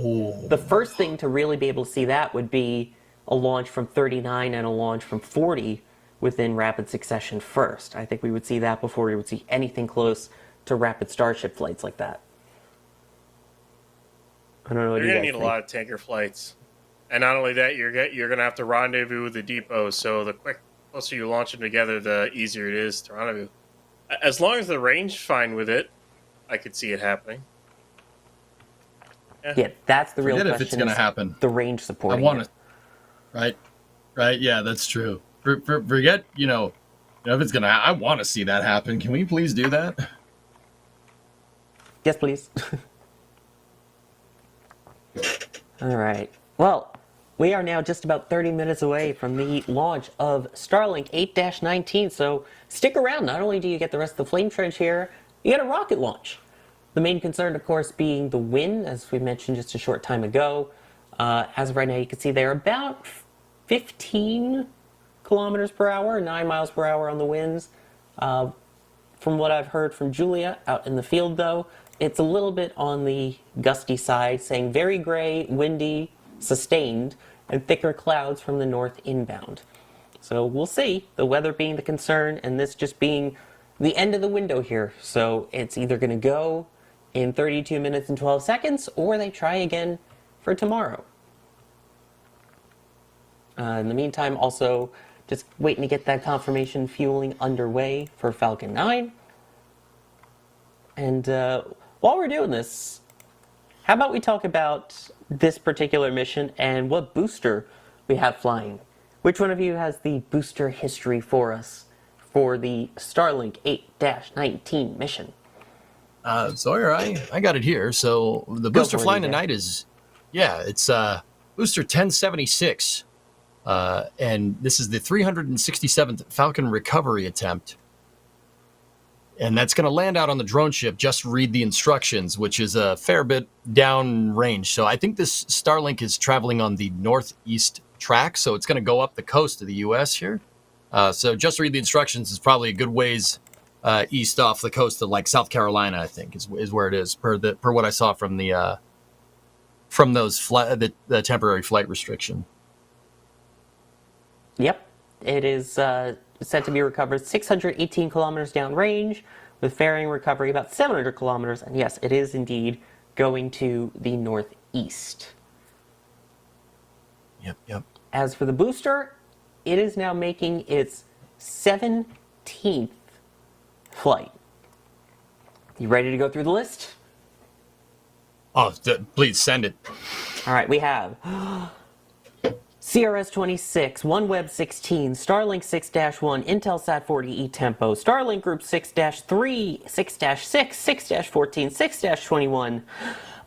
the first thing to really be able to see that would be a launch from 39 and a launch from 40 within rapid succession first. I think we would see that before we would see anything close to rapid Starship flights like that. I don't know what You're you going to guys need think. a lot of tanker flights. And not only that, you're going to have to rendezvous with the depot, so the closer you launch them together, the easier it is to rendezvous. As long as the range fine with it, I could see it happening. Yeah, that's the real Forget question. if it's going to is happen. The range I supporting want it. to. Right. Yeah, that's true. Forget, you know, if it's going to I want to see that happen. Can we please do that? Yes, please. All right. Well, we are now just about 30 minutes away from the launch of Starlink 8-19, so stick around. Not only do you get the rest of the flame trench here, you get a rocket launch. The main concern, of course, being the wind, as we mentioned just a short time ago. As of right now, you can see they're about 15 kilometers per hour, 9 miles per hour on the winds. From what I've heard from Julia out in the field, though, it's a little bit on the gusty side, saying very gray, windy, sustained, and thicker clouds from the north inbound. So we'll see, the weather being the concern, and this just being the end of the window here. So it's either going to go in 32 minutes and 12 seconds, or they try again for tomorrow. In the meantime, also just waiting to get that confirmation fueling underway for Falcon 9. And while we're doing this, how about we talk about this particular mission and what booster we have flying? Which one of you has the booster history for us for the Starlink 8-19 mission? Sawyer, I got it here. So the booster for it, flying EJ. tonight is, it's booster 1076. And this is the 367th Falcon recovery attempt. And that's going to land out on the drone ship. Just read the instructions, which is a fair bit down range. So I think this Starlink is traveling on the northeast track. So it's going to go up the coast of the U.S. here. So just read the instructions is probably a good ways east off the coast of like South Carolina, I think is where it is per what I saw from the from those the temporary flight restriction. Yep, it is said to be recovered 618 kilometers downrange, with fairing recovery about 700 kilometers. And yes, it is indeed going to the northeast. Yep. As for the booster, it is now making its 17th flight. You ready to go through the list? Oh, please send it. All right, we have CRS-26, OneWeb 16, Starlink 6-1, Intelsat 40E Tempo, Starlink Group 6-3, 6-6, 6-14, 6-21,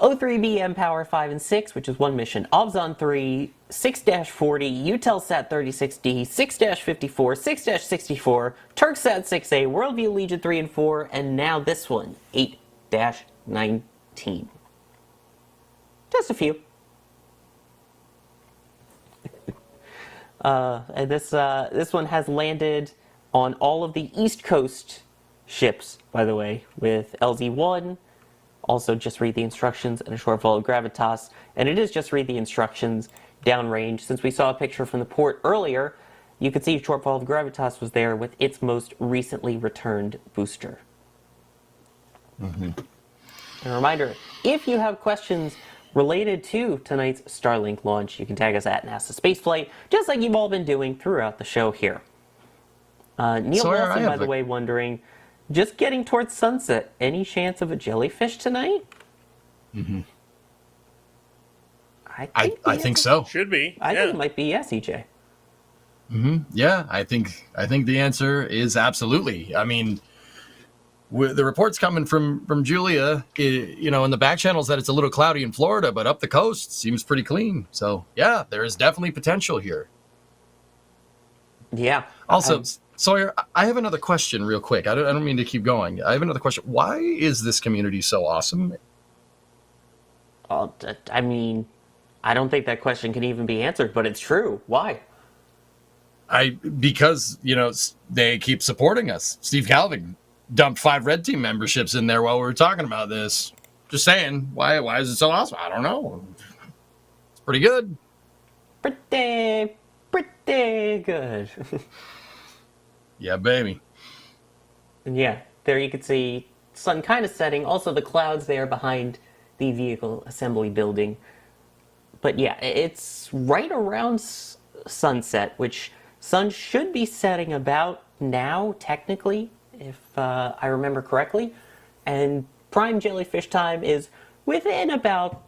O3B mPower 5 and 6, which is one mission, Ovzon 3, 6-40, Eutelsat 36D, 6-54, 6-64, Turksat 6A, Worldview Legion 3 and 4, and now this one, 8-19. Just a few. And this one has landed on all of the East Coast ships, by the way, with LZ-1. Also, just read the instructions and a short fall of gravitas. And it is just read the instructions downrange. Since we saw a picture from the port earlier, you could see short fall of gravitas was there with its most recently returned booster. And a reminder, if you have questions related to tonight's Starlink launch, you can tag us at NASASpaceflight, just like you've all been doing throughout the show here. Neil Sawyer, Wilson, by the way, wondering, just getting towards sunset, any chance of a jellyfish tonight? I think so. Should be. I think it might be yes, EJ. Yeah, I think the answer is absolutely. I mean, the reports coming from Julia, in the back channels that it's a little cloudy in Florida, but up the coast seems pretty clean. So yeah, there is definitely potential here. Yeah. Also, Sawyer, I have another question real quick. I don't mean to keep going. I have another question. Why is this community so awesome? I mean, I don't think that question can even be answered, but it's true. Why? Because they keep supporting us. Steve Calvin dumped 5 Red Team memberships in there while we were talking about this. Just saying, why is it so awesome? I don't know. It's pretty good. Pretty good. Yeah, baby. And yeah, there you can see sun kind of setting. Also, the clouds there behind the vehicle assembly building. But yeah, it's right around sunset, which sun should be setting about now, technically, if I remember correctly. And prime jellyfish time is within about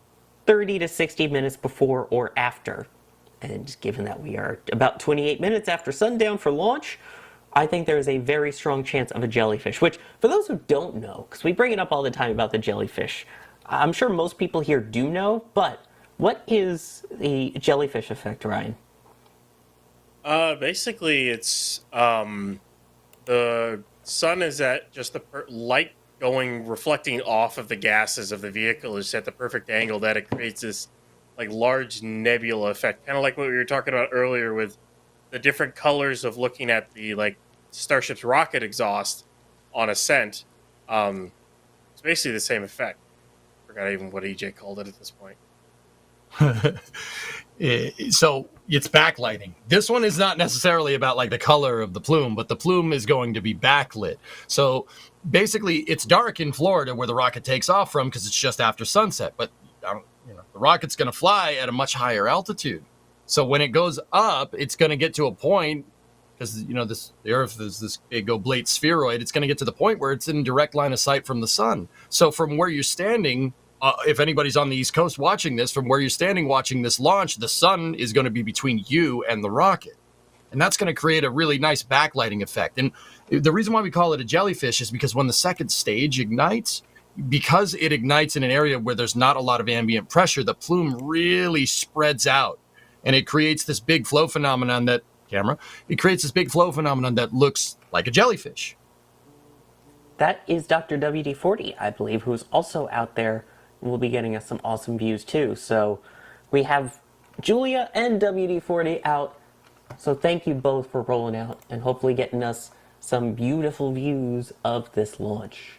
30 to 60 minutes before or after. And given that we are about 28 minutes after sundown for launch, I think there is a very strong chance of a jellyfish, which, for those who don't know, because we bring it up all the time about the jellyfish, I'm sure most people here do know, but what is the jellyfish effect, Ryan? Basically, it's the sun is at just the light reflecting off of the gases of the vehicle is at the perfect angle that it creates this like large nebula effect, kind of like what we were talking about earlier with the different colors of looking at the Starship's rocket exhaust on ascent. It's basically the same effect. Forgot even what EJ called it at this point. So it's backlighting. This one is not necessarily about the color of the plume, but the plume is going to be backlit. So basically it's dark in Florida where the rocket takes off from because it's just after sunset, but the rocket's going to fly at a much higher altitude. So when it goes up, it's going to get to a point, because the Earth is this big oblate spheroid. It's going to get to the point where it's in direct line of sight from the sun. So from where you're standing, if anybody's on the East Coast watching this, from where you're standing watching this launch, the sun is going to be between you and the rocket. And that's going to create a really nice backlighting effect. And the reason why we call it a jellyfish is because when the second stage ignites, because it ignites in an area where there's not a lot of ambient pressure, the plume really spreads out. And it creates this big flow phenomenon that looks like a jellyfish. That is Dr. WD-40, I believe, who's also out there and will be getting us some awesome views too. So we have Julia and WD-40 out. So thank you both for rolling out and hopefully getting us some beautiful views of this launch.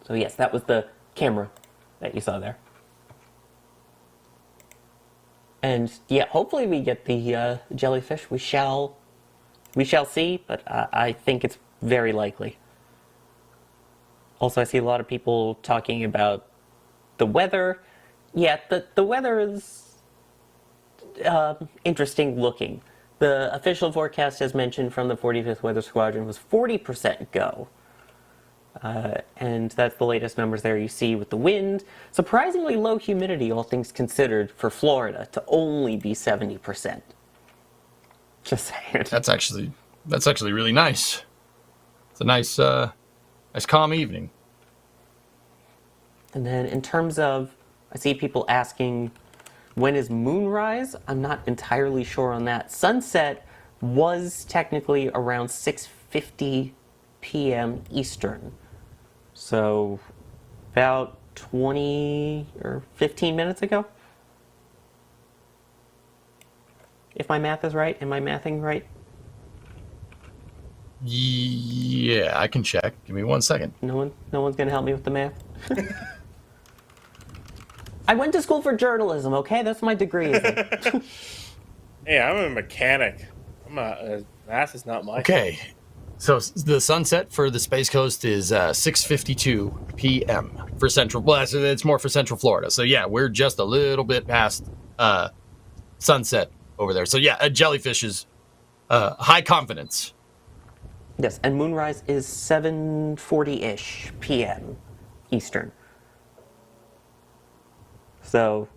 So yes, that was the camera that you saw there. And yeah, hopefully we get the jellyfish. We shall see, but I think it's very likely. Also, I see a lot of people talking about the weather. Yeah, the weather is interesting looking. The official forecast, as mentioned from the 45th Weather Squadron, was 40% go. And that's the latest numbers there you see with the wind. Surprisingly low humidity, all things considered, for Florida to only be 70%. Just saying. That's actually really nice. It's a nice calm evening. And then in terms of, I see people asking, when is moonrise? I'm not entirely sure on that. Sunset was technically around 6:50 p.m. Eastern. So about 20 or 15 minutes ago. If my math is right. Am I mathing right? Yeah, I can check. Give me 1 second. No one's going to help me with the math? I went to school for journalism, okay? That's my degree. Hey, I'm a mechanic. I'm not. Math is not my. Okay, so the sunset for the Space Coast is 6:52 p.m. for Central. Well, it's more for Central Florida. So yeah, we're just a little bit past sunset over there. So yeah, a jellyfish is high confidence. Yes, and moonrise is 7:40-ish p.m. Eastern. So,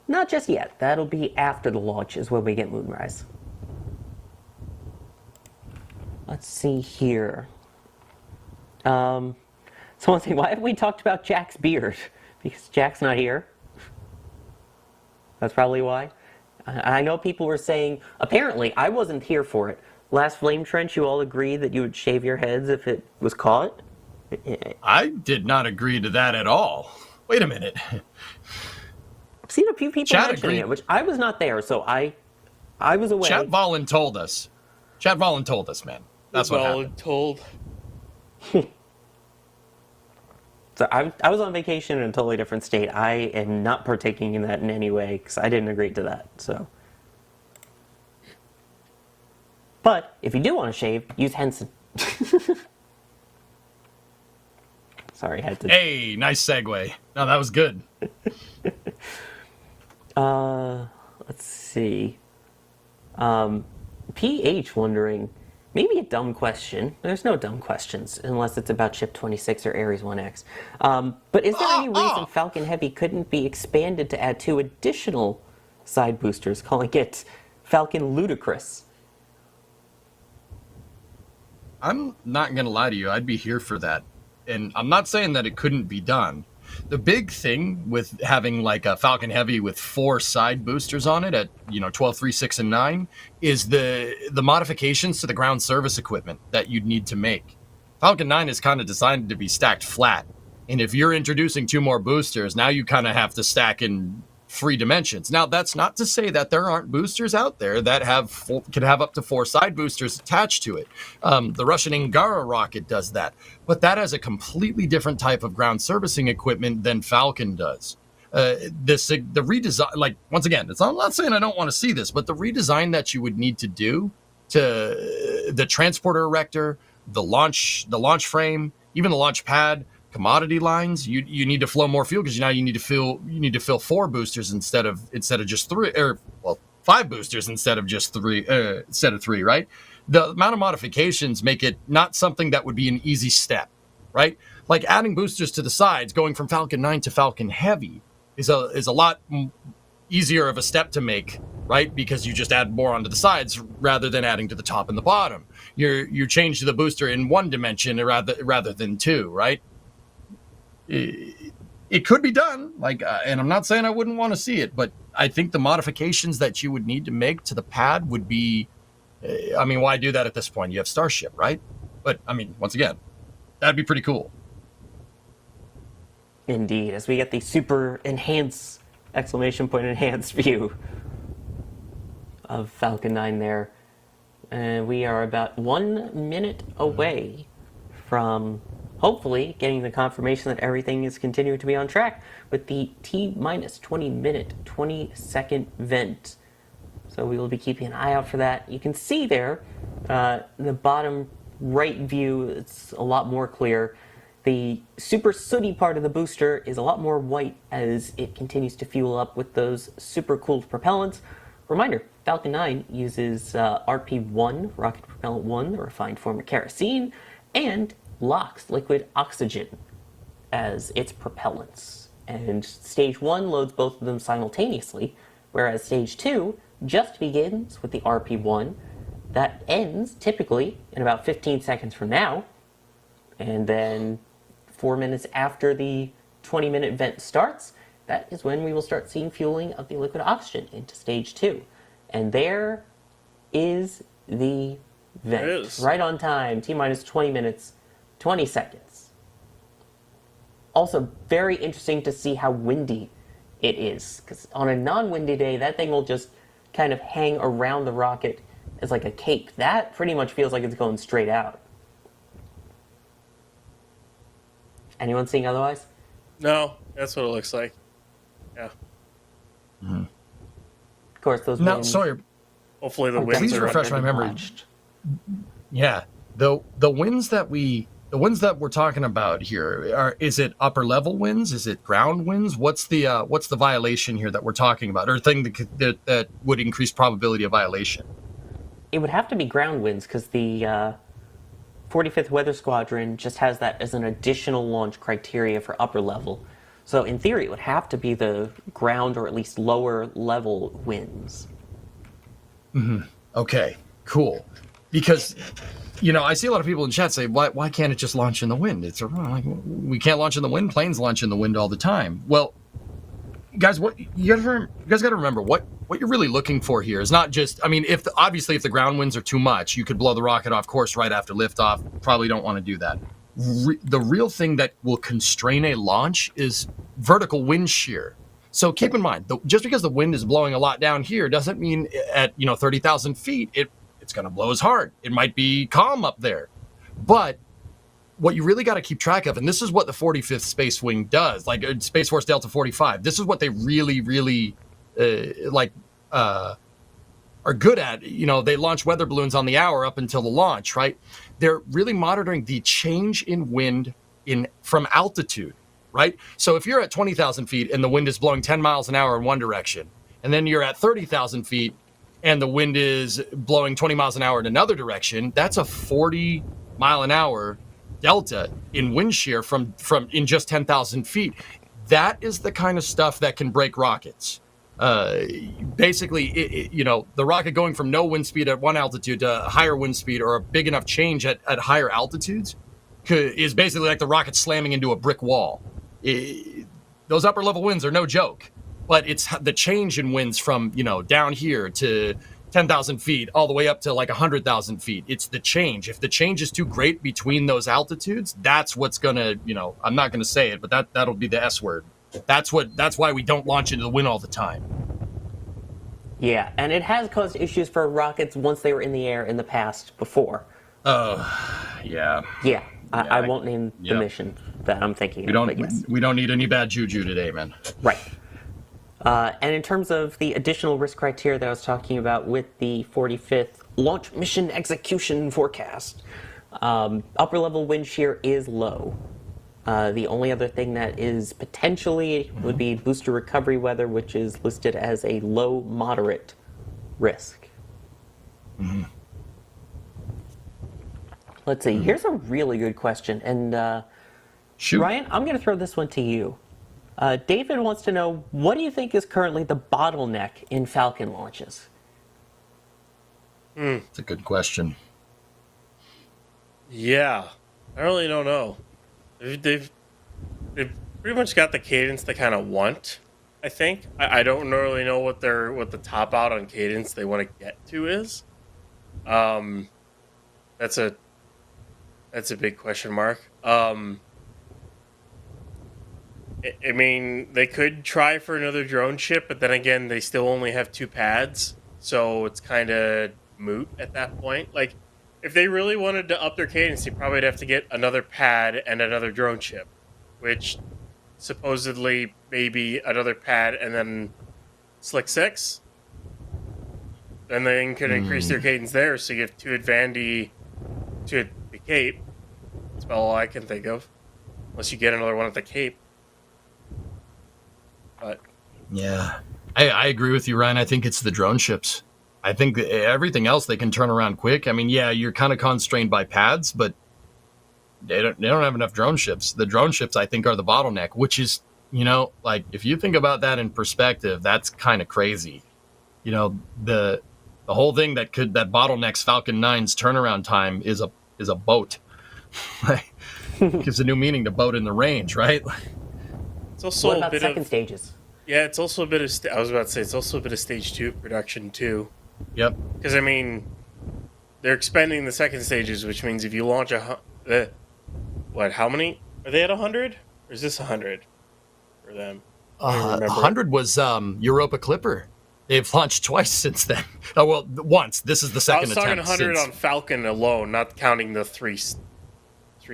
not just yet. That'll be after the launch is when we get moonrise. Let's see here. Someone's saying, why haven't we talked about Jack's beard? Because Jack's not here. That's probably why. I know people were saying, apparently, I wasn't here for it. Last Flame Trench, you all agreed that you would shave your heads if it was caught? I did not agree to that at all. Wait a minute. I've seen a few people mentioning it, which I was not there, so I was away. Chat Volin told us. Chat Volin told us, man. That's what happened. Told. So I was on vacation in a totally different state. I am not partaking in that in any way, because I didn't agree to that, so. But, if you do want to shave, use Henson. Sorry, I had to... Hey, nice segue. No, that was good. Let's see. PH wondering, maybe a dumb question. There's no dumb questions, unless it's about Ship 26 or Ares 1X. But is there any reason Falcon Heavy couldn't be expanded to add 2 additional side boosters, calling it Falcon Ludicrous? I'm not going to lie to you. I'd be here for that. And I'm not saying that it couldn't be done. The big thing with having like a Falcon Heavy with 4 side boosters on it at 12, 3, 6, and 9 is the modifications to the ground service equipment that you'd need to make. Falcon 9 is kind of designed to be stacked flat. And if you're introducing 2 more boosters, now you kind of have to stack in 3 dimensions. Now, that's not to say that there aren't boosters out there that can have up to 4 side boosters attached to it. The Russian Angara rocket does that, but that has a completely different type of ground servicing equipment than Falcon does. The redesign, like, once again, I'm not saying I don't want to see this, but the redesign that you would need to do to the transporter erector, the launch frame, even the launch pad, commodity lines, you need to flow more fuel because now you need to fill 4 boosters instead of just 3, or 5 boosters instead of just 3 right? The amount of modifications make it not something that would be an easy step, right? Like adding boosters to the sides, going from Falcon 9 to Falcon Heavy is a lot easier of a step to make, right? Because you just add more onto the sides rather than adding to the top and the bottom. You change the booster in 1 dimension rather than 2, right? It could be done, and I'm not saying I wouldn't want to see it, but I think the modifications that you would need to make to the pad would be, why do that at this point? You have Starship, right? But, once again, that'd be pretty cool. Indeed, as we get the super enhanced, !enhanced view of Falcon 9 there. And we are about 1 minute away from hopefully getting the confirmation that everything is continuing to be on track with the T-minus 20 minute, 20-second vent. So we will be keeping an eye out for that. You can see there, the bottom right view, it's a lot more clear. The super sooty part of the booster is a lot more white as it continues to fuel up with those super cooled propellants. Reminder, Falcon 9 uses RP-1, rocket propellant 1, the refined form of kerosene, and LOX, liquid oxygen, as its propellants. And Stage 1 loads both of them simultaneously, whereas Stage 2 just begins with the RP-1. That ends, typically, in about 15 seconds from now, and then 4 minutes after the 20-minute vent starts, that is when we will start seeing fueling of the liquid oxygen into Stage 2. And there is the vent. There it is. Right on time, T-minus 20 minutes, 20 seconds. Also, very interesting to see how windy it is, because on a non-windy day, that thing will just kind of hang around the rocket as like a cape. That pretty much feels like it's going straight out. Anyone seeing otherwise? No, that's what it looks like. Yeah. Of course, those No, winds sorry. Hopefully the are winds Please are refresh my definitely memory. watched. Yeah, the winds that we're talking about here is it upper level winds? Is it ground winds? What's the violation here that we're talking about, or thing that would increase probability of violation? It would have to be ground winds because the 45th Weather Squadron just has that as an additional launch criteria for upper level. So in theory, it would have to be the ground or at least lower level winds. Okay, cool. Because, I see a lot of people in chat say, why can't it just launch in the wind? It's like, we can't launch in the wind. Planes launch in the wind all the time. Well, guys, what you guys got to remember, what you're really looking for here is not just, if the ground winds are too much, you could blow the rocket off course right after liftoff. Probably don't want to do that. The real thing that will constrain a launch is vertical wind shear. So keep in mind, just because the wind is blowing a lot down here doesn't mean at 30,000 feet it's going to blow as hard. It might be calm up there, but what you really got to keep track of, and this is what the 45th Space Wing does, like Space Force Delta 45. This is what they really, really are good at. They launch weather balloons on the hour up until the launch, right? They're really monitoring the change in wind from altitude, right? So if you're at 20,000 feet and the wind is blowing 10 miles an hour in one direction, and then you're at 30,000 feet and the wind is blowing 20 miles an hour in another direction, that's a 40 mile an hour delta in wind shear from in just 10,000 feet. That is the kind of stuff that can break rockets. Basically, the rocket going from no wind speed at one altitude to higher wind speed or a big enough change at higher altitudes is basically like the rocket slamming into a brick wall. Those upper level winds are no joke, but it's the change in winds from, down here to 10,000 feet all the way up to like 100,000 feet. It's the change. If the change is too great between those altitudes, that's what's gonna, I'm not gonna say it, but that'll be the S word. That's why we don't launch into the wind all the time. Yeah, and it has caused issues for rockets once they were in the air in the past before. Yeah. Yeah, I won't name the mission that I'm thinking of, but yes. We don't need any bad juju today, man. Right. And in terms of the additional risk criteria that I was talking about with the 45th Launch Mission Execution Forecast, upper level wind shear is low. The only other thing that is potentially would be booster recovery weather, which is listed as a low moderate risk. Let's see. Here's a really good question, and Shoot. Ryan, I'm going to throw this one to you. David wants to know, what do you think is currently the bottleneck in Falcon launches? That's a good question. Yeah, I really don't know. They've pretty much got the cadence they kind of want. I think I don't really know what the top out on cadence they want to get to is. That's a big question mark. I mean, they could try for another drone ship, but then again, they still only have 2 pads, so it's kind of moot at that point. Like, if they really wanted to up their cadence, they probably would have to get another pad and another drone ship, which supposedly maybe another pad and then Slick 6. Then they could increase their cadence there, so you have 2 at Vandy, 2 at the Cape. That's about all I can think of. Unless you get another one at the Cape. But Yeah, I agree with you, Ryan. I think it's the drone ships. I think that everything else they can turn around quick. I mean, yeah, you're kind of constrained by pads, but they don't have enough drone ships. The drone ships, I think, are the bottleneck, which is, you know, like if you think about that in perspective, that's kind of crazy. You know, the whole thing that bottlenecks Falcon 9's turnaround time is a boat. Like, gives a new meaning to boat in the range, right? it's also What a about bit second of stages? yeah, it's also a bit of I was about to say it's also a bit of stage 2 production too. Yep. Because I mean, they're expanding the second stages, which means if you launch how many are they at 100? Or is this 100 for them? 100 was Europa Clipper. They've launched twice since then. Oh well, once. This is the second I was talking attempt. 100 since... on Falcon alone, not counting the three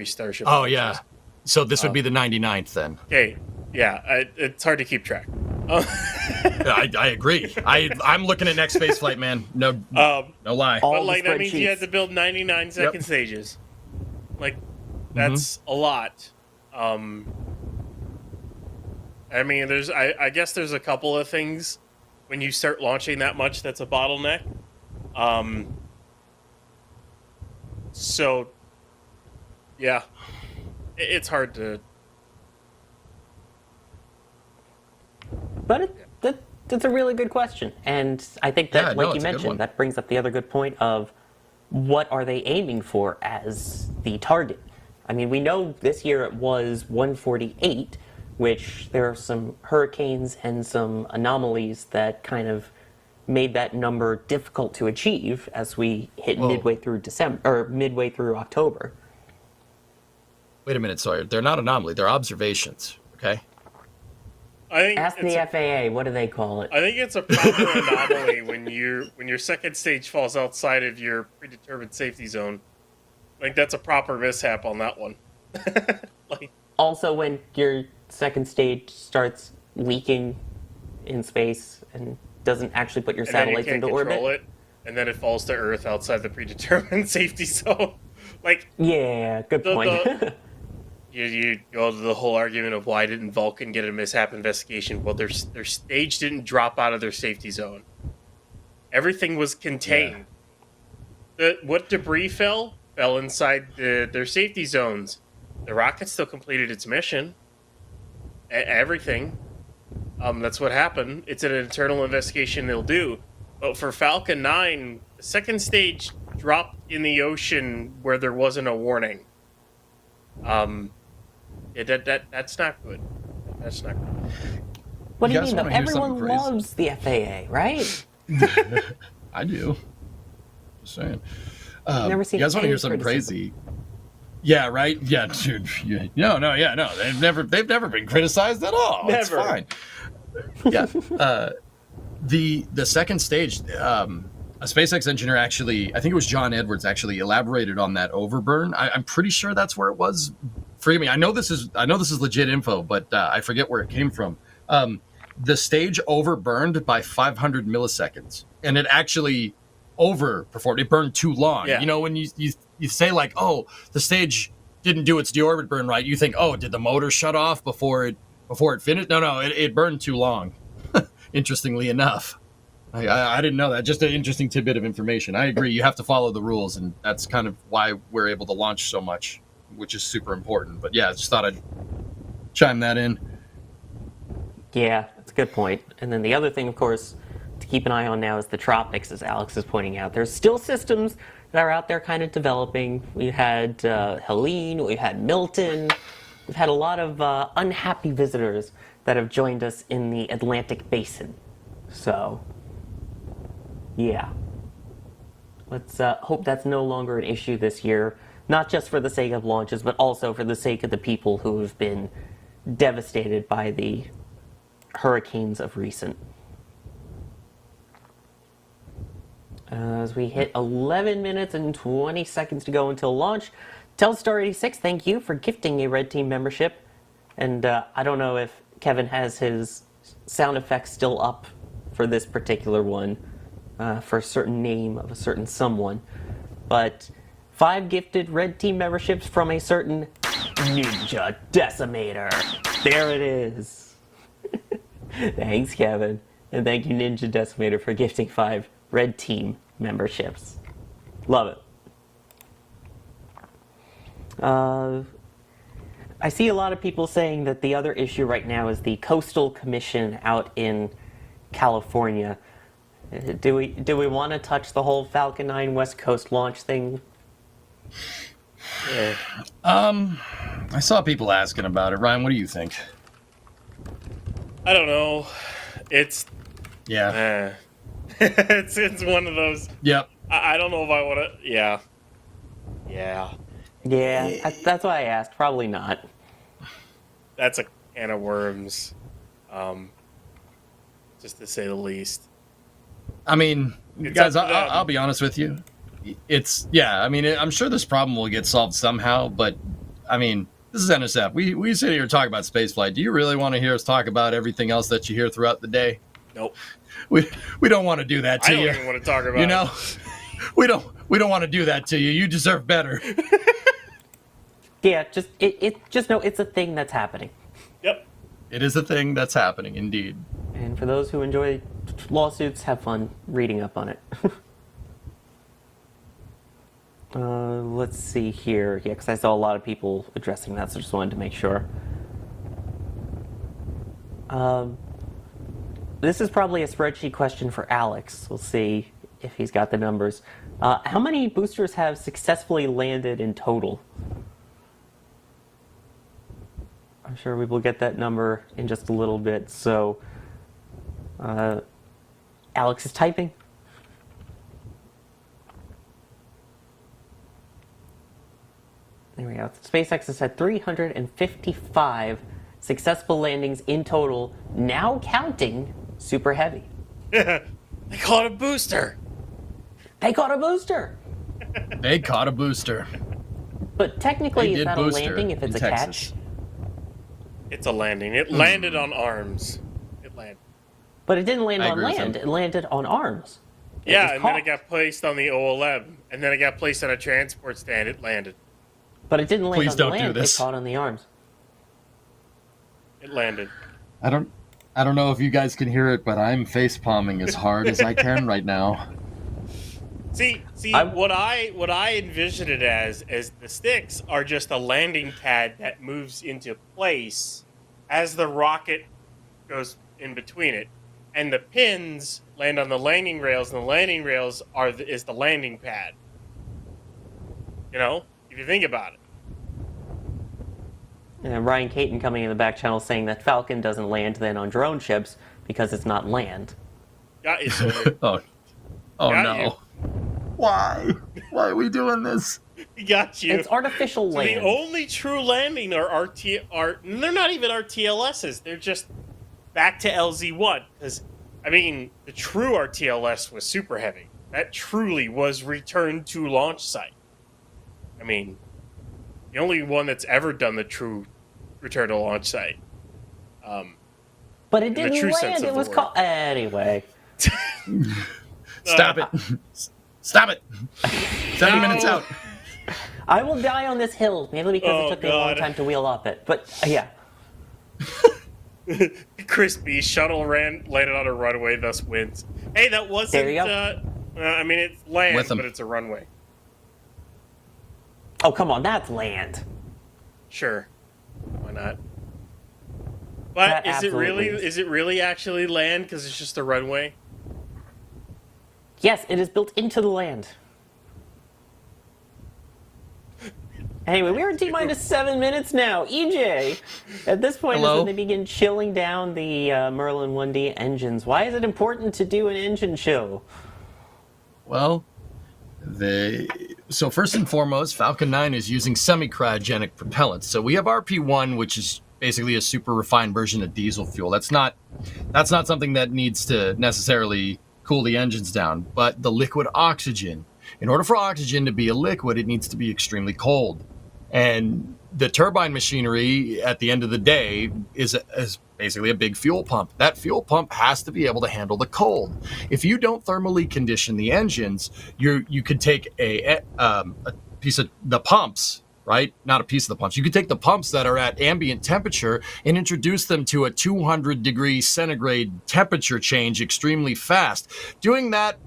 Starship. Oh launches. yeah. So this would be the 99th then. Okay. Yeah, it's hard to keep track. I agree. I'm looking at next space flight, man. No lie. All But the like that means you spreadsheets. had to build 99 second Yep. stages. Like that's a lot. I mean, I guess there's a couple of things when you start launching that much that's a bottleneck. So yeah, it's hard to. But that's a really good question. And I think that, Yeah, like no, you it's a good one. mentioned, that brings up the other good point of what are they aiming for as the target? I mean, we know this year it was 148, which there are some hurricanes and some anomalies that kind of made that number difficult to achieve as we hit Whoa. midway through December or midway through October. Wait a minute, Sawyer. They're not anomaly. They're observations. Okay. I think Ask it's the a- FAA, what do they call it? I think it's a proper anomaly when your second stage falls outside of your predetermined safety zone. Like that's a proper mishap on that one. Like Also, when your second stage starts leaking in space and doesn't actually put your and then you satellites can't into control orbit. it, and then it falls to Earth outside the predetermined safety zone. Like Yeah, good The- point. you go to the whole argument of why didn't Vulcan get a mishap investigation? Well, their stage didn't drop out of their safety zone. Everything was contained. What debris fell inside their safety zones. The rocket still completed its mission. Everything. That's what happened. It's an internal investigation they'll do. But for Falcon 9, the second stage dropped in the ocean where there wasn't a warning. That's not good. That's not good. What do you guys mean, though? wanna hear Everyone something crazy? loves the FAA, right? I do. Just saying. Never seen you guys want to any hear something criticism. crazy? Yeah, right. Yeah, dude. Yeah. No. They've never been criticized at all. It's Never. fine. Yeah. The second stage, a SpaceX engineer actually, I think it was John Edwards, actually elaborated on that overburn. I'm pretty sure that's where it was. Forgive me. I know this is legit info, but I forget where it came from. The stage overburned by 500 milliseconds, and it actually overperformed. It burned too long. Yeah. You know, when you say like, oh, the stage didn't do its deorbit burn right, you think, oh, did the motor shut off before it finished? No, it burned too long. Interestingly enough, I didn't know that. Just an interesting tidbit of information. I agree. You have to follow the rules, and that's kind of why we're able to launch so much, which is super important. But yeah, I just thought I'd chime that in. Yeah, that's a good point. And then the other thing, of course, to keep an eye on now is the tropics, as Alex is pointing out. There's still systems that are out there kind of developing. We had Helene, we had Milton. We've had a lot of unhappy visitors that have joined us in the Atlantic Basin. So, yeah. Let's hope that's no longer an issue this year, not just for the sake of launches, but also for the sake of the people who have been devastated by the hurricanes of recent. As we hit 11 minutes and 20 seconds to go until launch. Telstar86, thank you for gifting a Red Team membership. And I don't know if Kevin has his sound effects still up for this particular one, for a certain name of a certain someone. But 5 gifted Red Team memberships from a certain Ninja Decimator. There it is. Thanks, Kevin. And thank you, Ninja Decimator, for gifting 5 Red Team memberships. Love it. I see a lot of people saying that the other issue right now is the Coastal Commission out in California. Do we want to touch the whole Falcon 9 West Coast launch thing? Yeah. I saw people asking about it. Ryan, what do you think? I don't know. It's Yeah. it's one of those. Yep. I don't know if I want to. Yeah. Yeah, that's why I asked. Probably not. That's a can of worms, just to say the least. I mean, It's guys, up to them. I'll be honest with you. I mean, I'm sure this problem will get solved somehow, but I mean, this is NSF. We sit here and talk about spaceflight. Do you really want to hear us talk about everything else that you hear throughout the day? Nope. We don't want to do that to I don't you. even want to talk about You know, we don't want to do that to you. You deserve better. Yeah, just know it's a thing that's happening. Yep. It is a thing that's happening, indeed. And for those who enjoy lawsuits, have fun reading up on it. Let's see here. Yeah, because I saw a lot of people addressing that, so just wanted to make sure. This is probably a spreadsheet question for Alex. We'll see if he's got the numbers. How many boosters have successfully landed in total? I'm sure we will get that number in just a little bit. So, Alex is typing. There we go. SpaceX has had 355 successful landings in total, now counting Super Heavy. They call it a booster. They caught a booster! They caught a booster. But technically, They is did that a booster landing if it's in a Texas. catch? It's a landing. It landed on arms. It landed. But it didn't land I on agree with land. him. It landed on arms. It Yeah, was and then it caught. got placed on the OLM, and then it got placed on a transport stand. It landed. But it didn't land Please on the don't do land. this. They caught on the arms. It landed. I don't know if you guys can hear it, but I'm face palming as hard as I can right now. See, what I envision it as the sticks are just a landing pad that moves into place as the rocket goes in between it, and the pins land on the landing rails, and the landing rails is the landing pad. You know, if you think about it. And Ryan Caton coming in the back channel saying that Falcon doesn't land then on drone ships because it's not land. Got you, Silver. Oh Got no. you. Why? Why are we doing this? Got you. It's artificial So land. the only true landing are they're not even RTLSs. They're just back to LZ1. Because, I mean, the true RTLS was Super Heavy. That truly was returned to launch site. I mean, the only one that's ever done the true return to launch site. But it in the didn't true sense land. of It the was word. caught. Anyway. Stop it. Stop it. 7 minutes out. I will die on this hill, mainly because Oh, it took me a long God. time to wheel up it. But, yeah. Crispy shuttle landed on a runway, thus wins. Hey, that wasn't. There you go. I mean, it's land, With 'em. but it's a runway. Oh, come on. That's land. Sure, why not? But That is it really? absolutely is. Is it really actually land? Because it's just a runway. Yes, it is built into the land. Anyway, we're at T-minus 7 minutes now. EJ, at this point Hello? is when they begin chilling down the Merlin 1D engines. Why is it important to do an engine chill? Well, so first and foremost, Falcon 9 is using semi-cryogenic propellant. So we have RP1, which is basically a super refined version of diesel fuel. That's not something that needs to necessarily cool the engines down, but the liquid oxygen. In order for oxygen to be a liquid, it needs to be extremely cold. And the turbine machinery at the end of the day is basically a big fuel pump. That fuel pump has to be able to handle the cold. If you don't thermally condition the engines, you could take a piece of the pumps, right? Not a piece of the pumps. You could take the pumps that are at ambient temperature and introduce them to a 200 degrees centigrade temperature change extremely fast. Doing that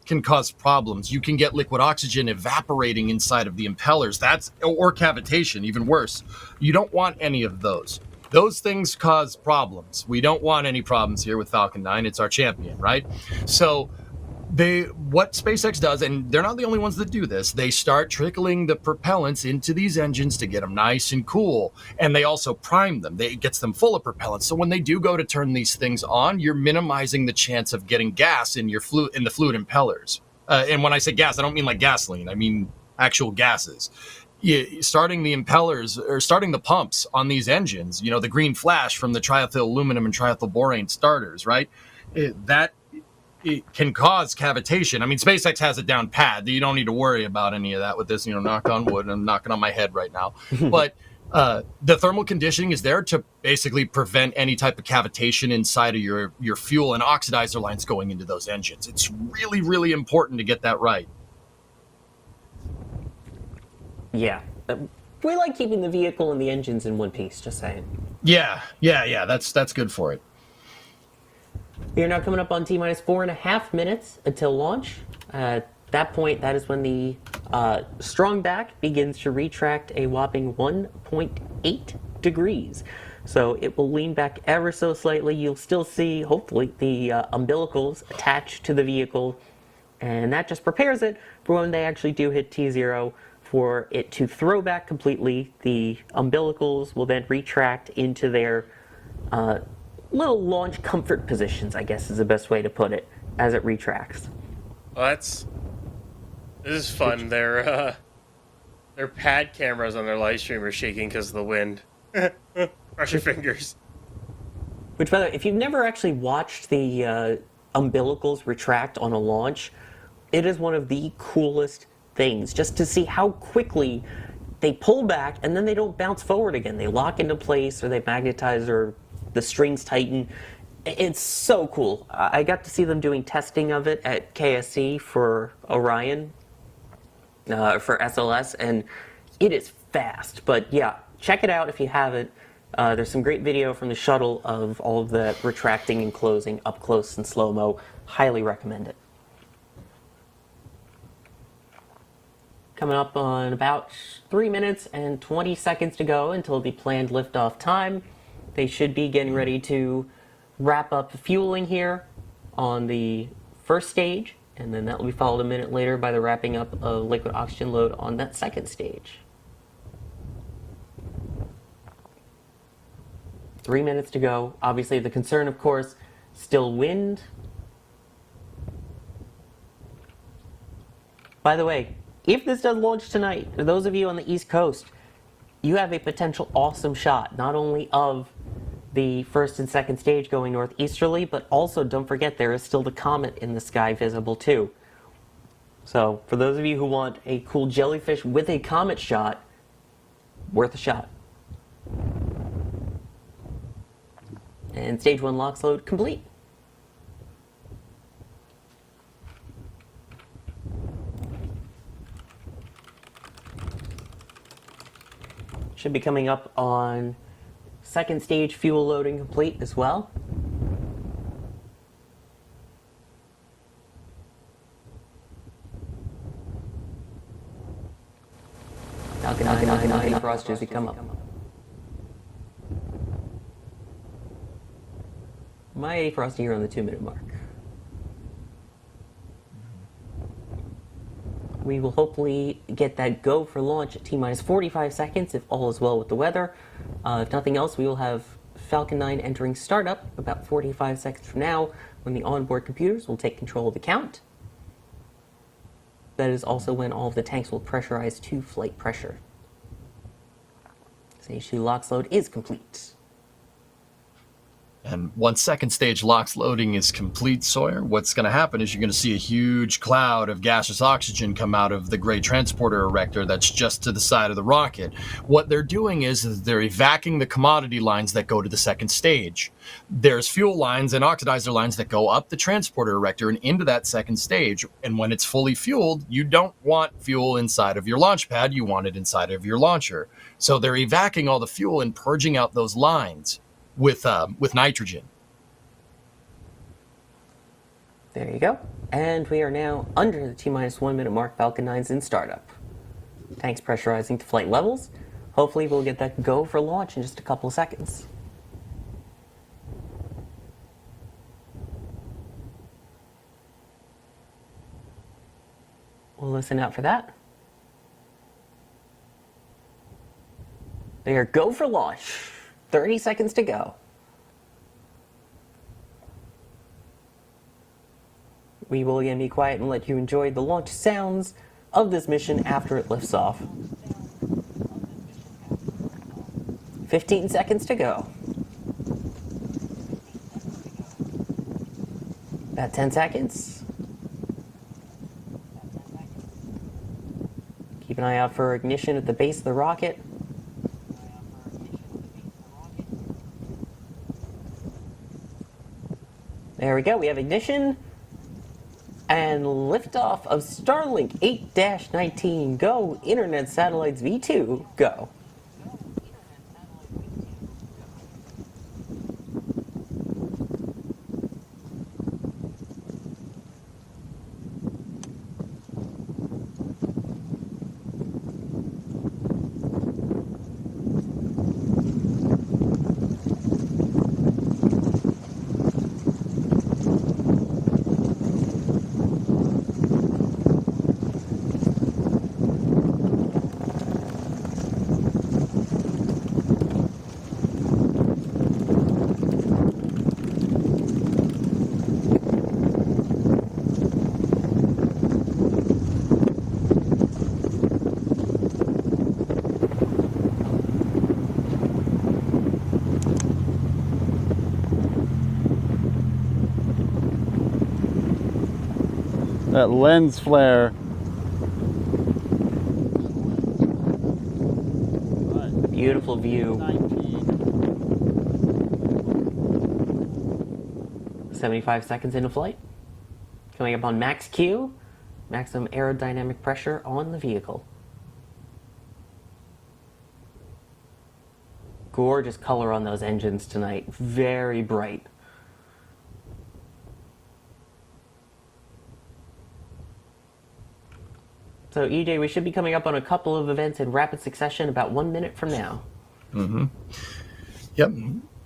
can cause problems. You can get liquid oxygen evaporating inside of the impellers. Or cavitation, even worse. You don't want any of those. Those things cause problems. We don't want any problems here with Falcon 9. It's our champion, right? So what SpaceX does, and they're not the only ones that do this, they start trickling the propellants into these engines to get them nice and cool, and they also prime them. It gets them full of propellants. So when they do go to turn these things on, you're minimizing the chance of getting gas in the fluid impellers. And when I say gas, I don't mean like gasoline. I mean actual gases. Starting the impellers or starting the pumps on these engines, the green flash from the triethyl aluminum and triethyl borane starters, right? It can cause cavitation. I mean, SpaceX has it down pat. You don't need to worry about any of that with this, knock on wood. I'm knocking on my head right now. But the thermal conditioning is there to basically prevent any type of cavitation inside of your fuel and oxidizer lines going into those engines. It's really, really important to get that right. Yeah. We like keeping the vehicle and the engines in one piece, just saying. Yeah. That's good for it. We are now coming up on T-minus 4.5 minutes until launch. At that point, that is when the strong back begins to retract a whopping 1.8 degrees. So it will lean back ever so slightly. You'll still see, hopefully, the umbilicals attached to the vehicle. And that just prepares it for when they actually do hit T0 for it to throw back completely. The umbilicals will then retract into their little launch comfort positions, I guess is the best way to put it, as it retracts. Well, this is fun. Their pad cameras on their live stream are shaking because of the wind. Cross your fingers. Which, by the way, if you've never actually watched the umbilicals retract on a launch, it is one of the coolest things, just to see how quickly they pull back and then they don't bounce forward again. They lock into place, or they magnetize, or the strings tighten. It's so cool. I got to see them doing testing of it at KSC for Orion, for SLS, and it is fast. But yeah, check it out if you haven't. There's some great video from the shuttle of all of the retracting and closing up close and slow-mo. Highly recommend it. Coming up on about 3 minutes and 20 seconds to go until the planned liftoff time. They should be getting ready to wrap up fueling here on the first stage, and then that will be followed a minute later by the wrapping up of liquid oxygen load on that second stage. 3 minutes to go. Obviously, the concern, of course, still wind. By the way, if this does launch tonight, for those of you on the East Coast, you have a potential awesome shot, not only of the first and second stage going northeasterly, but also don't forget there is still the comet in the sky visible too. So for those of you who want a cool jellyfish with a comet shot, worth a shot. And stage 1 LOX load complete. Should be coming up on second stage fuel loading complete as well. Falcon Frost as we come up. My A Frost here on the 2-minute mark. We will hopefully get that go for launch at T-minus 45 seconds if all is well with the weather. If nothing else, we will have Falcon 9 entering startup about 45 seconds from now when the onboard computers will take control of the count. That is also when all of the tanks will pressurize to flight pressure. Stage 2 LOX load is complete. And once second stage LOX loading is complete, Sawyer, what's going to happen is you're going to see a huge cloud of gaseous oxygen come out of the gray transporter erector that's just to the side of the rocket. What they're doing is they're evacuating the commodity lines that go to the second stage. There's fuel lines and oxidizer lines that go up the transporter erector and into that second stage. And when it's fully fueled, you don't want fuel inside of your launch pad. You want it inside of your launcher. So they're evacuating all the fuel and purging out those lines with nitrogen. There you go. And we are now under the T-minus 1 minute mark. Falcon 9's in startup. Tanks pressurizing to flight levels. Hopefully we'll get that go for launch in just a couple of seconds. We'll listen out for that. They are go for launch. 30 seconds to go. We will again be quiet and let you enjoy the launch sounds of this mission after it lifts off. 15 seconds to go. About 10 seconds. Keep an eye out for ignition at the base of the rocket. There we go, we have ignition and liftoff of Starlink 8-19. Go, Internet Satellites V2, go. That lens flare. Beautiful view. 75 seconds into flight. Coming up on max Q, maximum aerodynamic pressure on the vehicle. Gorgeous color on those engines tonight. Very bright. So EJ, we should be coming up on a couple of events in rapid succession about 1 minute from now. Mm-hmm. Yep.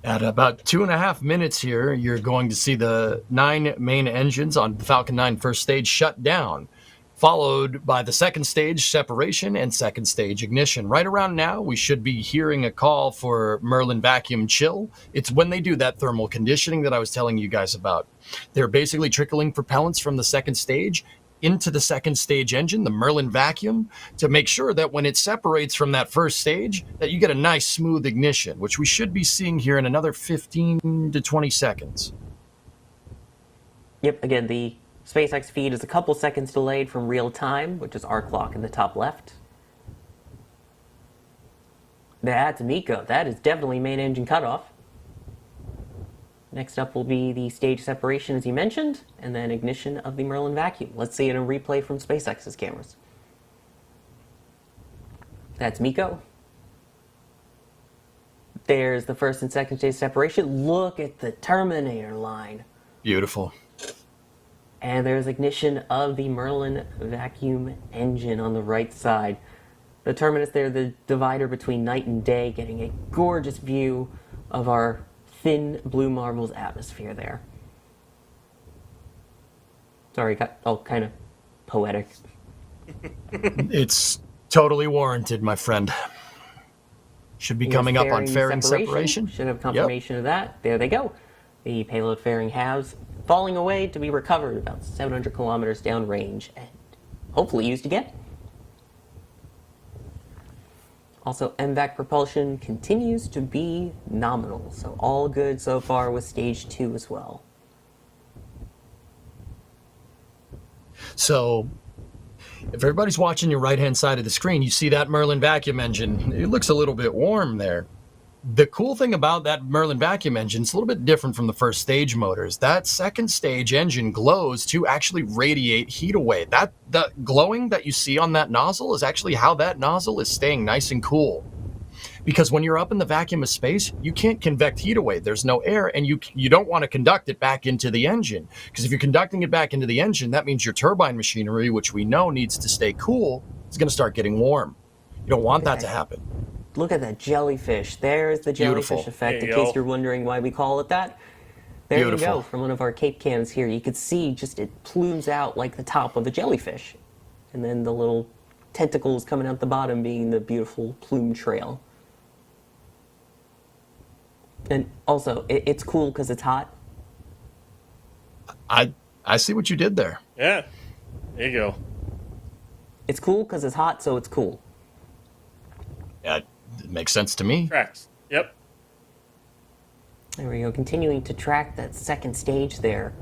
At about 2.5 minutes here, you're going to see the 9 main engines on the Falcon 9 first stage shut down, followed by the second stage separation and second stage ignition. Right around now, we should be hearing a call for Merlin vacuum chill. It's when they do that thermal conditioning that I was telling you guys about. They're basically trickling propellants from the second stage into the second stage engine, the Merlin vacuum, to make sure that when it separates from that first stage, that you get a nice smooth ignition, which we should be seeing here in another 15 to 20 seconds. Yep, again, the SpaceX feed is a couple seconds delayed from real time, which is our clock in the top left. That's Miko. That is definitely main engine cutoff. Next up will be the stage separation, as you mentioned, and then ignition of the Merlin vacuum. Let's see it in a replay from SpaceX's cameras. That's Miko. There's the first and second stage separation. Look at the Terminator line. Beautiful. And there's ignition of the Merlin vacuum engine on the right side. The terminus there, the divider between night and day, getting a gorgeous view of our thin Blue Marvel's atmosphere there. Sorry, got all kind of poetic. It's totally warranted, my friend. Should be coming up on fairing separation. Should have confirmation of that. There they go. The payload fairing halves falling away to be recovered about 700 kilometers downrange and hopefully used again. Also, MVAC propulsion continues to be nominal, so all good so far with stage 2 as well. So, if everybody's watching your right-hand side of the screen, you see that Merlin vacuum engine. It looks a little bit warm there. The cool thing about that Merlin vacuum engine, it's a little bit different from the first stage motors. That second stage engine glows to actually radiate heat away. The glowing that you see on that nozzle is actually how that nozzle is staying nice and cool. Because when you're up in the vacuum of space, you can't convect heat away. There's no air, and you don't want to conduct it back into the engine. Because if you're conducting it back into the engine, that means your turbine machinery, which we know needs to stay cool, is going to start getting warm. You don't want that to happen. Look at that jellyfish. There's the jellyfish Beautiful. effect, There in you case go. you're wondering why we call it that. There Beautiful. you go, from one of our Cape cams here. You could see just it plumes out like the top of a jellyfish. And then the little tentacles coming out the bottom being the beautiful plume trail. And also, it's cool because it's hot. I see what you did there. Yeah. There you go. It's cool because it's hot, so it's cool. Yeah, it makes sense to me. Tracks. Yep. There we go, continuing to track that second stage there.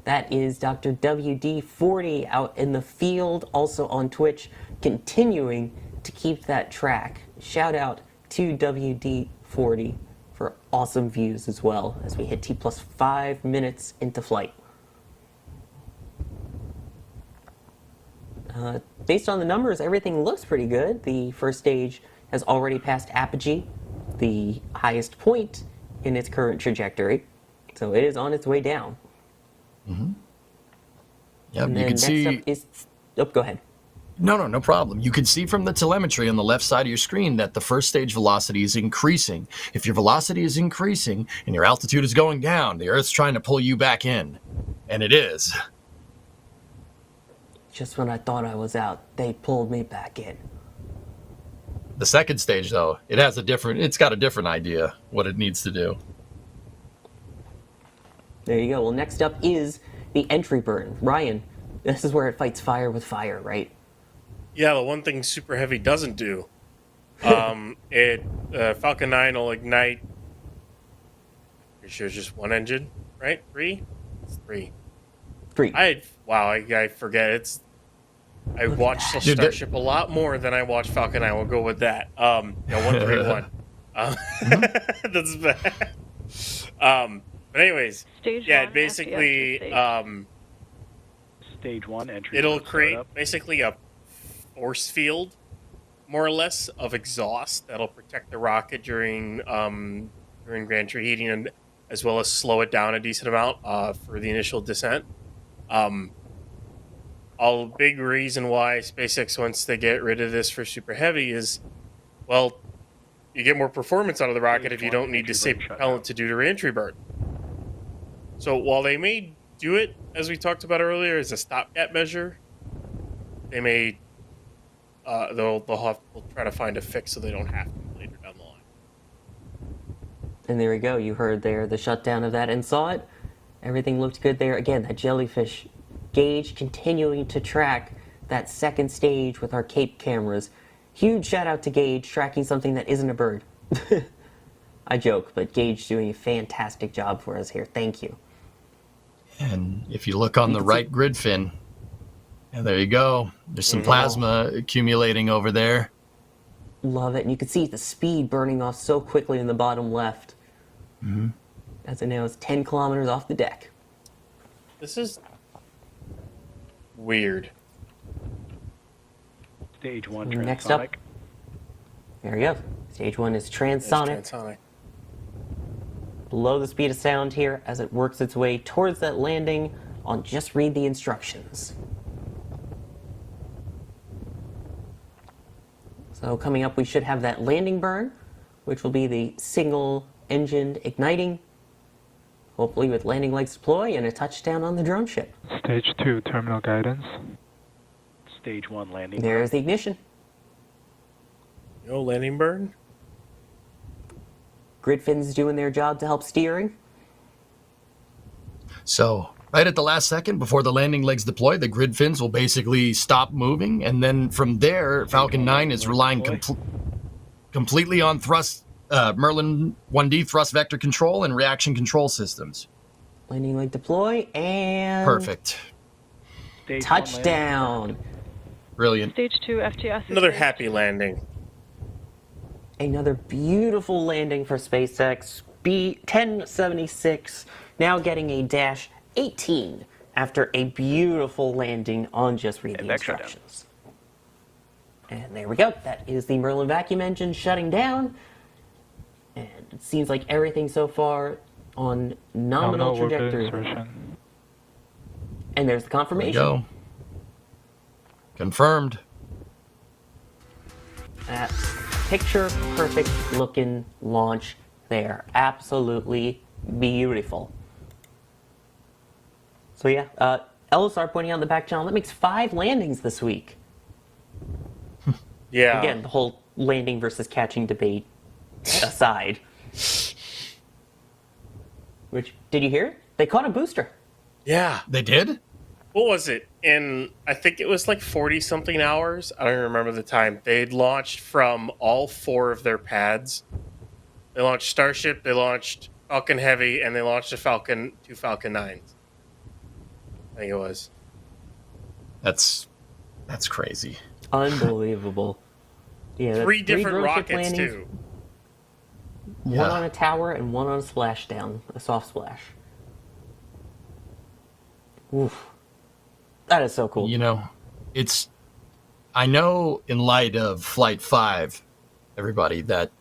That is Dr. WD40 out in the field, also on Twitch, continuing to keep that track. Shout out to WD40 for awesome views as well as we hit T plus 5 minutes into flight. Based on the numbers, everything looks pretty good. The first stage has already passed apogee, the highest point in its current trajectory. So it is on its way down. Yep, And you then can next see. up is... Oh, go ahead. No problem. You can see from the telemetry on the left side of your screen that the first stage velocity is increasing. If your velocity is increasing and your altitude is going down, the Earth's trying to pull you back in. And it is. Just when I thought I was out, they pulled me back in. The second stage, though, it's got a different idea what it needs to do. There you go. Well, next up is the entry burn. Ryan, this is where it fights fire with fire, right? Yeah, the one thing Super Heavy doesn't do. Falcon 9 will ignite. Pretty sure it's just one engine, right? Three? It's three. I forget. I watched Starship a lot more than I watched Falcon 9. We'll go with that. 131. That's bad. But anyways, Stage yeah, one, basically, stage. Stage 1 entry. it'll for create startup. basically a force field, more or less, of exhaust that'll protect the rocket during gantry heating, and as well as slow it down a decent amount for the initial descent. A big reason why SpaceX wants to get rid of this for Super Heavy is, well, you get more performance out of the rocket if you don't need to save propellant to do the reentry burn. So while they may do it, as we talked about earlier, as a stopgap measure, they may they'll try to find a fix so they don't have to later down the line. And there we go. You heard there the shutdown of that and saw it. Everything looked good there. Again, that jellyfish gauge continuing to track that second stage with our Cape cameras. Huge shout out to Gauge tracking something that isn't a bird. I joke, but Gauge doing a fantastic job for us here. Thank you. And if you look on the right grid fin, and there you go. There's some plasma accumulating over there. Love it. And you can see the speed burning off so quickly in the bottom left. As it now is 10 kilometers off the deck. This is weird. Stage 1 And transonic. next up, there we go. Stage 1 is transonic. It's transonic. Below the speed of sound here as it works its way towards that landing on Just Read the Instructions. So coming up, we should have that landing burn, which will be the single engine igniting, hopefully with landing legs deploy and a touchdown on the drone ship. Stage 2 terminal guidance. Stage 1 landing. There's the ignition. Landing burn? Grid fins doing their job to help steering. So right at the last second before the landing legs deploy, the grid fins will basically stop moving. And then from there, Falcon 9 is relying completely on thrust, Merlin 1D thrust vector control and reaction control systems. Landing leg deploy and Perfect. Stage 1 touchdown. Brilliant. Stage 2 FTS. Another happy landing. Another beautiful landing for SpaceX. B1076 now getting a dash 18 after a beautiful landing on just read the Vector down. instructions. And there we go. That is the Merlin vacuum engine shutting down. And it seems like everything so far on nominal orbit trajectory. insertion. And there's the There we confirmation. go. Confirmed. That picture perfect looking launch there. Absolutely beautiful. So yeah, LSR pointing out in the back channel, that makes 5 landings this week. Yeah. Again, the whole landing versus catching debate aside. Which, did you hear it? They caught a booster. Yeah. They did? What was it? In, I think it was like 40 something hours. I don't even remember the time. They'd launched from all 4 of their pads. They launched Starship, they launched Falcon Heavy, and they launched 2 Falcon 9s. I think it was. That's crazy. Unbelievable. Yeah, that's 3 different drone ship rockets, landings, too. One Yeah. on a tower and one on a splashdown, a soft splash. Oof. That is so cool. You know, I know in light of Flight 5, everybody, that,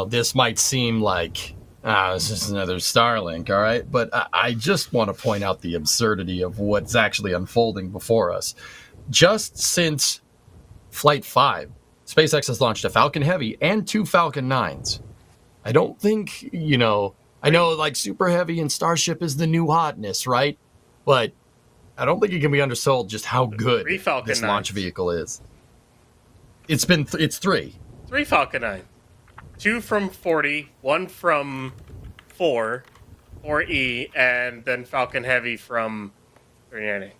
this might seem like, this is another Starlink, all right? But I just want to point out the absurdity of what's actually unfolding before us. Just since Flight 5, SpaceX has launched a Falcon Heavy and 2 Falcon 9s. I don't think, I know like Super Heavy and Starship is the new hotness, right? But I don't think it can be undersold just how good 3 Falcon this launch 9s. vehicle is. It's 3. 3 Falcon 9. 2 from 40, 1 from 4E, and then Falcon Heavy from 39A.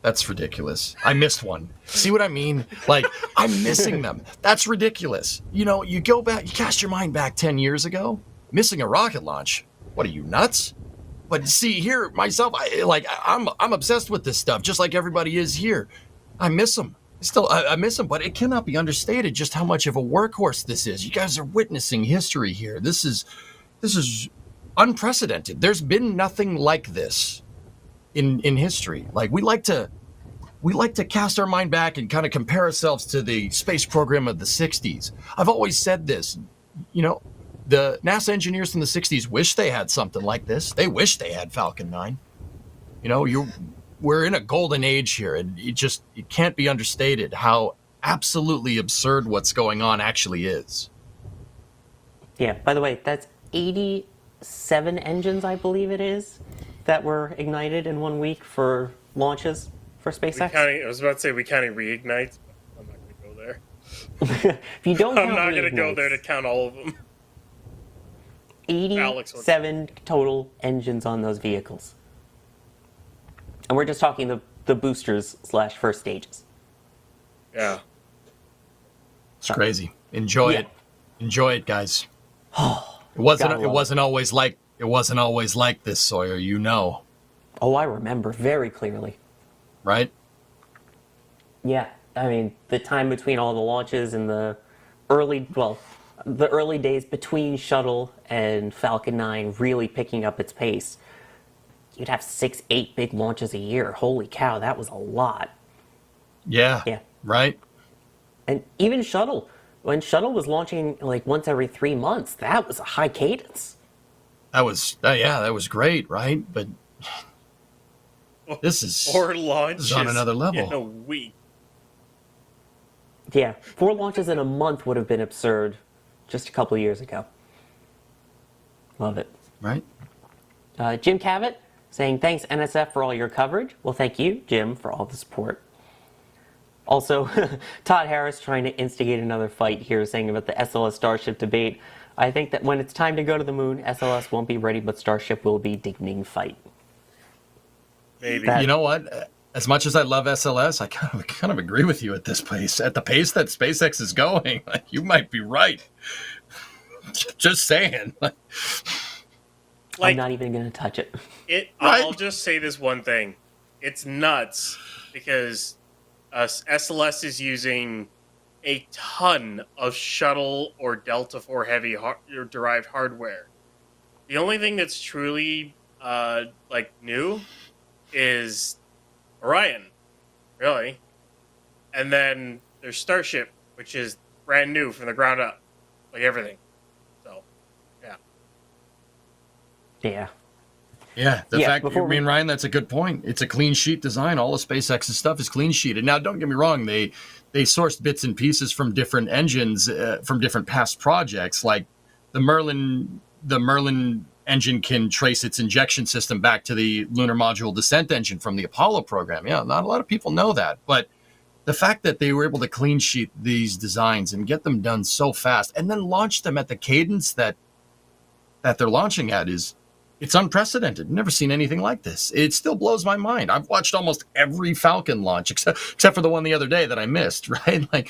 That's ridiculous. I missed one. See what I mean? Like, I'm missing them. That's ridiculous. You go back, you cast your mind back 10 years ago, missing a rocket launch. What are you, nuts? But see, here, myself, I'm obsessed with this stuff, just like everybody is here. I miss them. I miss them, but it cannot be understated just how much of a workhorse this is. You guys are witnessing history here. This is unprecedented. There's been nothing like this in history. Like, we like to cast our mind back and kind of compare ourselves to the space program of the 60s. I've always said this, the NASA engineers in the 60s wish they had something like this. They wish they had Falcon 9. We're in a golden age here, and it can't be understated how absolutely absurd what's going on actually is. Yeah, by the way, that's 87 engines, I believe it is, that were ignited in 1 week for launches for SpaceX. I was about to say we counting reignites, but I'm not going to go there. If you don't I'm count not going to go reignites, there to count all of them. 87 total engines on those vehicles. And we're just talking the boosters / first stages. Yeah. It's crazy. Enjoy Yeah. it. Enjoy it, guys. It Gotta wasn't always like this, Sawyer, Oh, I remember very clearly. right? Yeah, I mean, the time between all the launches and the early days between Shuttle and Falcon 9 really picking up its pace. You'd have 6-8 big launches a year. Holy cow, that was a lot. Yeah. Yeah. Right? And even Shuttle, when Shuttle was launching like once every 3 months, that was a high cadence. That was great, right? But this is 4 launches on another level. in a week. Yeah, 4 launches in a month would have been absurd just a couple of years ago. Love it. right. Jim Cavett saying, thanks NSF for all your coverage. Well, thank you, Jim, for all the support. Also, Todd Harris trying to instigate another fight here, saying about the SLS Starship debate. I think that when it's time to go to the moon, SLS won't be ready, but Starship will be. Ding fight. Maybe. That- You know what? as much as I love SLS, I kind of agree with you at this pace. At the pace that SpaceX is going, like, you might be right. Just saying. I'm not even going to touch it. I'll just say this one thing. It's nuts because SLS is using a ton of shuttle or Delta IV heavy derived hardware. The only thing that's truly new is Orion, really. And then there's Starship, which is brand new from the ground up, like everything. So, yeah. Yeah. Yeah, Ryan, that's a good point. It's a clean sheet design. All of SpaceX's stuff is clean sheeted. Now, don't get me wrong. They sourced bits and pieces from different engines, from different past projects. Like the Merlin engine can trace its injection system back to the lunar module descent engine from the Apollo program. Yeah, not a lot of people know that. But the fact that they were able to clean sheet these designs and get them done so fast and then launch them at the cadence that they're launching at it's unprecedented. Never seen anything like this. It still blows my mind. I've watched almost every Falcon launch except for the one the other day that I missed, right? Like,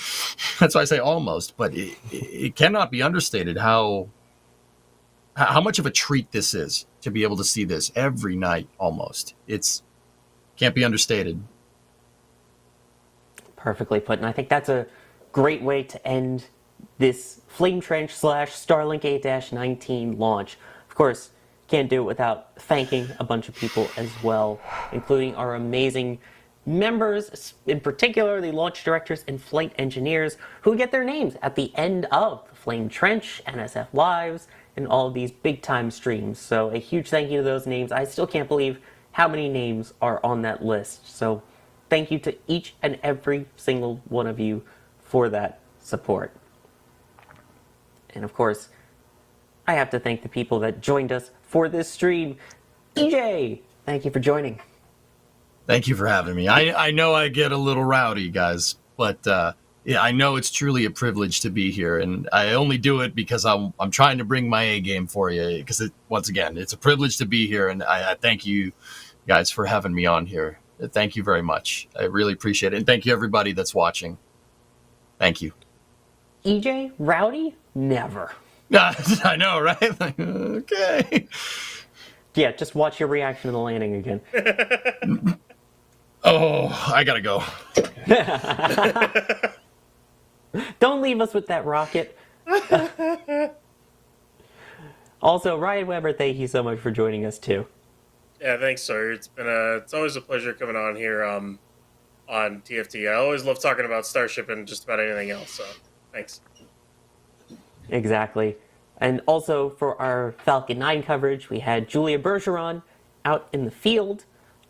that's why I say almost, but it cannot be understated how much of a treat this is to be able to see this every night almost. Can't be understated. Perfectly put. And I think that's a great way to end this Flame Trench / Starlink 8-19 launch. Of course, can't do it without thanking a bunch of people as well, including our amazing members, in particular the launch directors and flight engineers who get their names at the end of the Flame Trench, NSF Lives, and all of these big time streams. So a huge thank you to those names. I still can't believe how many names are on that list. So thank you to each and every single one of you for that support. And of course, I have to thank the people that joined us for this stream. EJ, thank you for joining. Thank you for having me. I know I get a little rowdy, guys, but yeah, I know it's truly a privilege to be here, and I only do it because I'm trying to bring my A game for you. Because once again, it's a privilege to be here, and I thank you guys for having me on here. Thank you very much. I really appreciate it, and thank you everybody that's watching. Thank you. EJ, rowdy? Never. I know, right? Like, okay. Yeah, just watch your reaction to the landing again. Oh, I gotta go. Don't leave us with that rocket. Also, Ryan Weber, thank you so much for joining us too. Yeah, thanks, sir. It's always a pleasure coming on here on TFT. I always love talking about Starship and just about anything else. So, thanks. Exactly. And also for our Falcon 9 coverage, we had Julia Bergeron out in the field,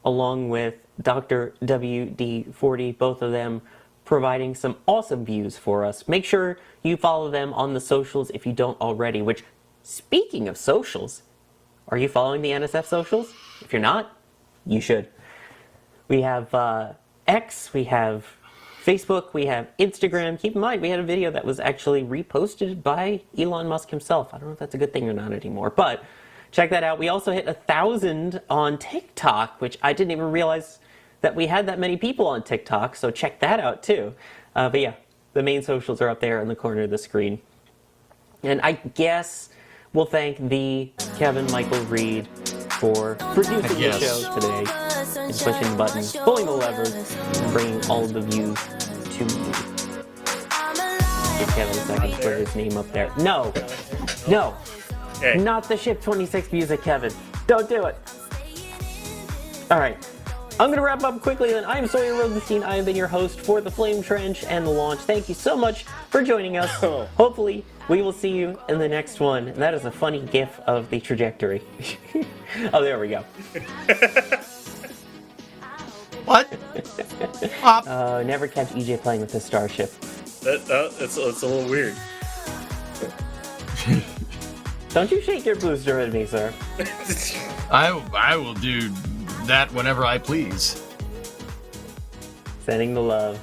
along with Dr. WD40, both of them providing some awesome views for us. Make sure you follow them on the socials if you don't already, which, speaking of socials, are you following the NSF socials? If you're not, you should. We have X, we have Facebook, we have Instagram. Keep in mind, we had a video that was actually reposted by Elon Musk himself. I don't know if that's a good thing or not anymore, but check that out. We also hit 1,000 on TikTok, which I didn't even realize that we had that many people on TikTok, so check that out too. But yeah, the main socials are up there in the corner of the screen. And I guess we'll thank the Kevin Michael Reed for producing the show today, and pushing the buttons, pulling the levers, and bringing all of the views to you. Give Kevin a second to put his name up there. No, Okay. not the Ship 26 music, Kevin. Don't do it. All right. I'm going to wrap up quickly then. I am Sawyer Rosenstein. I have been your host for the Flame Trench and the launch. Thank you so much for joining us. Hopefully, we will see you in the next one. And that is a funny gif of the trajectory. Oh, there we go. What? Never catch EJ playing with his Starship. It's a little weird. Don't you shake your booster at me, sir. I will do that whenever I please. Sending the love.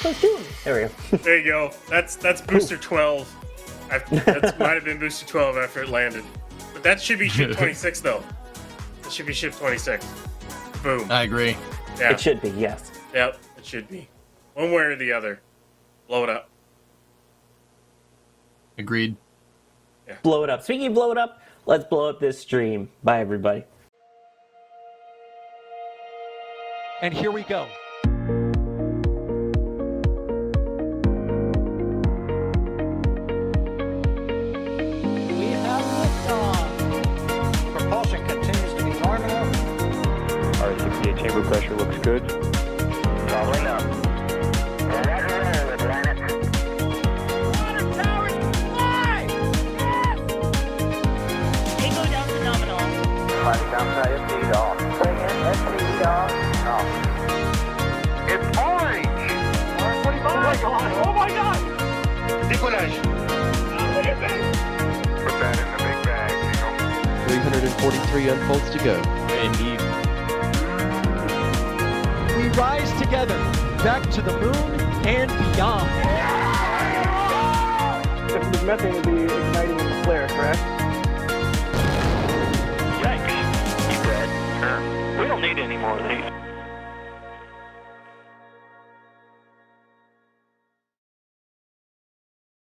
Let's do it. There we go. There you go. That's booster 12. That might have been booster 12 after it landed. But that should be ship 26 though. It should be ship 26. Boom. I agree. Yeah. It should be, yes. Yep, it should be. One way or the other. Blow it up. Agreed. Blow it up. Speaking of blow it up, let's blow up this stream. Bye, everybody. And here we go. We have liftoff. Propulsion continues to be normal. R68 chamber pressure looks good. Traveling up. Roger, planet. Tango down to nominal. Fighting downside of speed off. Bring in SPD off. It's orange! Orange 45! Oh my god! Oh my god! Decollage. Look at this! Put that in the big bag, 343 unfolds to go. Indeed. We rise together, back to the moon and beyond. If there's methane,